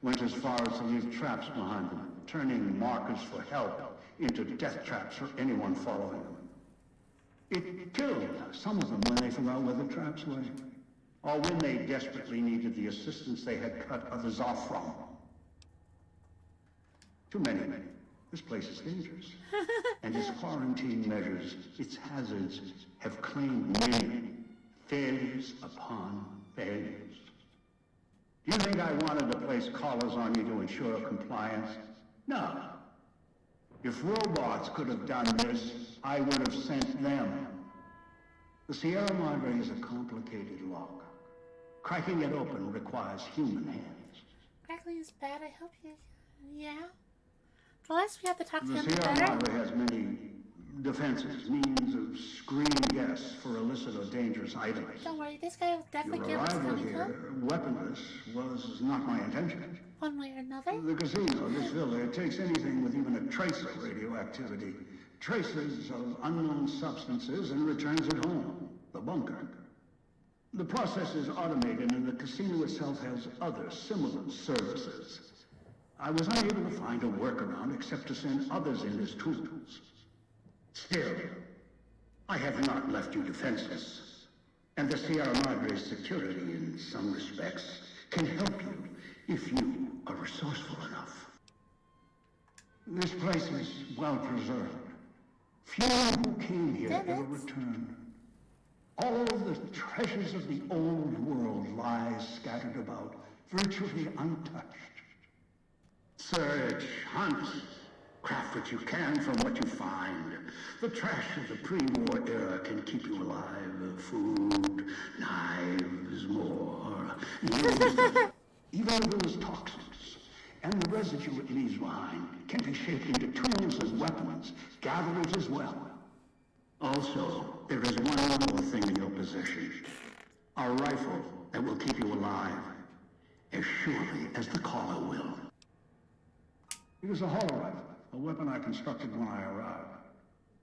V: went as far as to leave traps behind them, turning markers for help into death traps for anyone following them. It killed some of them when they forgot where the traps were, or when they desperately needed the assistance they had cut others off from. Too many. This place is dangerous. And its quarantine measures, its hazards, have claimed many failures upon failures. Do you think I wanted to place collars on you to ensure compliance? No. If robots could have done this, I would have sent them. The Sierra Madre is a complicated lock. Cracking it open requires human hands.
A: Crackling is bad, I hope you... Yeah? Unless we have to talk to
V: The
A: him
V: Sierra
A: better.
V: Madre has many defenses, means of screening guests for illicit or dangerous items.
A: Don't worry, this guy will definitely
V: Your
A: give us
V: arrival
A: coming
V: here,
A: home.
V: weaponless, was not my intention.
A: One way or another.
V: The casino, this villa, it takes anything with even a trace of radioactivity, traces of unknown substances, and returns it home, the bunker. The process is automated, and the casino itself has other similar services. I was unable to find a workaround except to send others in as tools. Still, I have not left you defenseless, and the Sierra Madre's security, in some respects, can help you if you are resourceful enough. This place is well preserved. Few who came here ever returned. All the treasures of the old world lie scattered about, virtually untouched. Search, hunt, craft what you can from what you find. The trash of the pre-war era can keep you alive. Food, knives, more. Even those toxins and the residue it leaves behind can be shaped into tools and weapons, gatherers as well. Also, there is one more thing in your possession. A rifle that will keep you alive, as surely as the caller will. It is a hollow rifle, a weapon I constructed when I arrived.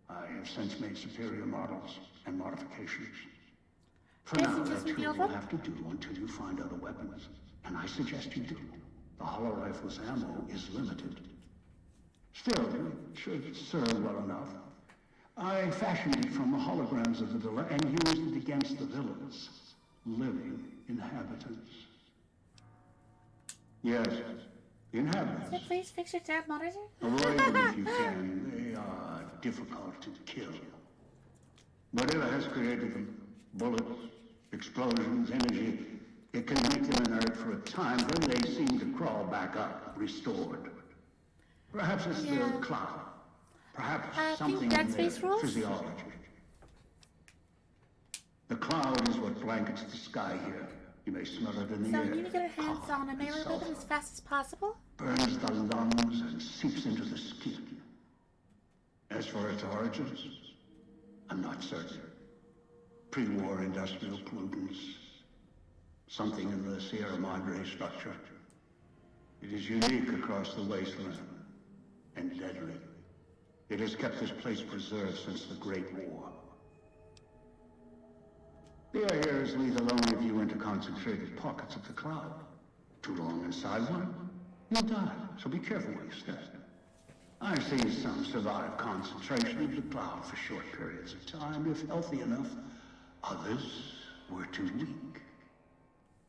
V: I have since made superior models and modifications. For now, that's what you'll have to do until you find other weapons. And I suggest you do. The hollow rifle's ammo is limited. Still, it should serve well enough. I fashioned it from the holograms of the villa and used it against the villa's living inhabitants. Yes, the inhabitants.
A: So please fix your damn monitor?
V: Avoid them if you can. They are difficult to kill. Whatever has created them, bullets, explosions, energy, it can make them inert for a time, then they seem to crawl back up, restored. Perhaps it's the cloud. Perhaps something in their physiology. The cloud is what blankets the sky here. You may smell it in the
A: So
V: air.
A: we need to get our hands on it. May we remove it as fast as possible?
V: Burns the lungs and seeps into the skin. As for its origins, I'm not certain. Pre-war industrial pollutants. Something in the Sierra Madre structure. It is unique across the wasteland and deadly. It has kept this place preserved since the Great War. The air here is lethal only if you enter concentrated pockets of the cloud. Too long inside one, you'll die, so be careful where you step. I've seen some survive concentration of the cloud for short periods of time, if healthy enough. Others were too weak.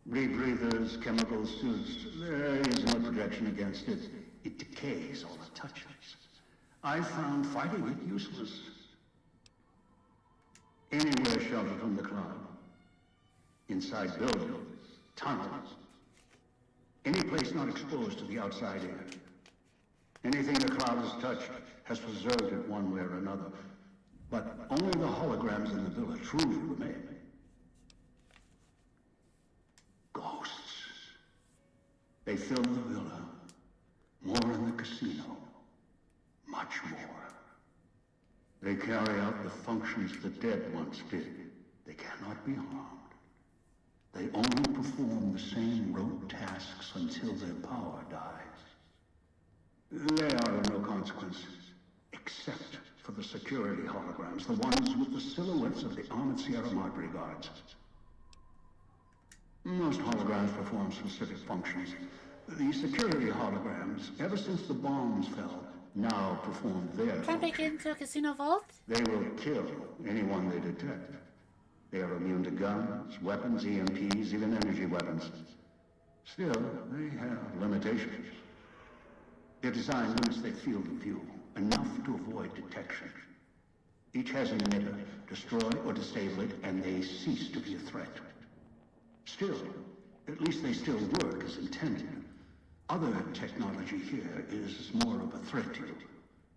V: Rebreathers, chemical suits, there is no protection against it. It decays all it touches. I found fighting it useless. Anywhere sheltered from the cloud. Inside buildings, tunnels. Any place not exposed to the outside air. Anything the cloud has touched has preserved it one way or another. But only the holograms in the villa truly remain. Ghosts. They fill the villa. More in the casino. Much more. They carry out the functions the dead once did. They cannot be harmed. They only perform the same rote tasks until their power dies. They are of no consequence, except for the security holograms, the ones with the silhouettes of the armored Sierra Madre guards. Most holograms perform specific functions. The security holograms, ever since the bombs fell, now perform their
A: Can I get into a casino vault?
V: They will kill anyone they detect. They are immune to guns, weapons, EMPs, even energy weapons. Still, they have limitations. Their design limits their field of view, enough to avoid detection. Each has an emitter. Destroy or disable it, and they cease to be a threat. Still, at least they still work as intended. Other technology here is more of a threat to you.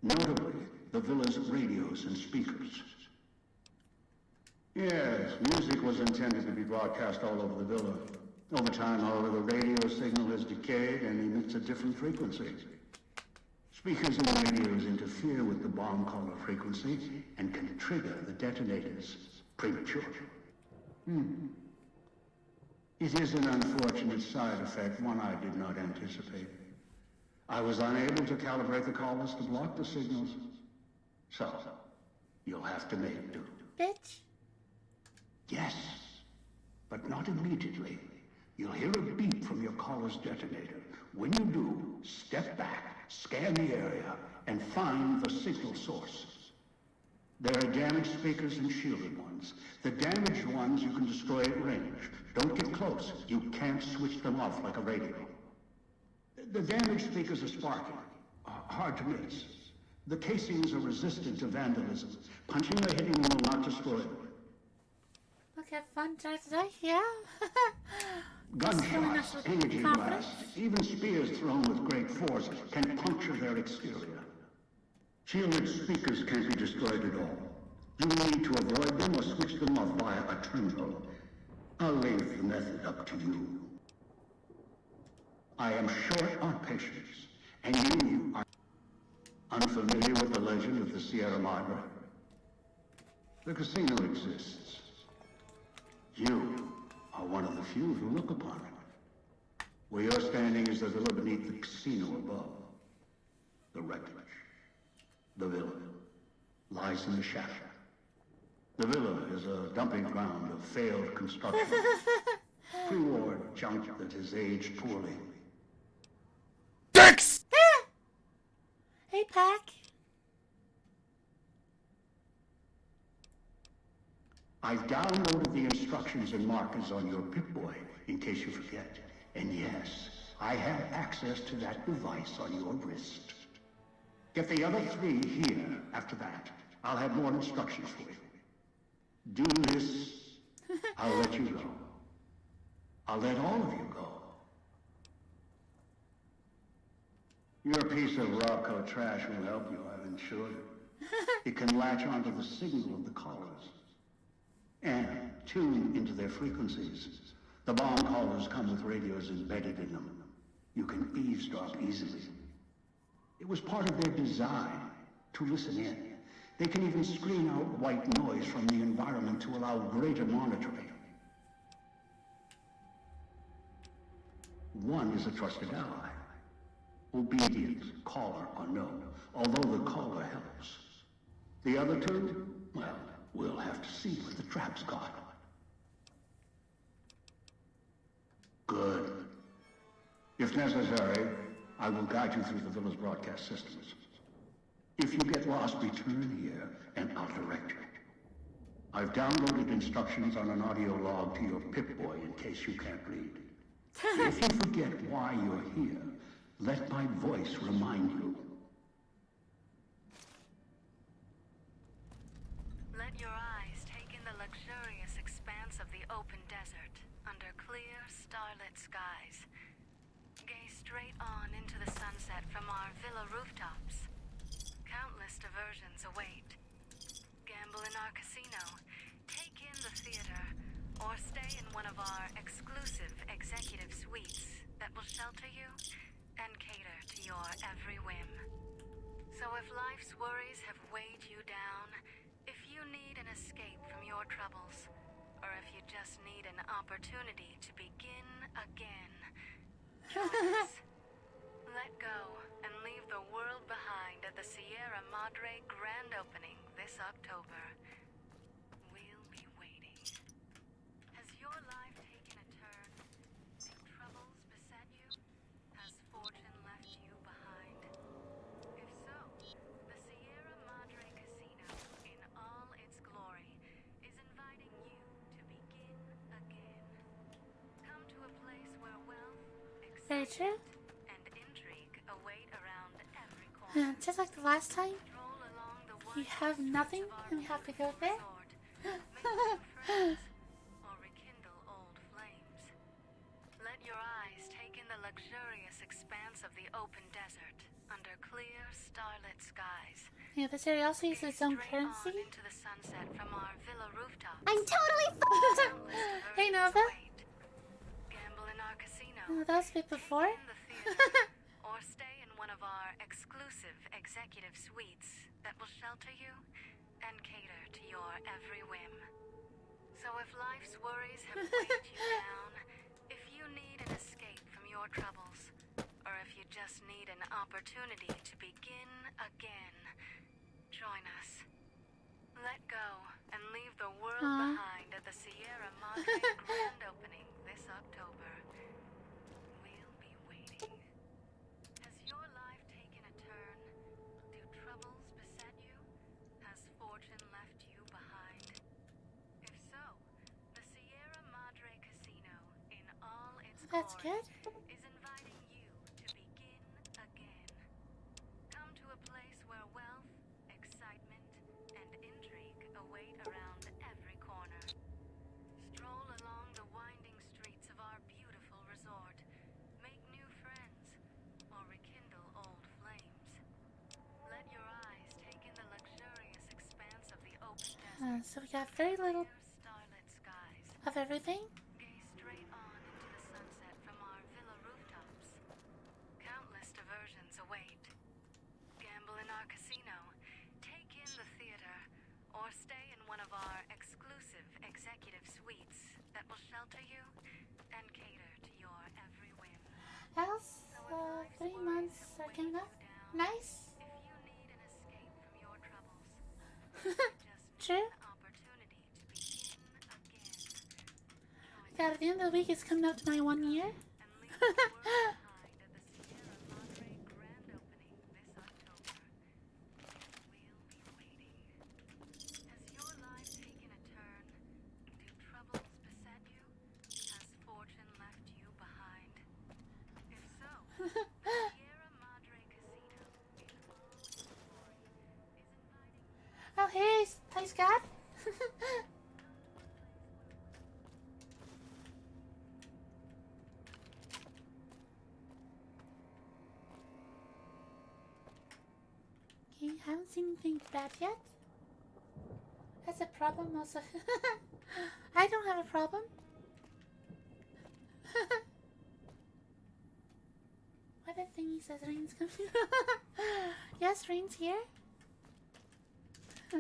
V: Notably, the villa's radios and speakers. Yes, music was intended to be broadcast all over the villa. Over time, however, the radio signal has decayed and emits a different frequency. Speakers and radios interfere with the bomb caller frequency and can trigger the detonators prematurely. It is an unfortunate side effect, one I did not anticipate. I was unable to calibrate the callers to block the signals. So, you'll have to make do.
A: Bitch.
V: Yes, but not immediately. You'll hear a beep from your caller's detonator. When you do, step back, scan the area, and find the signal source. There are damaged speakers and shielded ones. The damaged ones you can destroy at range. Don't get close. You can't switch them off like a radio. The damaged speakers are sparking. Hard to miss. The casings are resistant to vandalism. Punching or hitting them will not destroy them.
A: Look at fun times today, yeah.
V: Gunshots, energy blasts, even spears thrown with great force can puncture their exterior. Shielded speakers can't be destroyed at all. You need to avoid them or switch them off via a terminal. I'll leave the method up to you. I am short on patience, and you are unfamiliar with the legend of the Sierra Madre. The casino exists. You are one of the few who look upon it. Where you're standing is the villa beneath the casino above. The wreckage. The villa lies in the shadow. The villa is a dumping ground of failed construction. Pre-war junk that has aged poorly.
A: Dicks! Hey, Pac.
V: I've downloaded the instructions and markers on your Pip-Boy, in case you forget. And yes, I have access to that device on your wrist. Get the other three here after that. I'll have more instructions for you. Do this, I'll let you go. I'll let all of you go. Your piece of Rocco trash will help you, I've insured it. It can latch onto the signal of the callers and tune into their frequencies. The bomb callers come with radios embedded in them. You can eavesdrop easily. It was part of their design to listen in. They can even screen out white noise from the environment to allow greater monitoring. One is a trusted ally. Obedient, caller or no, although the caller helps. The other two, well, we'll have to see what the trap's got. Good. If necessary, I will guide you through the villa's broadcast systems. If you get lost, return here, and I'll direct you. I've downloaded instructions on an audio log to your Pip-Boy in case you can't read. If you forget why you're here, let my voice remind you.
D: Let your eyes take in the luxurious expanse of the open desert under clear, starlit skies. Gaze straight on into the sunset from our villa rooftops. Countless diversions await. Gamble in our casino, take in the theater, or stay in one of our exclusive executive suites that will shelter you and cater to your every whim. So if life's worries have weighed you down, escape from your troubles, or if you just need an opportunity to begin again, join us. Let go and leave the world behind at the Sierra Madre grand opening this October. We'll be waiting. Has your life taken a turn? Do troubles beset you? Has fortune left you behind? If so, the Sierra Madre Casino, in all its glory, is inviting you to begin again. Come to a place where wealth,
A: Very true.
D: and intrigue await around every corner.
A: Just like the last time, we have nothing and we have to go there.
D: Or rekindle old flames. Let your eyes take in the luxurious expanse of the open desert under clear, starlit skies.
A: Yeah, this area also uses its own currency.
D: Into the sunset from our villa rooftop.
A: I'm totally fucked! Hey Nova!
D: Gamble in our casino.
A: Oh, that was a bit before.
D: Or stay in one of our exclusive executive suites that will shelter you and cater to your every whim. So if life's worries have weighed you down, if you need an escape from your troubles, or if you just need an opportunity to begin again, join us. Let go and leave the world behind at the Sierra Madre grand opening this October. We'll be waiting. Has your life taken a turn? Do troubles beset you? Has fortune left you behind? If so, the Sierra Madre Casino, in all its
A: That's
D: glory,
A: good.
D: is inviting you to begin again. Come to a place where wealth, excitement, and intrigue await around every corner. Stroll along the winding streets of our beautiful resort. Make new friends, or rekindle old flames. Let your eyes take in the luxurious expanse of the open desert.
A: So we got very little
D: Starlit skies.
A: of everything.
D: Gaze straight on into the sunset from our villa rooftops. Countless diversions await. Gamble in our casino. Take in the theater, or stay in one of our exclusive executive suites that will shelter you and cater to your every whim.
A: Else, 3 months are coming up. Nice.
D: If you need an escape from your troubles,
A: True. God, at the end of the week, it's coming up to my 1 year.
D: Has your life taken a turn? Do troubles beset you? Has fortune left you behind? If so, the Sierra Madre Casino, in all its glory, is inviting
A: Oh, hey, hi Scott. Okay, haven't seen anything bad yet. That's a problem also. I don't have a problem. What a thing he says rain's coming. Yes, rain's here. I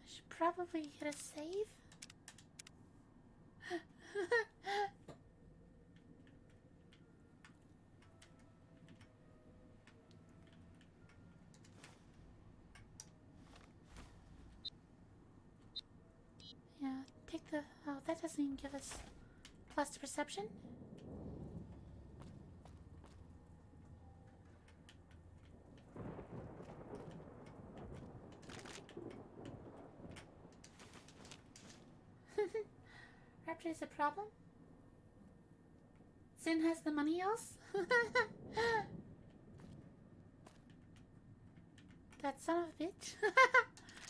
A: should probably get a save. Yeah, take the... Oh, that doesn't even give us plus to perception. Rapture is a problem? Sin has the money else? That son of a bitch.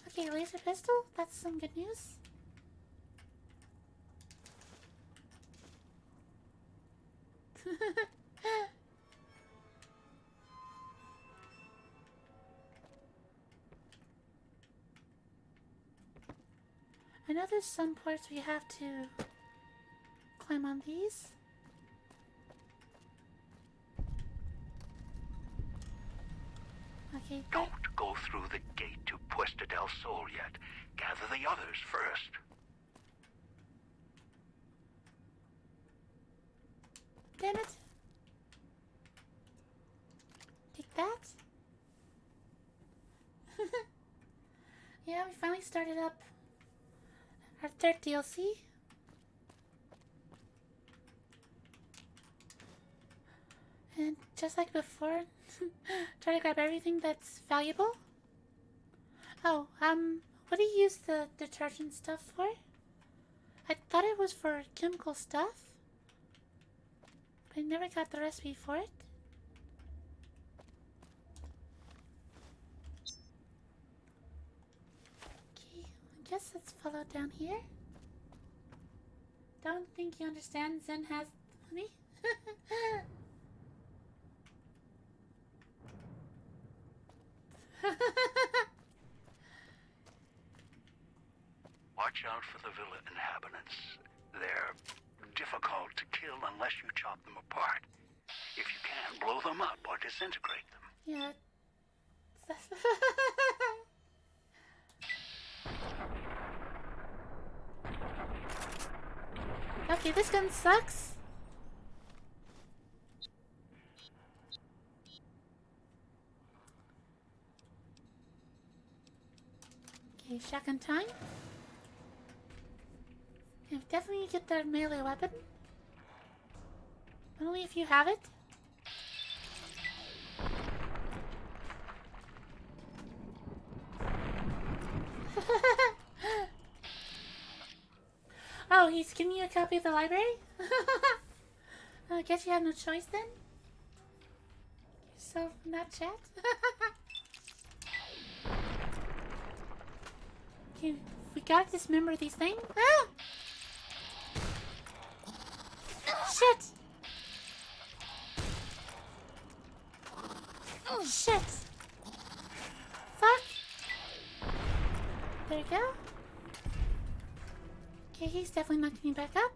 A: Okay, laser pistol. That's some good news. I know there's some parts we have to climb on these. Okay,
G: Don't go through the gate to Puesta del Sol yet. Gather the others first.
A: damn it. Take that. Yeah, we finally started up our third DLC. And just like before, try to grab everything that's valuable. Oh, what do you use the detergent stuff for? I thought it was for chemical stuff. I never got the recipe for it. Okay, I guess let's follow down here. Don't think you understand. Zen has money.
G: Watch out for the villa inhabitants. They're difficult to kill unless you chop them apart. If you can, blow them up or disintegrate them.
A: Yeah. Okay, this gun sucks. Okay, shotgun time. Yeah, definitely get the melee weapon. Only if you have it. Oh, he's giving you a copy of the library? I guess you have no choice then? So, not chat? Okay, we gotta dismember these things. Ah! Shit! Oh, shit! Fuck! There you go. Okay, he's definitely not getting back up.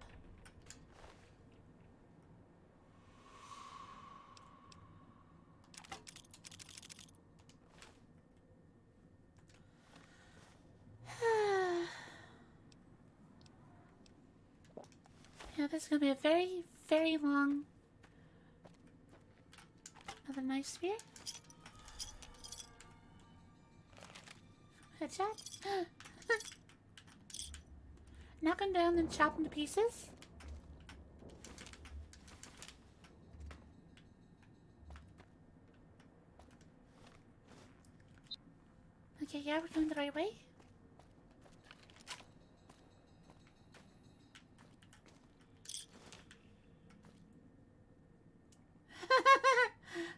A: Yeah, this is gonna be a very, very long. Another knife spear. Headshot. Knock him down and chop him to pieces. Okay, yeah, we're going the right way.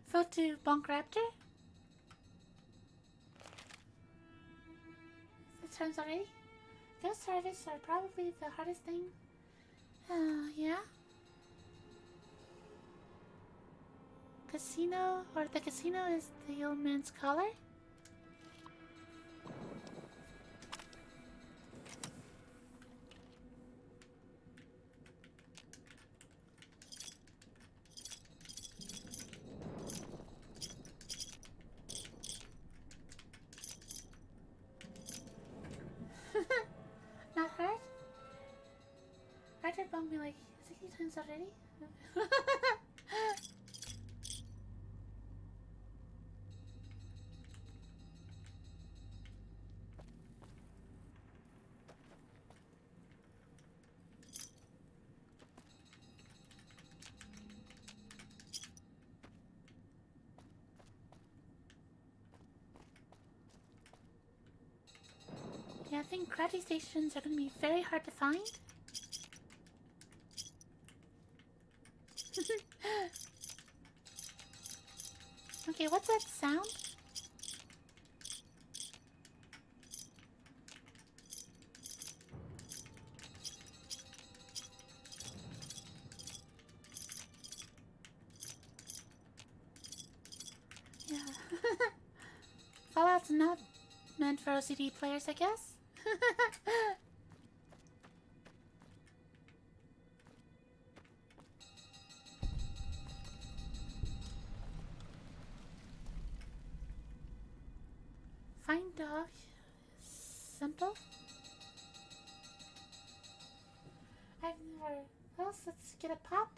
A: Fell to Bonk Raptor. This time's already. Ghost harvests are probably the hardest thing. Yeah. Casino, or the casino is the old man's collar. Not hard? Arthur bumped me like 60 times already. Yeah, I think crouching stations are going to be very hard to find. Okay, what's that sound? Yeah. Fallout's not meant for OCD players, I guess. Find dog. Simple. I've never. Well, let's get a pop.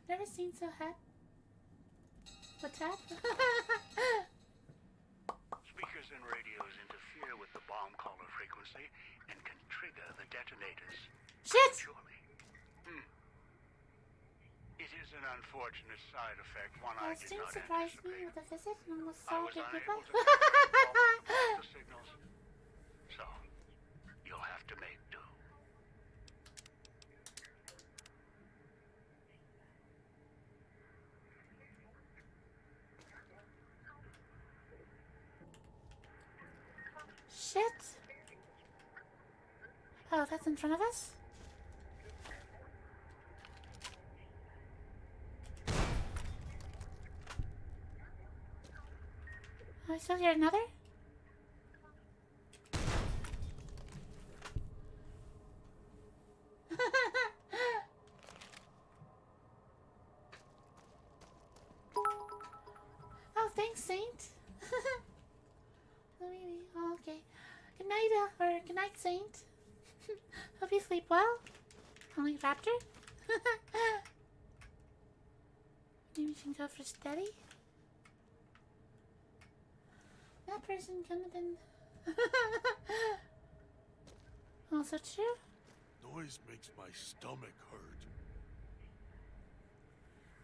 A: Never seen so happy. What's that?
G: Speakers and radios interfere with the bomb caller frequency and can trigger the detonators.
A: Shit!
G: Surely. It is an unfortunate side effect, one I did
A: Sting
G: not
A: surprised me
G: anticipate.
A: with a visit and almost
G: I
A: saw
G: was
A: it
G: unable
A: goodbye.
G: to capture the signals, so you'll have to make do.
A: Shit! Oh, that's in front of us? Oh, I still hear another? Oh, thanks, Saint. Oh, okay. Good night, or good night, Saint. Hope you sleep well. Only Raptor. Maybe we can go for steady. That person couldn't have been. Also true.
H: Noise makes my stomach hurt.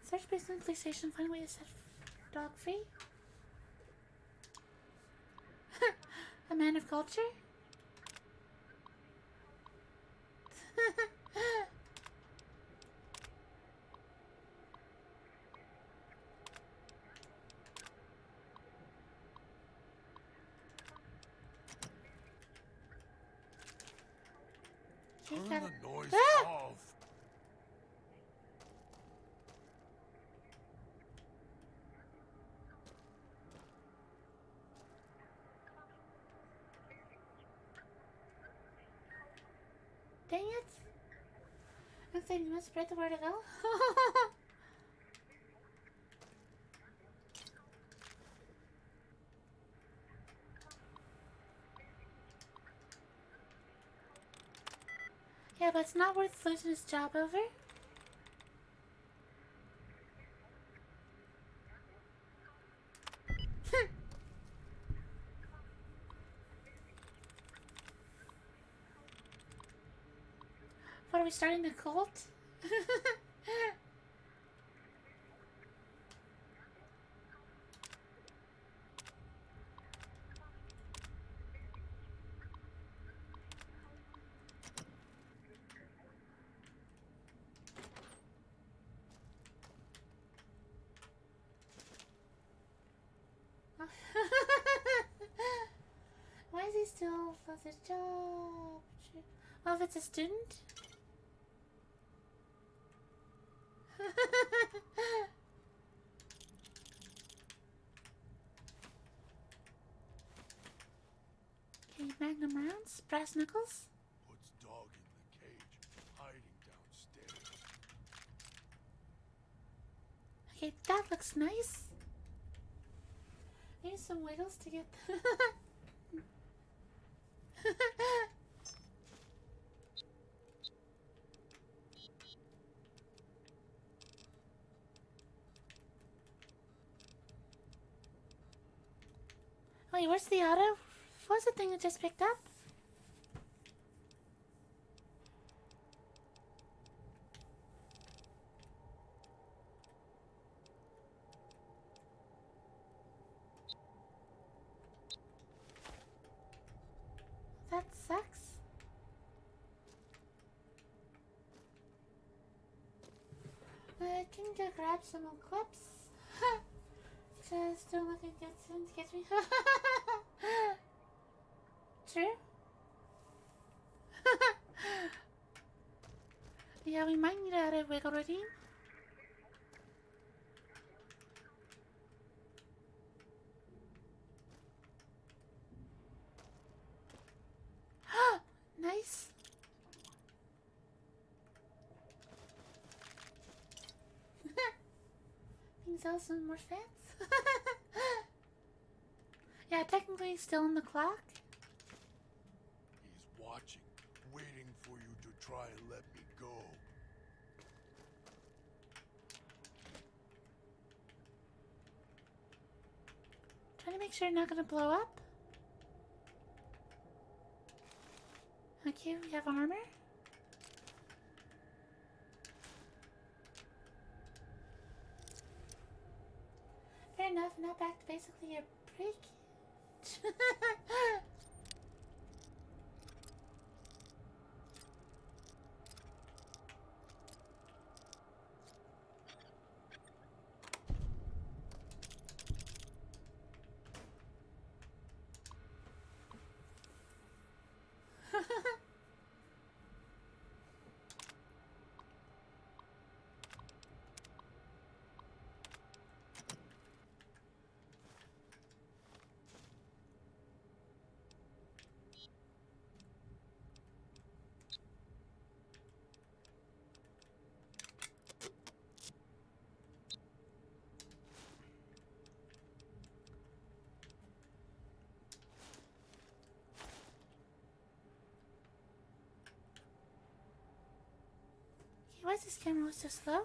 A: Search based on police station. Find a way to set dog free. A man of culture.
H: Turn the noise off.
A: Dang it! Looks like you must spread the word of ill. Yeah, but it's not worth losing his job over. What, are we starting a cult? Why is he still lost his job? Well, if it's a student. Okay, Magnum rounds, brass knuckles.
H: Puts dog in the cage, hiding downstairs.
A: Okay, that looks nice. Maybe some wiggles to get. Wait, where's the auto? What's the thing I just picked up? That sucks. I can go grab some more clips. Just don't look at good sense gets me. True. Yeah, we might need to add a wiggle routine. Nice. Can sell some more fans. Yeah, technically still in the clock?
H: He's watching, waiting for you to try and let me go.
A: Trying to make sure you're not gonna blow up. Okay, we have armor. Fair enough, now back to basically a break. Why is this camera so slow?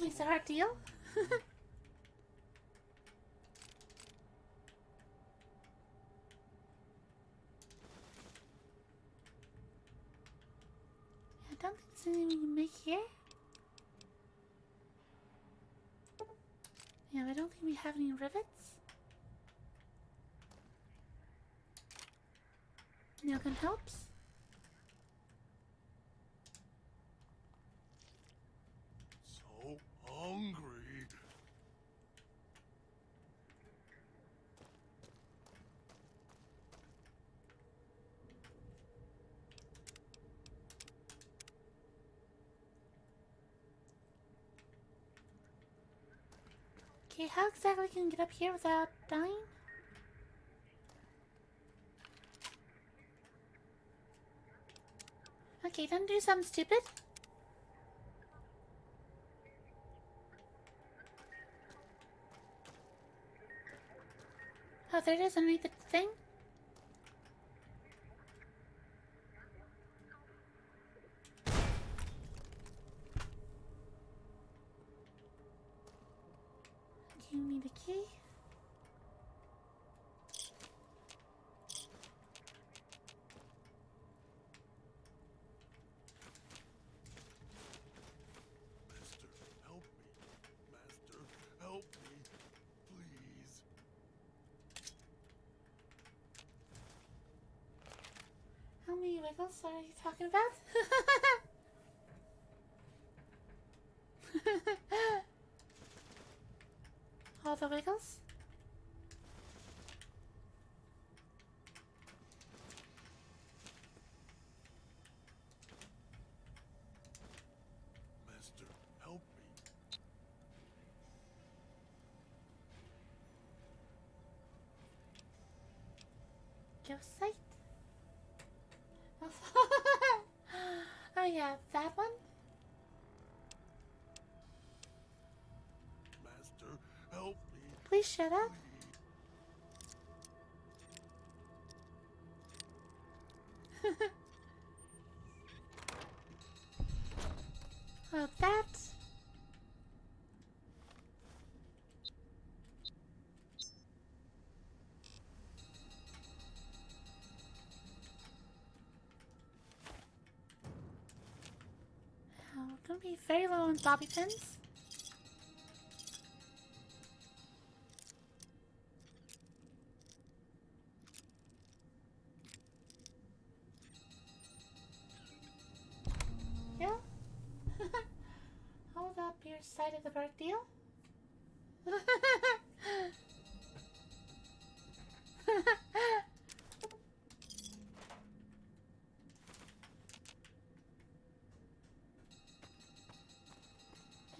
A: Makes it a hard deal. I don't think there's anything we can make here. Yeah, I don't think we have any rivets. Nailgun helps.
H: So hungry.
A: Okay, how exactly can we get up here without dying? Okay, don't do something stupid. Oh, there it is underneath the thing. Okay, we need a key.
H: Help me. Master, help me. Please.
A: How many wiggles are you talking about? All the wiggles?
H: Master, help me.
A: Ghost sight? Oh yeah, that one?
H: Master, help me.
A: Please shut up. Oh, that. Oh, we're gonna be very low on bobby pins. Yeah. Hold up your side of the bird deal.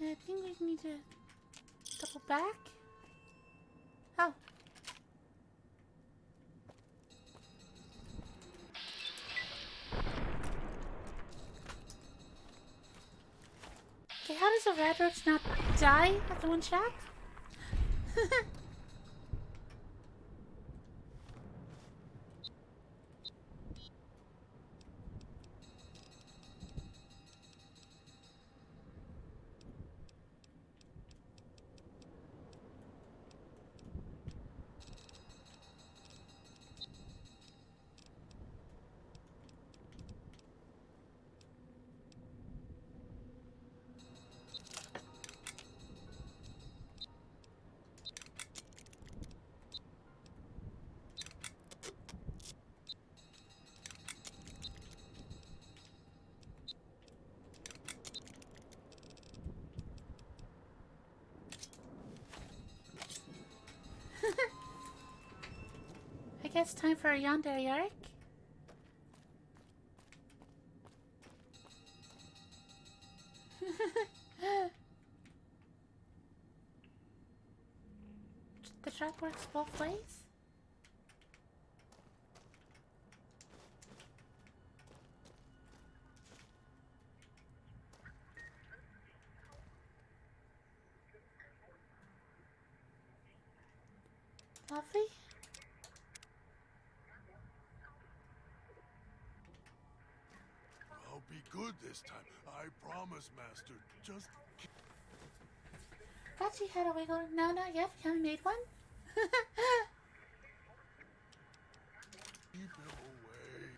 A: I think we need to double back. Oh. does a red roach not die after one shot? I guess time for a yandere arc. The trap works both ways? Lovely.
H: I'll be good this time. I promise, Master. Just
A: Thought you had a wiggle. No, not yet. We haven't made one.
H: keep him away.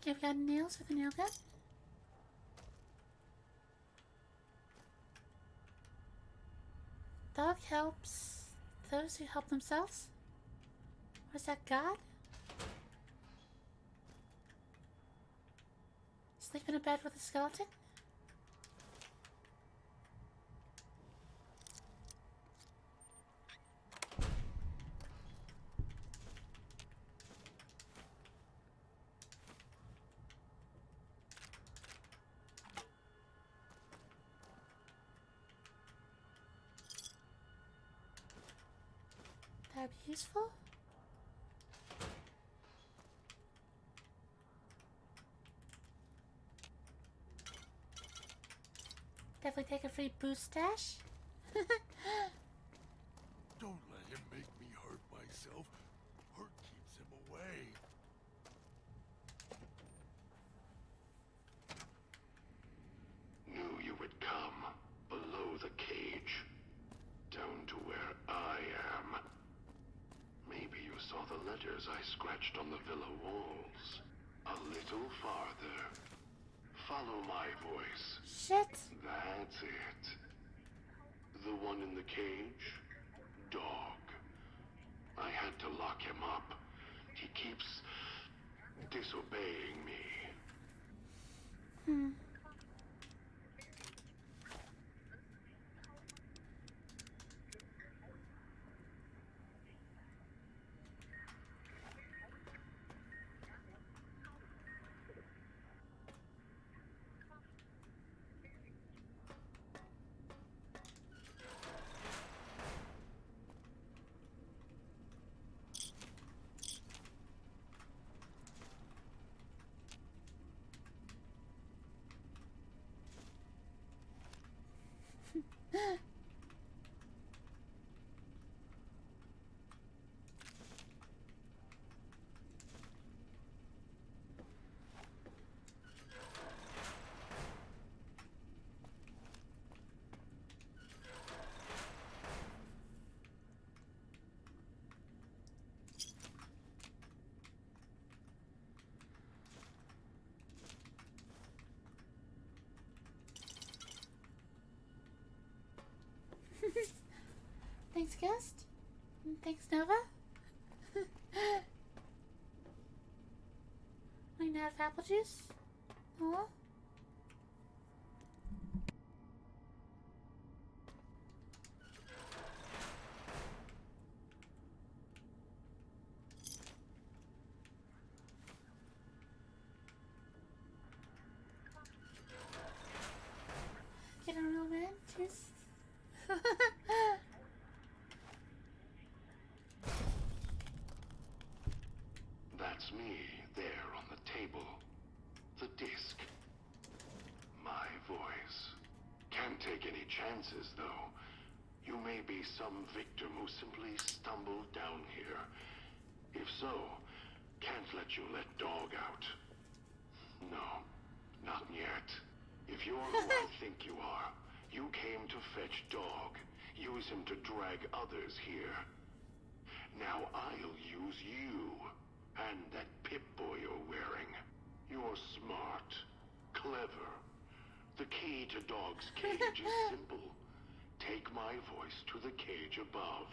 A: Okay, we got nails with a nail gun. Dog helps those who help themselves. Was that God? Sleep in a bed with a skeleton? That would be useful. Definitely take a free boost stash.
H: Don't let him make me hurt myself. Hurt keeps him away.
P: Knew you would come. Below the cage. Down to where I am. Maybe you saw the letters I scratched on the villa walls. A little farther. Follow my voice.
A: Shit.
P: That's it. The one in the cage? Dog. I had to lock him up. He keeps disobeying me.
A: Hmm. Thanks, guest. And thanks, Nova. I now have apple juice. Aw.
P: That's me, there on the table. The disc. My voice. Can't take any chances, though. You may be some victim who simply stumbled down here. If so, can't let you let Dog out. No, not yet. If you're who I think you are, you came to fetch Dog. Use him to drag others here. Now I'll use you. And that Pip-Boy you're wearing. You're smart. Clever. The key to Dog's cage is simple. Take my voice to the cage above.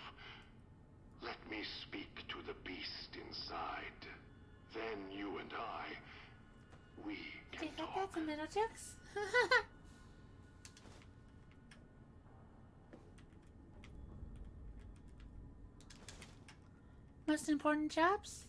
P: Let me speak to the beast inside. Then you and we can
A: talk. That's some little jokes. Most important jobs?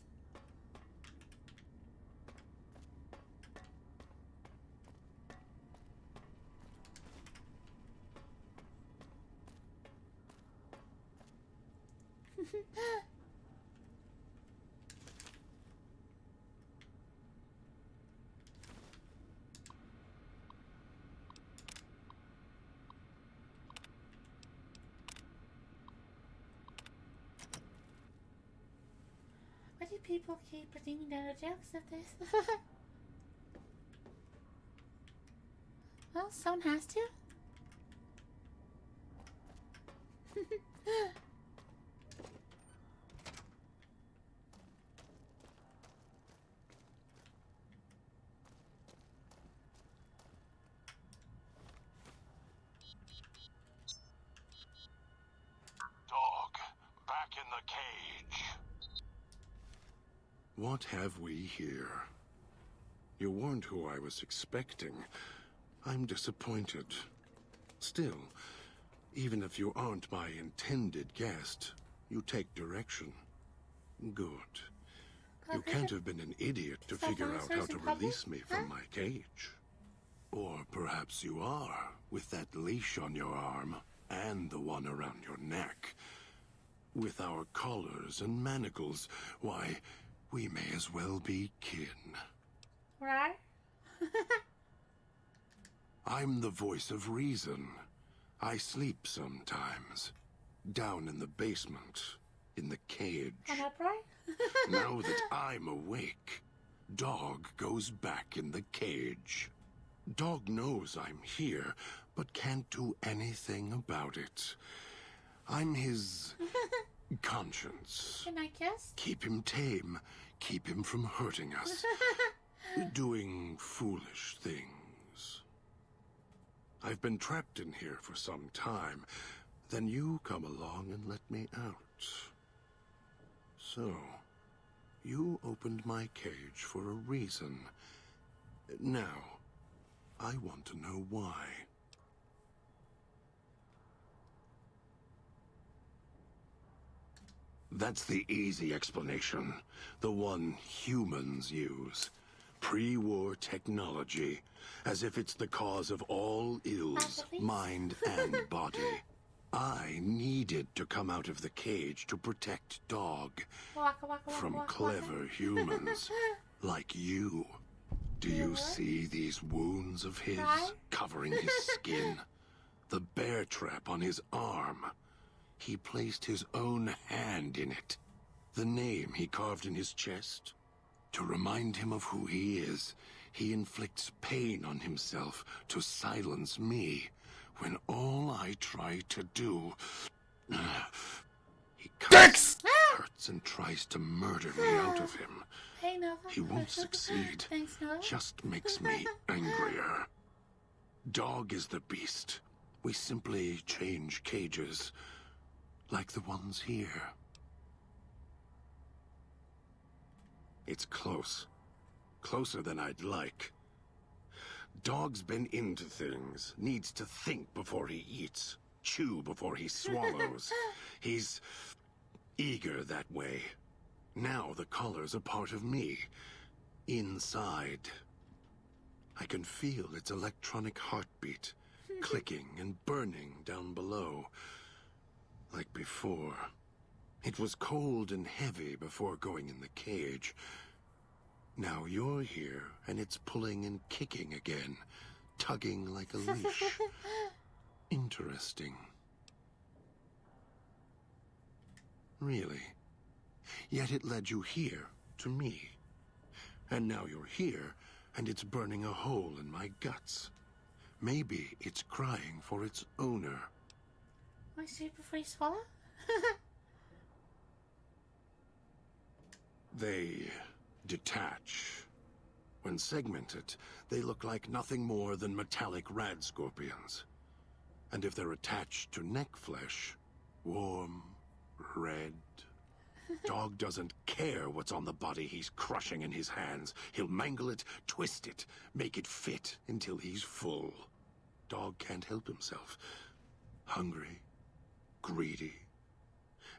A: Why do people keep bringing down jokes of this? Well, someone has to.
P: Dog, back in the cage.
H: What have we here? You weren't who I was expecting. I'm disappointed. Still, even if you aren't my intended guest, you take direction. Good. You can't have been an idiot to figure out how to release me from my cage. Or perhaps you are, with that leash on your arm, and the one around your neck. With our collars and manacles, why, we may as well be kin.
A: Right?
H: I'm the voice of reason. I sleep sometimes. Down in the basement, in the cage. Now that I'm awake, Dog goes back in the cage. Dog knows I'm here, but can't do anything about it. I'm his conscience.
A: Can I kiss?
H: Keep him tame. Keep him from hurting us. Doing foolish things. I've been trapped in here for some time. Then you come along and let me out. So, you opened my cage for a reason. Now, I want to know why. That's the easy explanation. The one humans use. Pre-war technology. As if it's the cause of all ills, mind and body. I needed to come out of the cage to protect Dog. From clever humans like you. Do you see these wounds of his covering his skin? The bear trap on his arm. He placed his own hand in it. The name he carved in his chest. To remind him of who he is, he inflicts pain on himself to silence me, when all I try to do... he cuts, hurts, and tries to murder me out of him.
A: Hey, Nova.
H: He won't succeed.
A: Thanks, Nova.
H: Just makes me angrier. Dog is the beast. We simply change cages. Like the ones here. It's close. Closer than I'd like. Dog's been into things. Needs to think before he eats. Chew before he swallows. He's eager that way. Now the collar's a part of me. Inside. I can feel its electronic heartbeat. Clicking and burning down below. like before. It was cold and heavy before going in the cage. Now you're here, and it's pulling and kicking again, tugging like a leash. Interesting. Really. Yet it led you here, to me. And now you're here, and it's burning a hole in my guts. Maybe it's crying for its owner.
A: Want to see it before you swallow?
H: They detach. When segmented, they look like nothing more than metallic rad scorpions. And if they're attached to neck flesh, warm, red. Dog doesn't care what's on the body he's crushing in his hands. He'll mangle it, twist it, make it fit until he's full. Dog can't help himself. Hungry, greedy.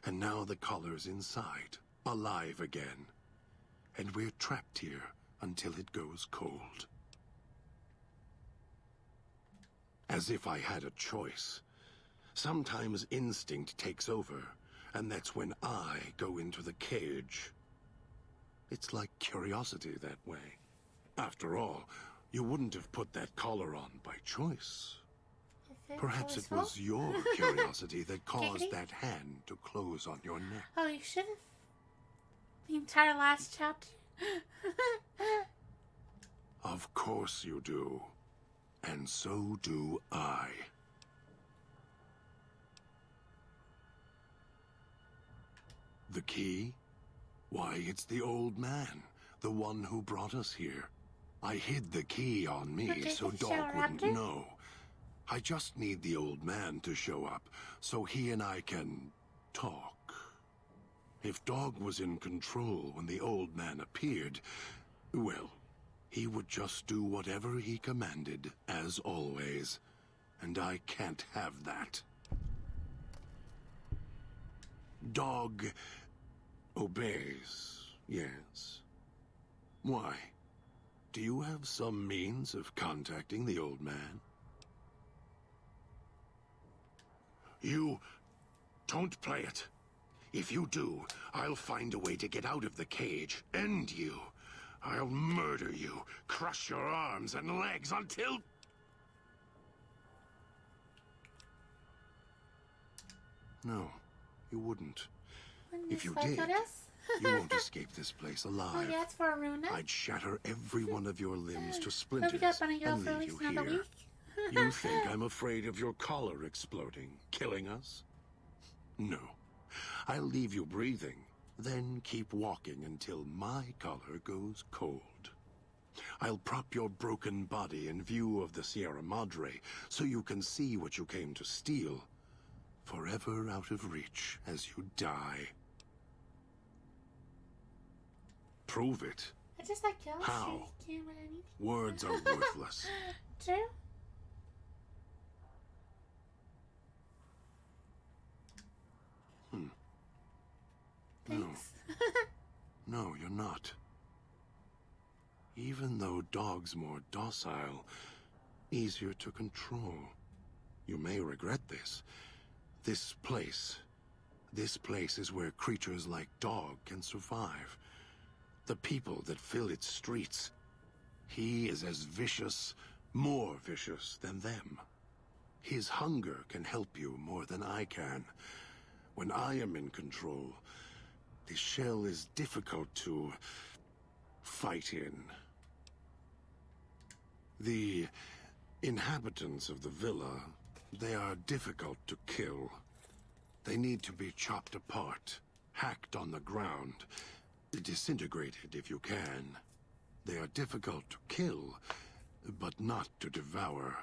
H: And now the collar's inside, alive again. And we're trapped here until it goes cold. As if I had a choice. Sometimes instinct takes over, and that's when I go into the cage. It's like curiosity that way. After all, you wouldn't have put that collar on by choice. Perhaps it was your curiosity that caused that hand to close on your neck.
A: Oh, you should have. The entire last chapter.
H: Of course you do. And so do I. The key? Why, it's the old man. The one who brought us here. I hid the key on me so Dog wouldn't know. I just need the old man to show up so he and I can talk. If Dog was in control when the old man appeared, well, he would just do whatever he commanded, as always. And I can't have that. Dog obeys, yes. Why? Do you have some means of contacting the old man? You don't play it. If you do, I'll find a way to get out of the cage, end you. I'll murder you, crush your arms and legs until... No, you wouldn't. If you did, you won't escape this place alive.
A: Oh, yeah, it's for Aruna.
H: I'd shatter every one of your limbs to splinters
A: we got Bunny Girl
H: and
A: for at
H: leave
A: least
H: you
A: another
H: here.
A: week.
H: You think I'm afraid of your collar exploding, killing us? No. I'll leave you breathing, then keep walking until my collar goes cold. I'll prop your broken body in view of the Sierra Madre so you can see what you came to steal, forever out of reach as you die. Prove it.
A: I just like jealousy.
H: How?
A: Can't win anything.
H: Words are worthless.
A: True. Thanks.
H: No, you're not. Even though Dog's more docile, easier to control. You may regret this. This place is where creatures like Dog can survive. The people that fill its streets. He is as vicious, more vicious than them. His hunger can help you more than I can. When I am in control, this shell is difficult to fight in. The inhabitants of the villa, they are difficult to kill. They need to be chopped apart, hacked on the ground, disintegrated if you can. They are difficult to kill, but not to devour.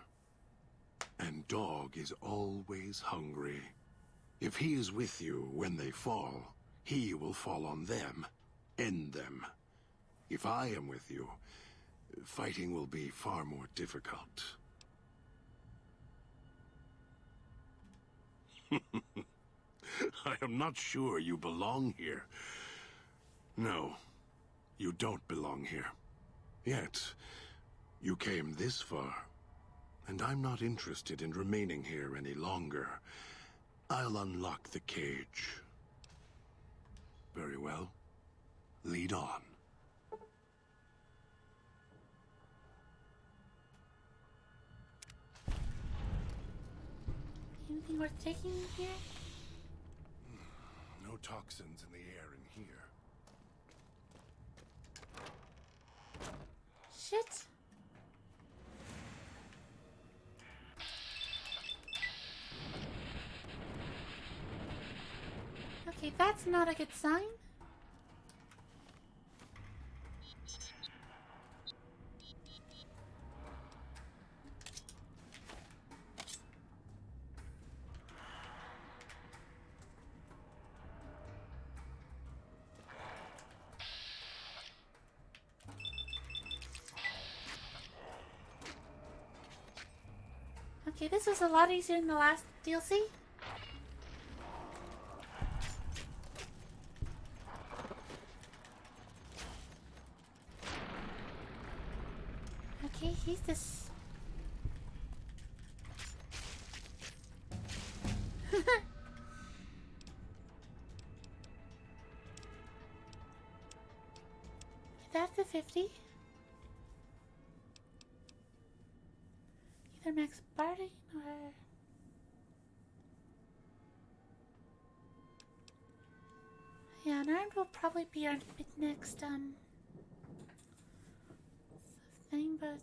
H: And Dog is always hungry. If he is with you when they fall, he will fall on them, end them. If I am with you, fighting will be far more difficult. I am not sure you belong here. No, you don't belong here. Yet, you came this far, and I'm not interested in remaining here any longer. I'll unlock the cage. Very well. Lead on.
A: Anything worth taking in here?
H: No toxins in the air in here.
A: Shit. Okay, that's not a good sign. Okay, this was a lot easier than the last DLC. Okay, he's this. That's the 50. Either Max Barding or... Yeah, unarmed will probably be our next, thing, but...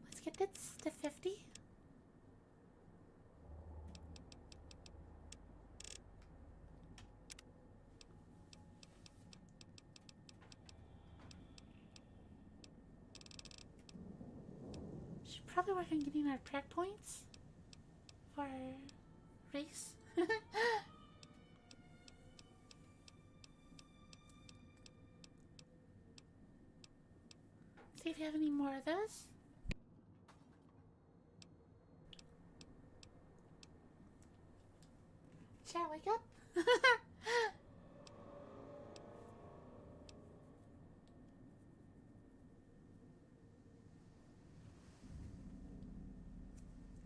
A: Let's get this to 50. Should probably work on getting our track points for race. See if you have any more of those. Chat, wake up.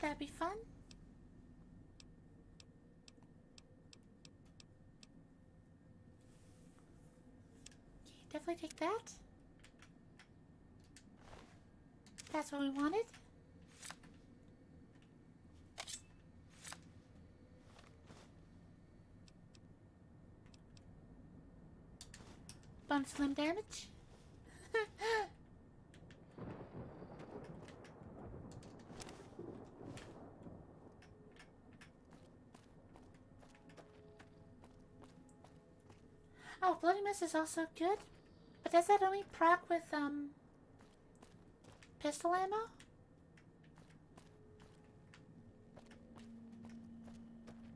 A: That'd be fun. Okay, definitely take that. That's what we wanted. Bump slim damage. Oh, Bloody Mist is also good. But does that only proc with, pistol ammo?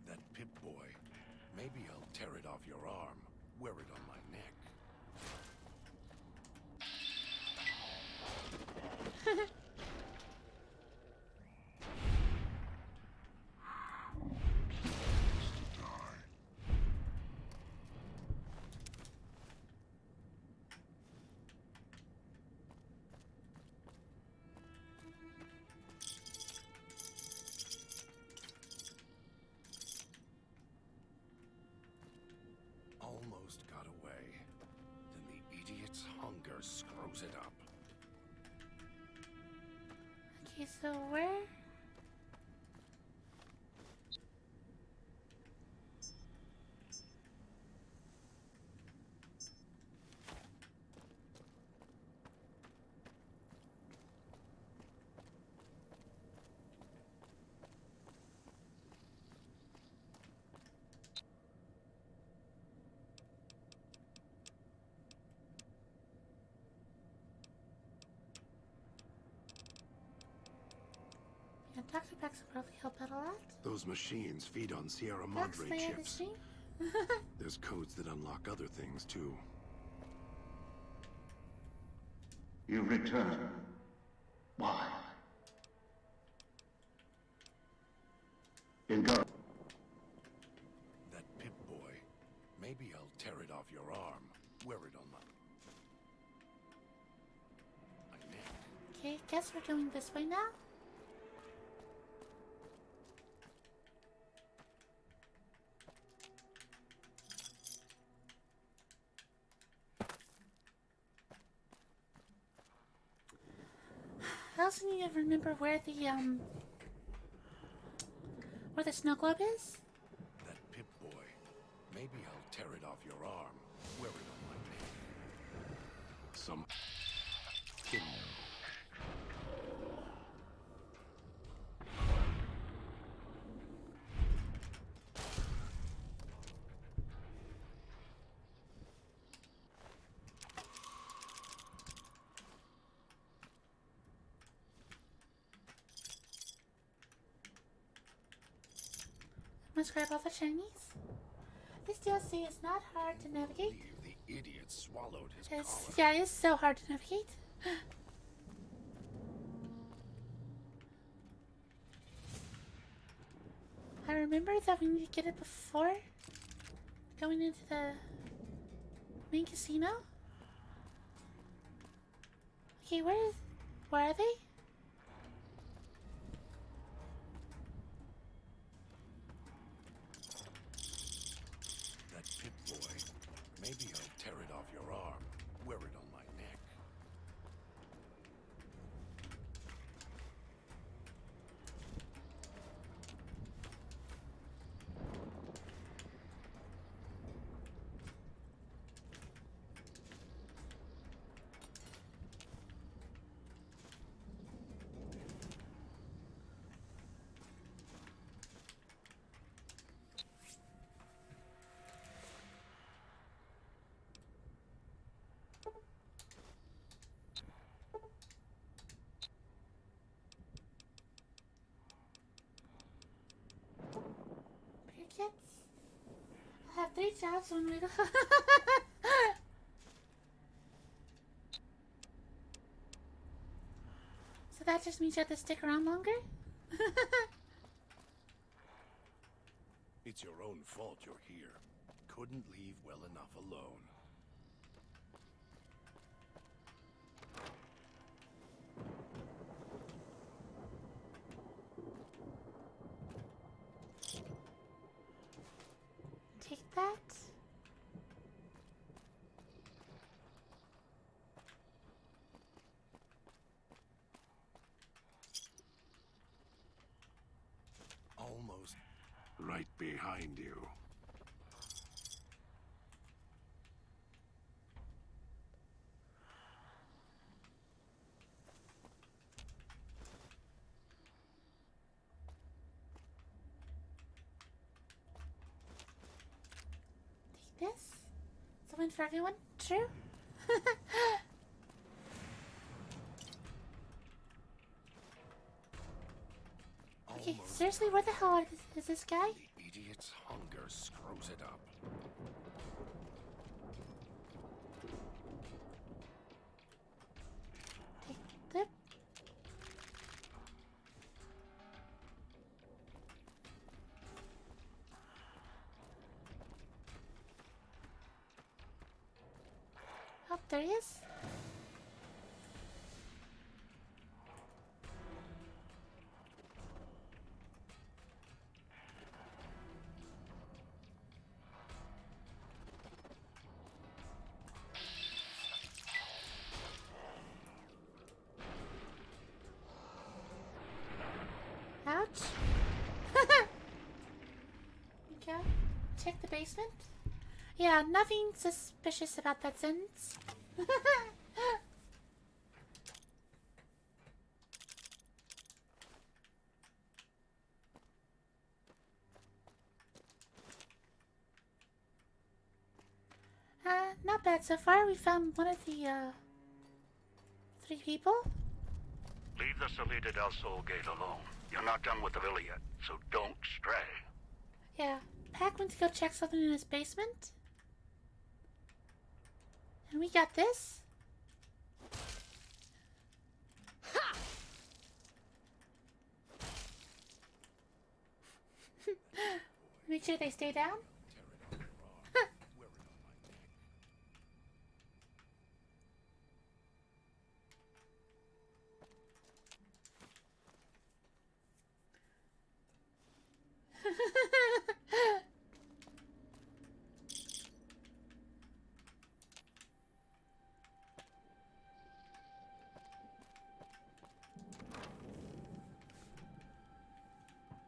H: That Pip-Boy. Maybe I'll tear it off your arm. Wear it on my neck. Almost got away. Then the idiot's hunger screws it up.
A: Okay, so where? Yeah, Dr. Packs will probably help out a lot.
H: Those machines feed on Sierra
A: That's
H: Madre
A: my other
H: chips.
A: stream.
H: There's codes that unlock other things, too.
P: You return. Why? In go.
H: That Pip-Boy. Maybe I'll tear it off your arm. Wear it on my neck.
A: Okay, guess we're going this way now. I also need to remember where the snow globe is.
H: That Pip-Boy. Maybe I'll tear it off your arm. Wear it on my neck. Some... Kid.
A: Must grab all the shinies. This DLC is not hard to navigate.
H: The idiot swallowed his
A: Yeah, it's so hard to navigate. I remember that we need to get it before going into the main casino. Okay, where are they?
H: That Pip-Boy. Maybe I'll tear it off your arm. Wear it on my neck.
A: Crickets? I have 3 jobs when we go. So that just means you have to stick around longer?
H: It's your own fault you're here. Couldn't leave well enough alone.
A: Take that.
H: Almost right behind you.
A: Take this. It's a win for everyone. True. Okay, seriously, where the hell is this guy?
H: The idiot's hunger screws it up.
A: Take the... Oh, there he is. Ouch. Okay. Check the basement. Yeah, nothing suspicious about that sentence. Not bad so far. We found one of the 3 people.
G: Leave the Salida del Sol gate alone. You're not done with the villa yet, so don't stray.
A: Yeah, Pac went to go check something in his basement. And we got this. Ha! Make sure they stay down.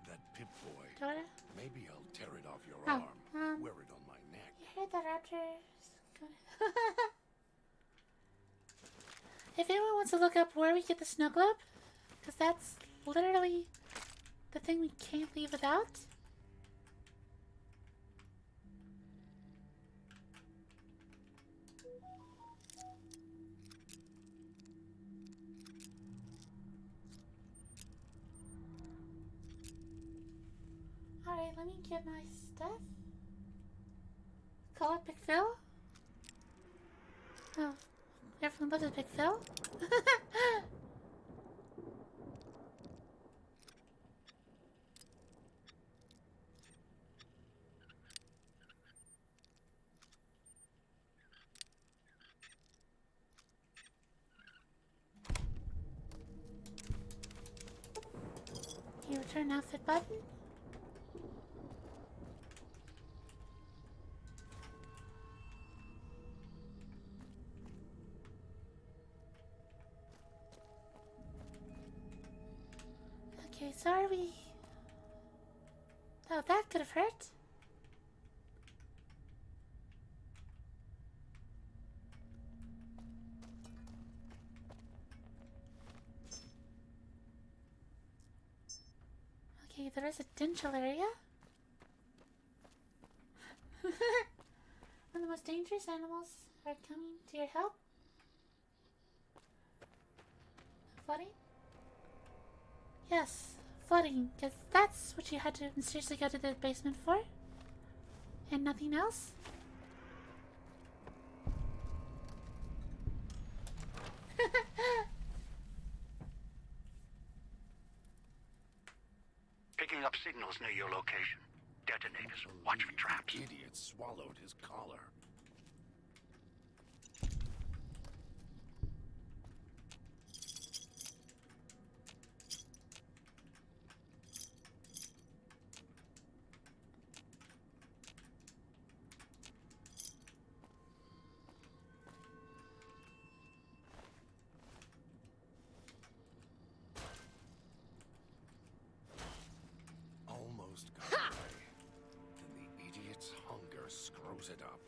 H: That Pip-Boy.
A: Dora?
H: Maybe I'll tear it off your
A: Oh,
H: arm. Wear it on my neck.
A: You heard the raptors. If anyone wants to look up where we get the snow globe, because that's literally the thing we can't leave without. Alright, let me get my stuff. Call it Big Phil? Oh, everyone loves a Big Phil? You return outfit button? Okay, so are we... Oh, that could have hurt. Okay, the residential area. One of the most dangerous animals are coming to your help. Flooding? Yes, flooding, because that's what you had to seriously go to the basement for. And nothing else?
G: Picking up signals near your location. Detonators. Watch for traps.
H: The idiot swallowed his collar. Almost got away. Then the idiot's hunger screws it up.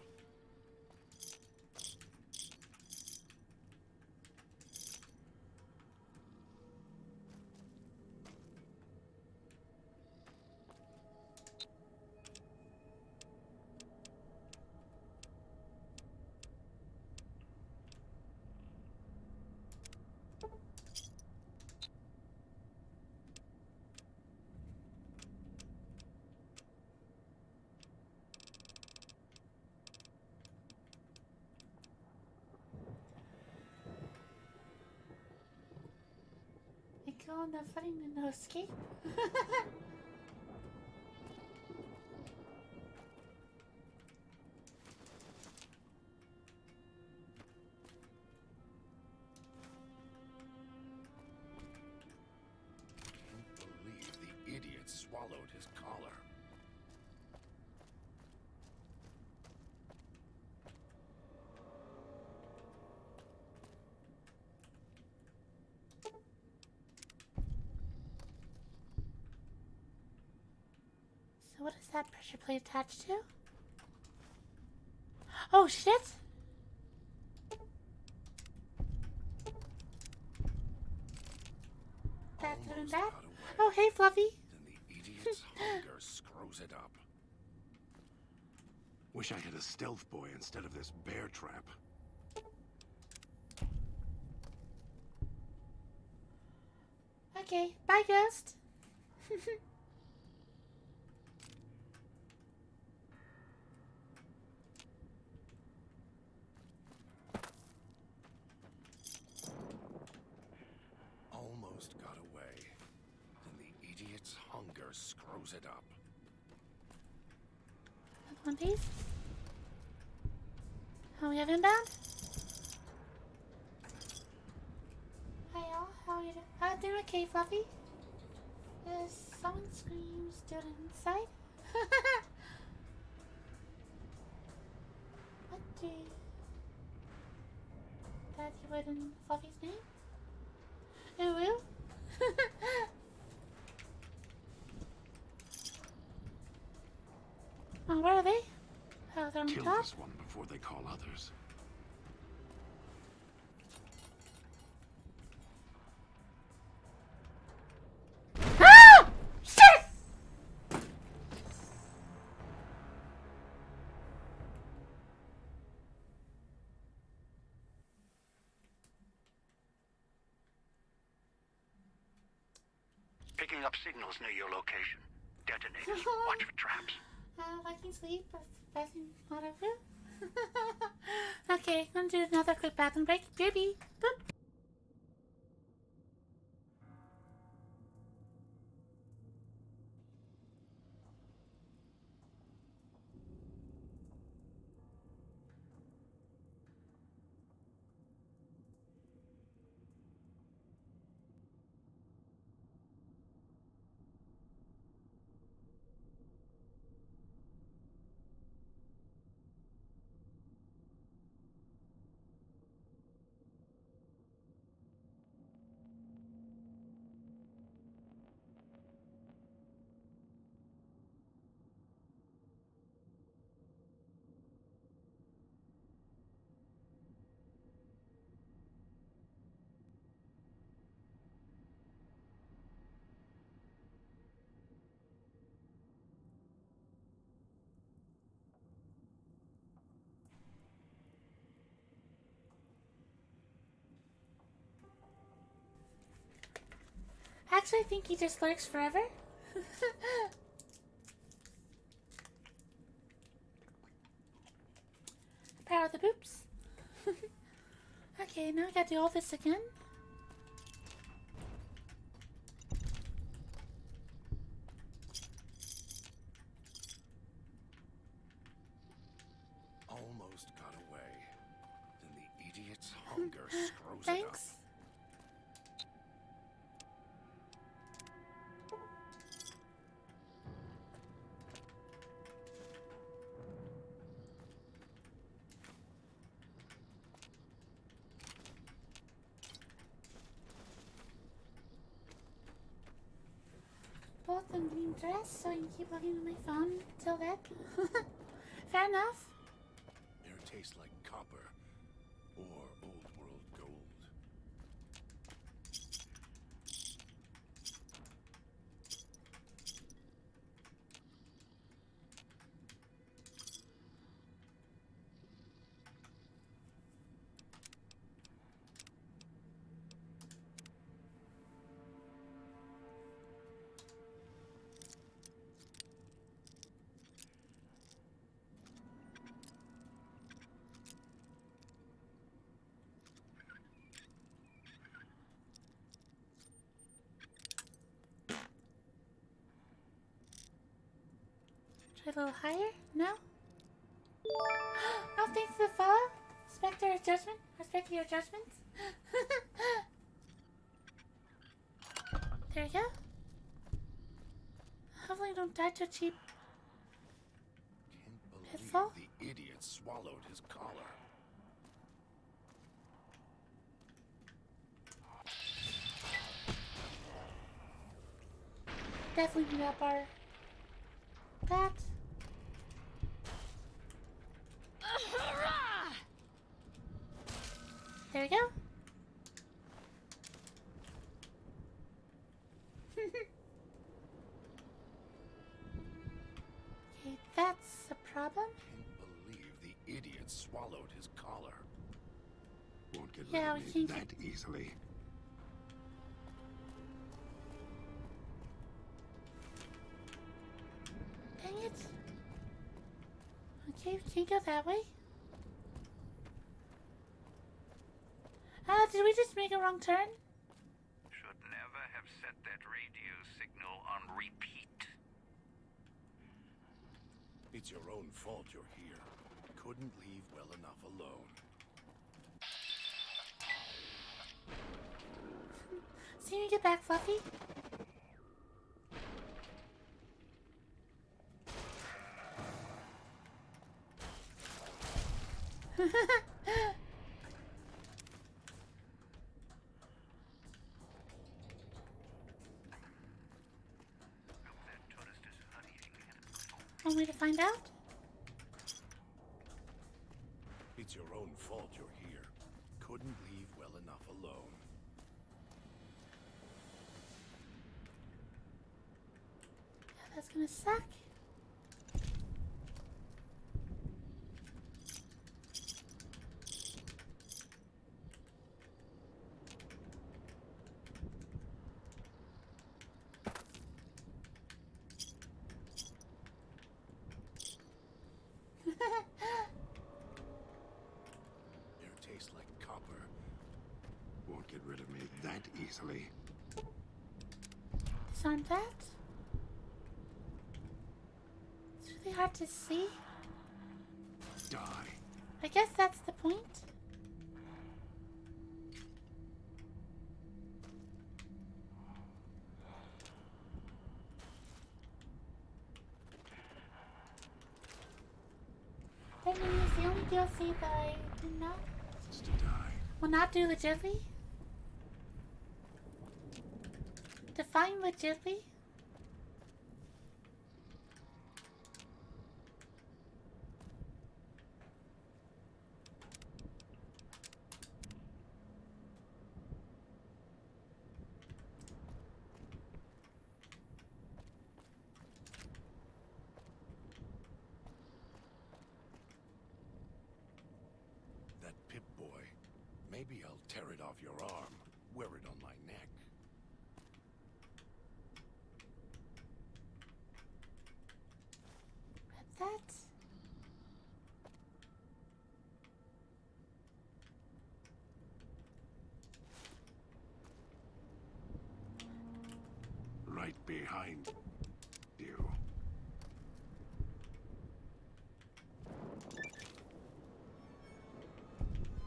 A: You go on the flooding and no escape?
H: Can't believe the idiot swallowed his collar.
A: So what is that pressure plate attached to? Oh shit! That doing that? Oh hey Fluffy!
H: Then the idiot's hunger screws it up. Wish I had a stealth boy instead of this bear trap.
A: Okay, bye Ghost!
H: Almost got away. Then the idiot's hunger screws it up.
A: One of these? Oh, we have inbound? Hi y'all, how are you doing? Doing okay, Fluffy? Someone screams, stood inside. What do that you would in Fluffy's name? Ooh. Oh, where are they? Oh, they're on
H: Kill
A: top.
H: this one before they call others.
A: Ah! Shit!
G: Picking up signals near your location. Detonators. Watch for traps.
A: Viking sleep or passing out of you? Okay, I'm gonna do another quick bathroom break. Baby, boop. Actually, I think he just lurks forever. Power the boops. Okay, now I gotta do all this again.
H: Almost got away. Then the idiot's hunger screws it up.
A: Thanks. Both in green dress, so I can keep looking at my phone till then. Fair enough.
H: Air tastes like copper or old world gold.
A: Try a little higher? No? Oh, thanks for the follow. Respect your judgment. Respect your judgments. There you go. Hopefully I don't die too cheap.
H: Can't believe the idiot swallowed his collar.
A: Definitely need up our that. There we go. Okay, that's a problem.
H: Can't believe the idiot swallowed his collar. Won't get
A: Yeah,
H: rid
A: we
H: of me
A: can't
H: that easily.
A: Dang it. Okay, we can't go that way. Did we just make a wrong turn?
G: Should never have set that radio signal on repeat.
H: It's your own fault you're here. Couldn't leave well enough alone.
A: See me get back, Fluffy. Want me to find out?
H: It's your own fault you're here. Couldn't leave well enough alone.
A: Yeah, that's gonna suck.
H: Air tastes like copper. Won't get rid of me that easily.
A: Disarm that. It's really hard to see.
H: Die.
A: I guess that's the point. That means the only DLC that I did not will not do legitly. Define legitly.
H: That Pip-Boy. Maybe I'll tear it off your arm. Wear it on my neck.
A: That.
H: Right behind you.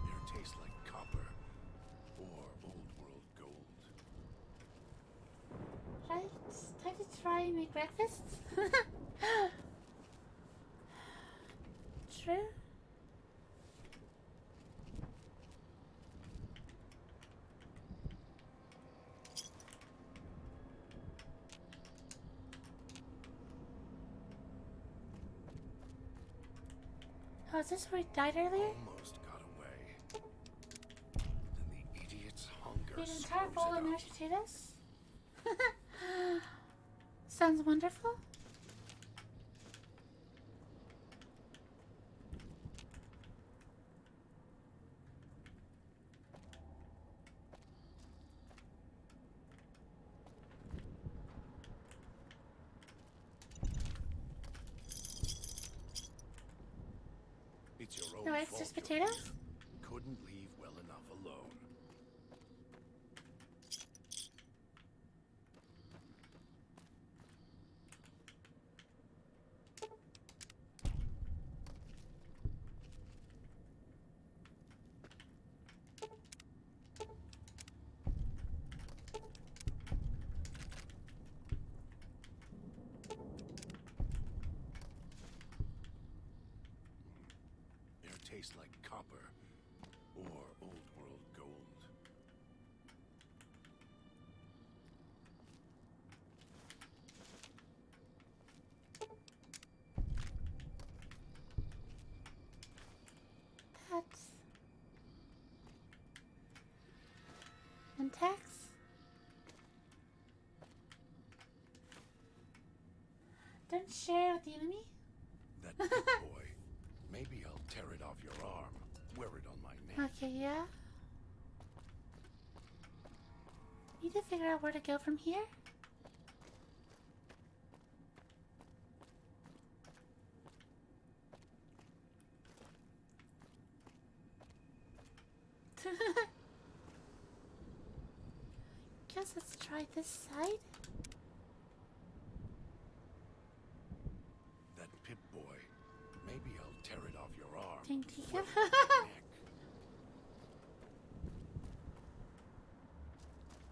H: Air tastes like copper or old world gold.
A: Right? Time to try and make breakfast. True. Oh, is this where he died earlier?
H: Almost got away. Then the idiot's hunger
A: Eat an entire
H: slows
A: bowl
H: it
A: of
H: up.
A: mashed potatoes? Sounds wonderful.
H: It's your own
A: No, it's
H: fault
A: just
H: you're
A: potatoes?
H: here. Couldn't leave well enough alone. Air tastes like copper or old world gold.
A: That's... And tax? Don't share with the enemy?
H: That Pip-Boy. Maybe I'll tear it off your arm. Wear it on my neck.
A: Okay, yeah. Need to figure out where to go from here. Guess let's try this side.
H: That Pip-Boy. Maybe I'll tear it off your arm.
A: Thank you.
H: Wear it on my neck.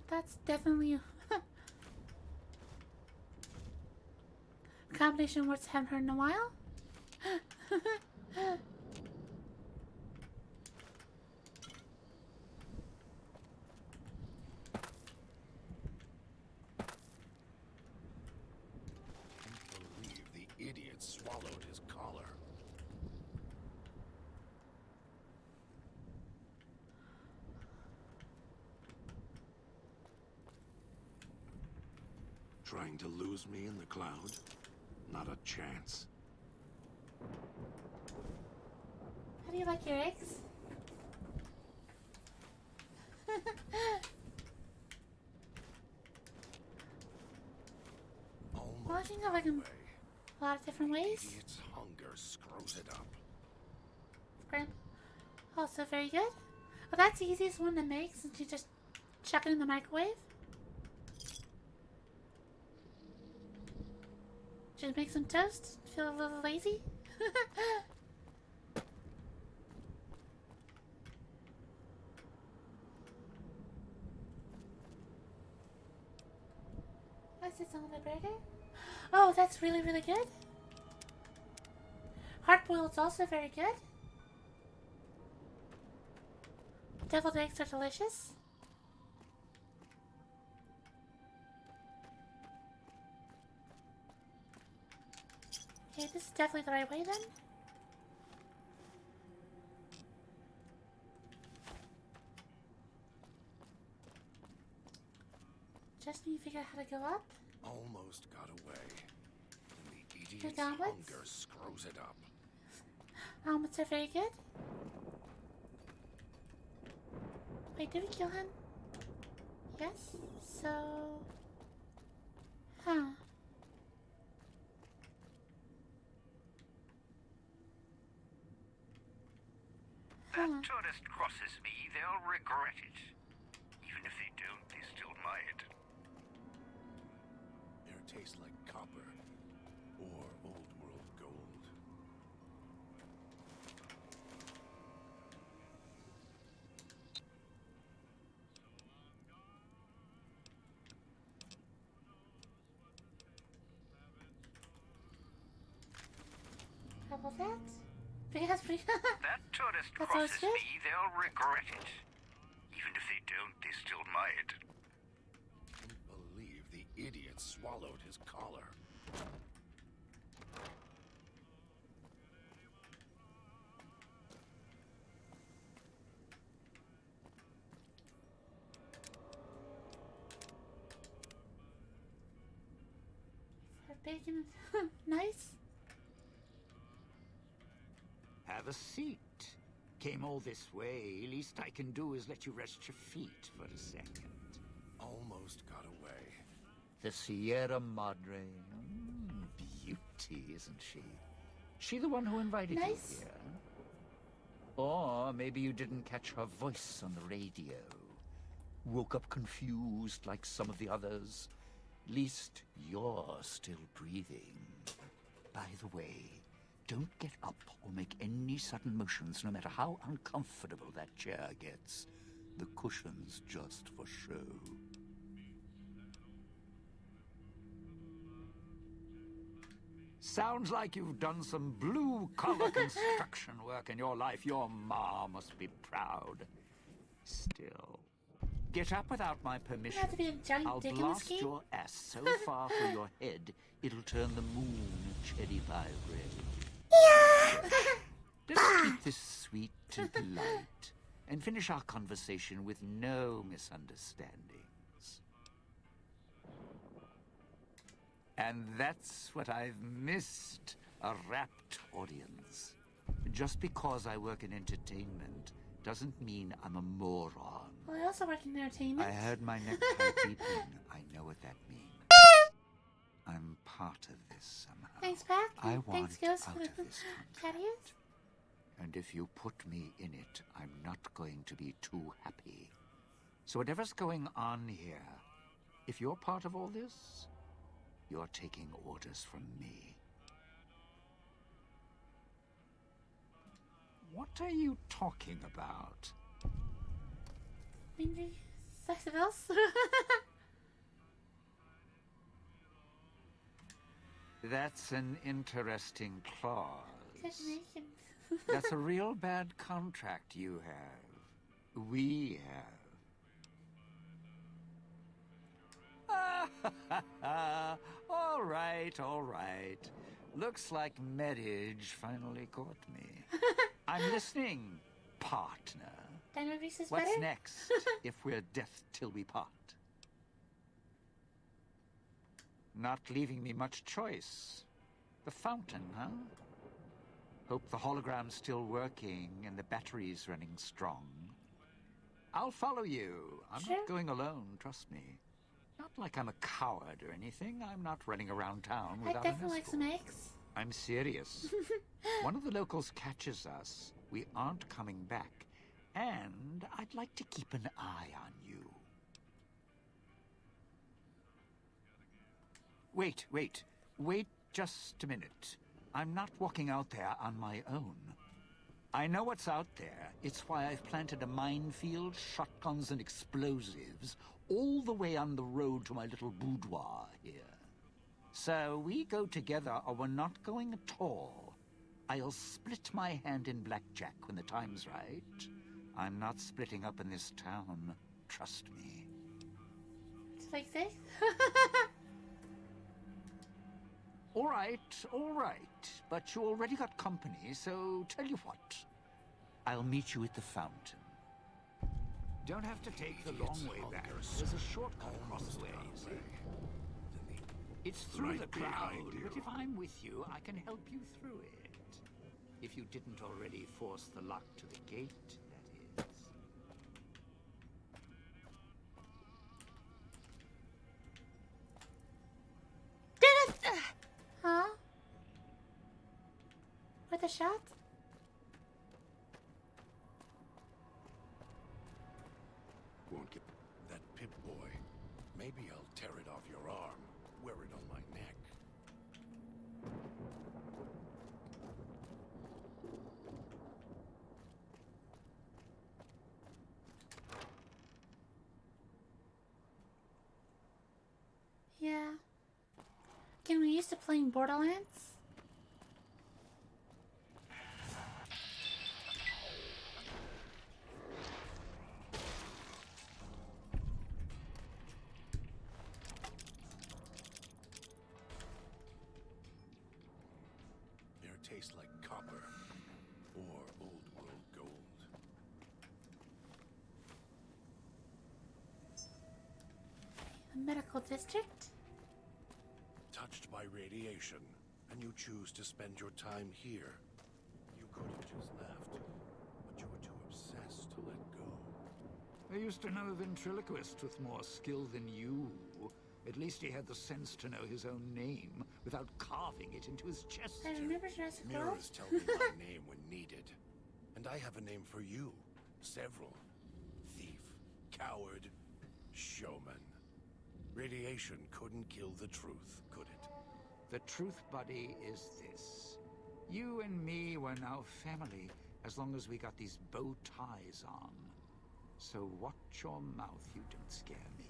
A: That's definitely combination of words I haven't heard in a while.
H: Trying to lose me in the cloud? Not a chance.
A: How do you like your eggs? Well, I think I can a lot of different ways.
H: Idiot's hunger screws it up.
A: Grand. Also very good. Well, that's the easiest one to make since you just chuck it in the microwave. Just make some toast. Feel a little lazy. What's this on the burger? Oh, that's really, really good. Hard boiled's also very good. Deviled eggs are delicious. Okay, this is definitely the right way then. Just need to figure out how to go up.
H: Almost got away. And the
A: Good
H: idiot's
A: omelets?
H: hunger screws it up.
A: Omelets are very good. Wait, did we kill him? Yes? So... Huh.
G: That tourist crosses me, they'll regret it. Even if they don't, they still might.
H: Air tastes like copper or old world gold.
A: How about that? Because we...
G: That tourist
A: That's
G: crosses
A: good.
G: me, they'll regret it. Even if they don't, they still might.
H: Can't believe the idiot swallowed his collar.
A: For bacon. Nice.
N: Have a seat. Came all this way. Least I can do is let you rest your feet for a second.
H: Almost got away.
N: The Sierra Madre. Beauty, isn't she? She the one who invited you here? Or maybe you didn't catch her voice on the radio. Woke up confused like some of the others. Least you're still breathing. By the way, don't get up or make any sudden motions, no matter how uncomfortable that chair gets. The cushion's just for show. Sounds like you've done some blue-collar construction work in your life. Your ma must be proud. Still, get up without my permission.
A: Have to be a giant
N: I'll
A: dick in the
N: blast
A: scheme?
N: your ass so far for your head, it'll turn the moon cherry pie red. Let's keep this sweet and polite, and finish our conversation with no misunderstandings. And that's what I've missed, a rapt audience. Just because I work in entertainment doesn't mean I'm a moron.
A: Well, I also work in entertainment.
N: I heard my necktie beeping. I know what that means. I'm part of this somehow.
A: Thanks, Pac.
N: I
A: And
N: want
A: thanks, Ghost,
N: out
A: for the
N: of this
A: caveats.
N: And if you put me in it, I'm not going to be too happy. So whatever's going on here, if you're part of all this, you're taking orders from me. What are you talking about?
A: Mindy, something else?
N: That's an interesting clause.
A: Detonation.
N: That's a real bad contract you have. We have. All right, all right. Looks like marriage finally caught me. I'm listening, partner.
A: Dino Grease is
N: What's
A: better?
N: next if we're death till we part? Not leaving me much choice. The fountain, huh? Hope the hologram's still working and the battery's running strong. I'll follow you. I'm not going alone, trust me. Not like I'm a coward or anything. I'm not running around town without
A: I
N: an
A: definitely like
N: escort.
A: some eggs.
N: I'm serious. One of the locals catches us, we aren't coming back. And I'd like to keep an eye on you. Wait just a minute. I'm not walking out there on my own. I know what's out there. It's why I've planted a minefield, shotguns and explosives all the way on the road to my little boudoir here. So we go together or we're not going at all. I'll split my hand in blackjack when the time's right. I'm not splitting up in this town. Trust me.
A: It's like this?
N: All right. But you already got company, so tell you what. I'll meet you at the fountain. Don't have to take the long way back. There's a shortcut across the way, you see. It's through the crowd, but if I'm with you, I can help you through it. If you didn't already force the lock to the gate, that is.
A: Did it! Huh? With a shot?
H: Won't get that Pip boy. Maybe I'll tear it off your arm, wear it on my neck.
A: Yeah. Can we used to playing Borderlands?
H: Air tastes like copper or old world gold.
A: The medical district?
H: Touched by radiation, and you choose to spend your time here. You could have just left, but you were too obsessed to let go.
N: I used to know a ventriloquist with more skill than you. At least he had the sense to know his own name without carving it into his chest.
A: I remember Jurassic World.
H: Mirrors tell me my name when needed. And I have a name for you. Several. Thief, coward, showman. Radiation couldn't kill the truth, could it?
N: The truth, buddy, is this. You and me were now family, as long as we got these bow ties on. So watch your mouth, you don't scare me.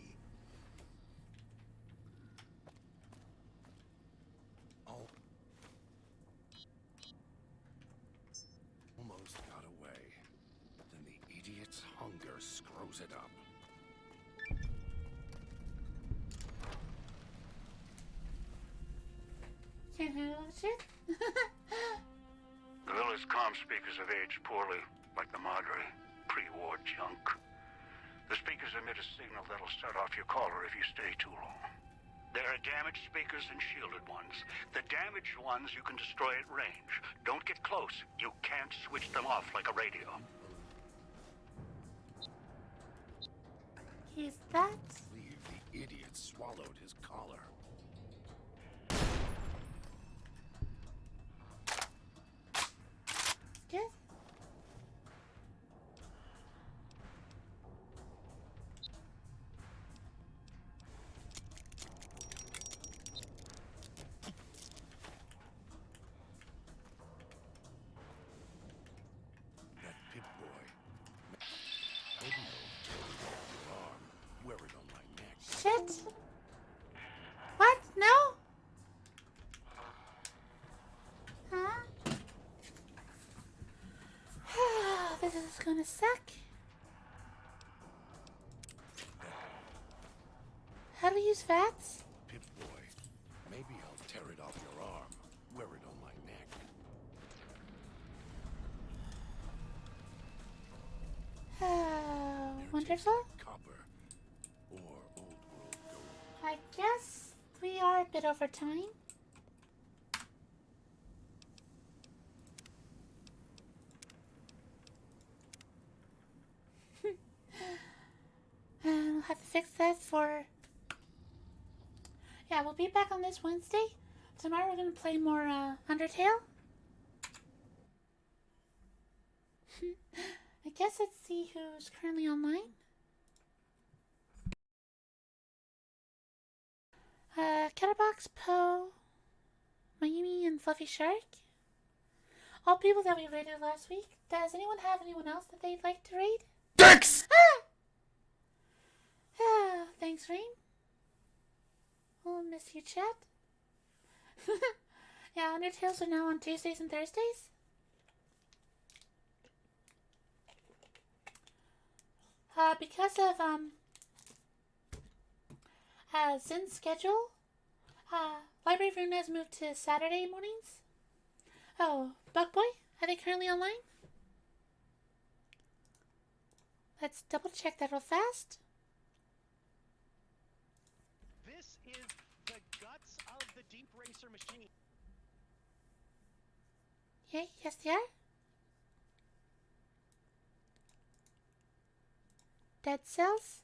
H: Almost got away. Then the idiot's hunger screws it up.
A: Can't handle shit?
G: The villa's comm speakers have aged poorly, like the Madre. Pre-war junk. The speakers emit a signal that'll set off your caller if you stay too long. There are damaged speakers and shielded ones. The damaged ones you can destroy at range. Don't get close. You can't switch them off like a radio.
A: Is that?
H: I believe the idiot swallowed his collar.
A: Yes.
H: That Pip boy. Maybe he'll tear it off your arm, wear it on my neck.
A: Shit. What? No? Huh? This is gonna suck. How to use fats?
H: Pip boy. Maybe I'll tear it off your arm, wear it on my neck.
A: Oh, wonderful.
H: Copper or old world gold.
A: I guess we are a bit over time. I'll have to fix that for... Yeah, we'll be back on this Wednesday. Tomorrow we're going to play more Undertale. I guess let's see who's currently online. Catterbox, Poe, Mayumi, and Fluffy Shark. All people that we raided last week. Does anyone have anyone else that they'd like to raid?
Q: Dex!
A: Thanks, Rain. We'll miss you, chat. Yeah, Undertales are now on Tuesdays and Thursdays. Because of Zin's schedule, Library Room has moved to Saturday mornings. Oh, Bugboy, are they currently online? Let's double check that real fast.
S: This is the guts of the Deep Racer machine.
A: Yay, yes they are. Dead cells?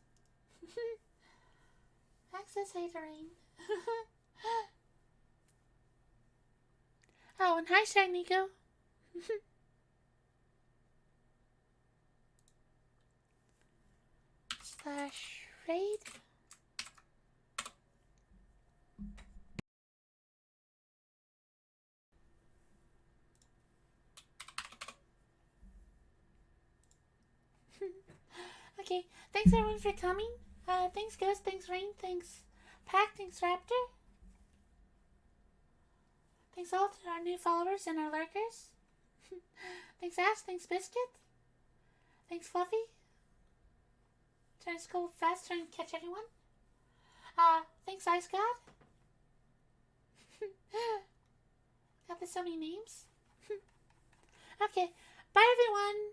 A: Access hatering. Oh, and hi, Shinigo. Slash raid. Okay, thanks everyone for coming. Thanks Ghost, thanks Rain, thanks Pack, thanks Raptor. Thanks all to our new followers and our lurkers. Thanks Ash, thanks Biscuit. Thanks Fluffy. Trying to scroll fast, trying to catch everyone. Thanks Ice God. Got this so many names. Okay, bye everyone.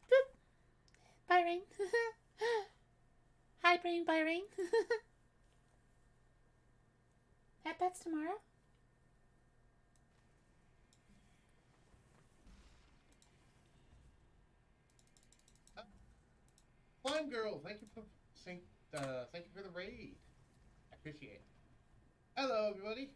A: Boop. Bye Rain. Hi Brain, bye Rain. At bets tomorrow.
W: Slime Girl, thank you for the raid. I appreciate it. Hello, everybody.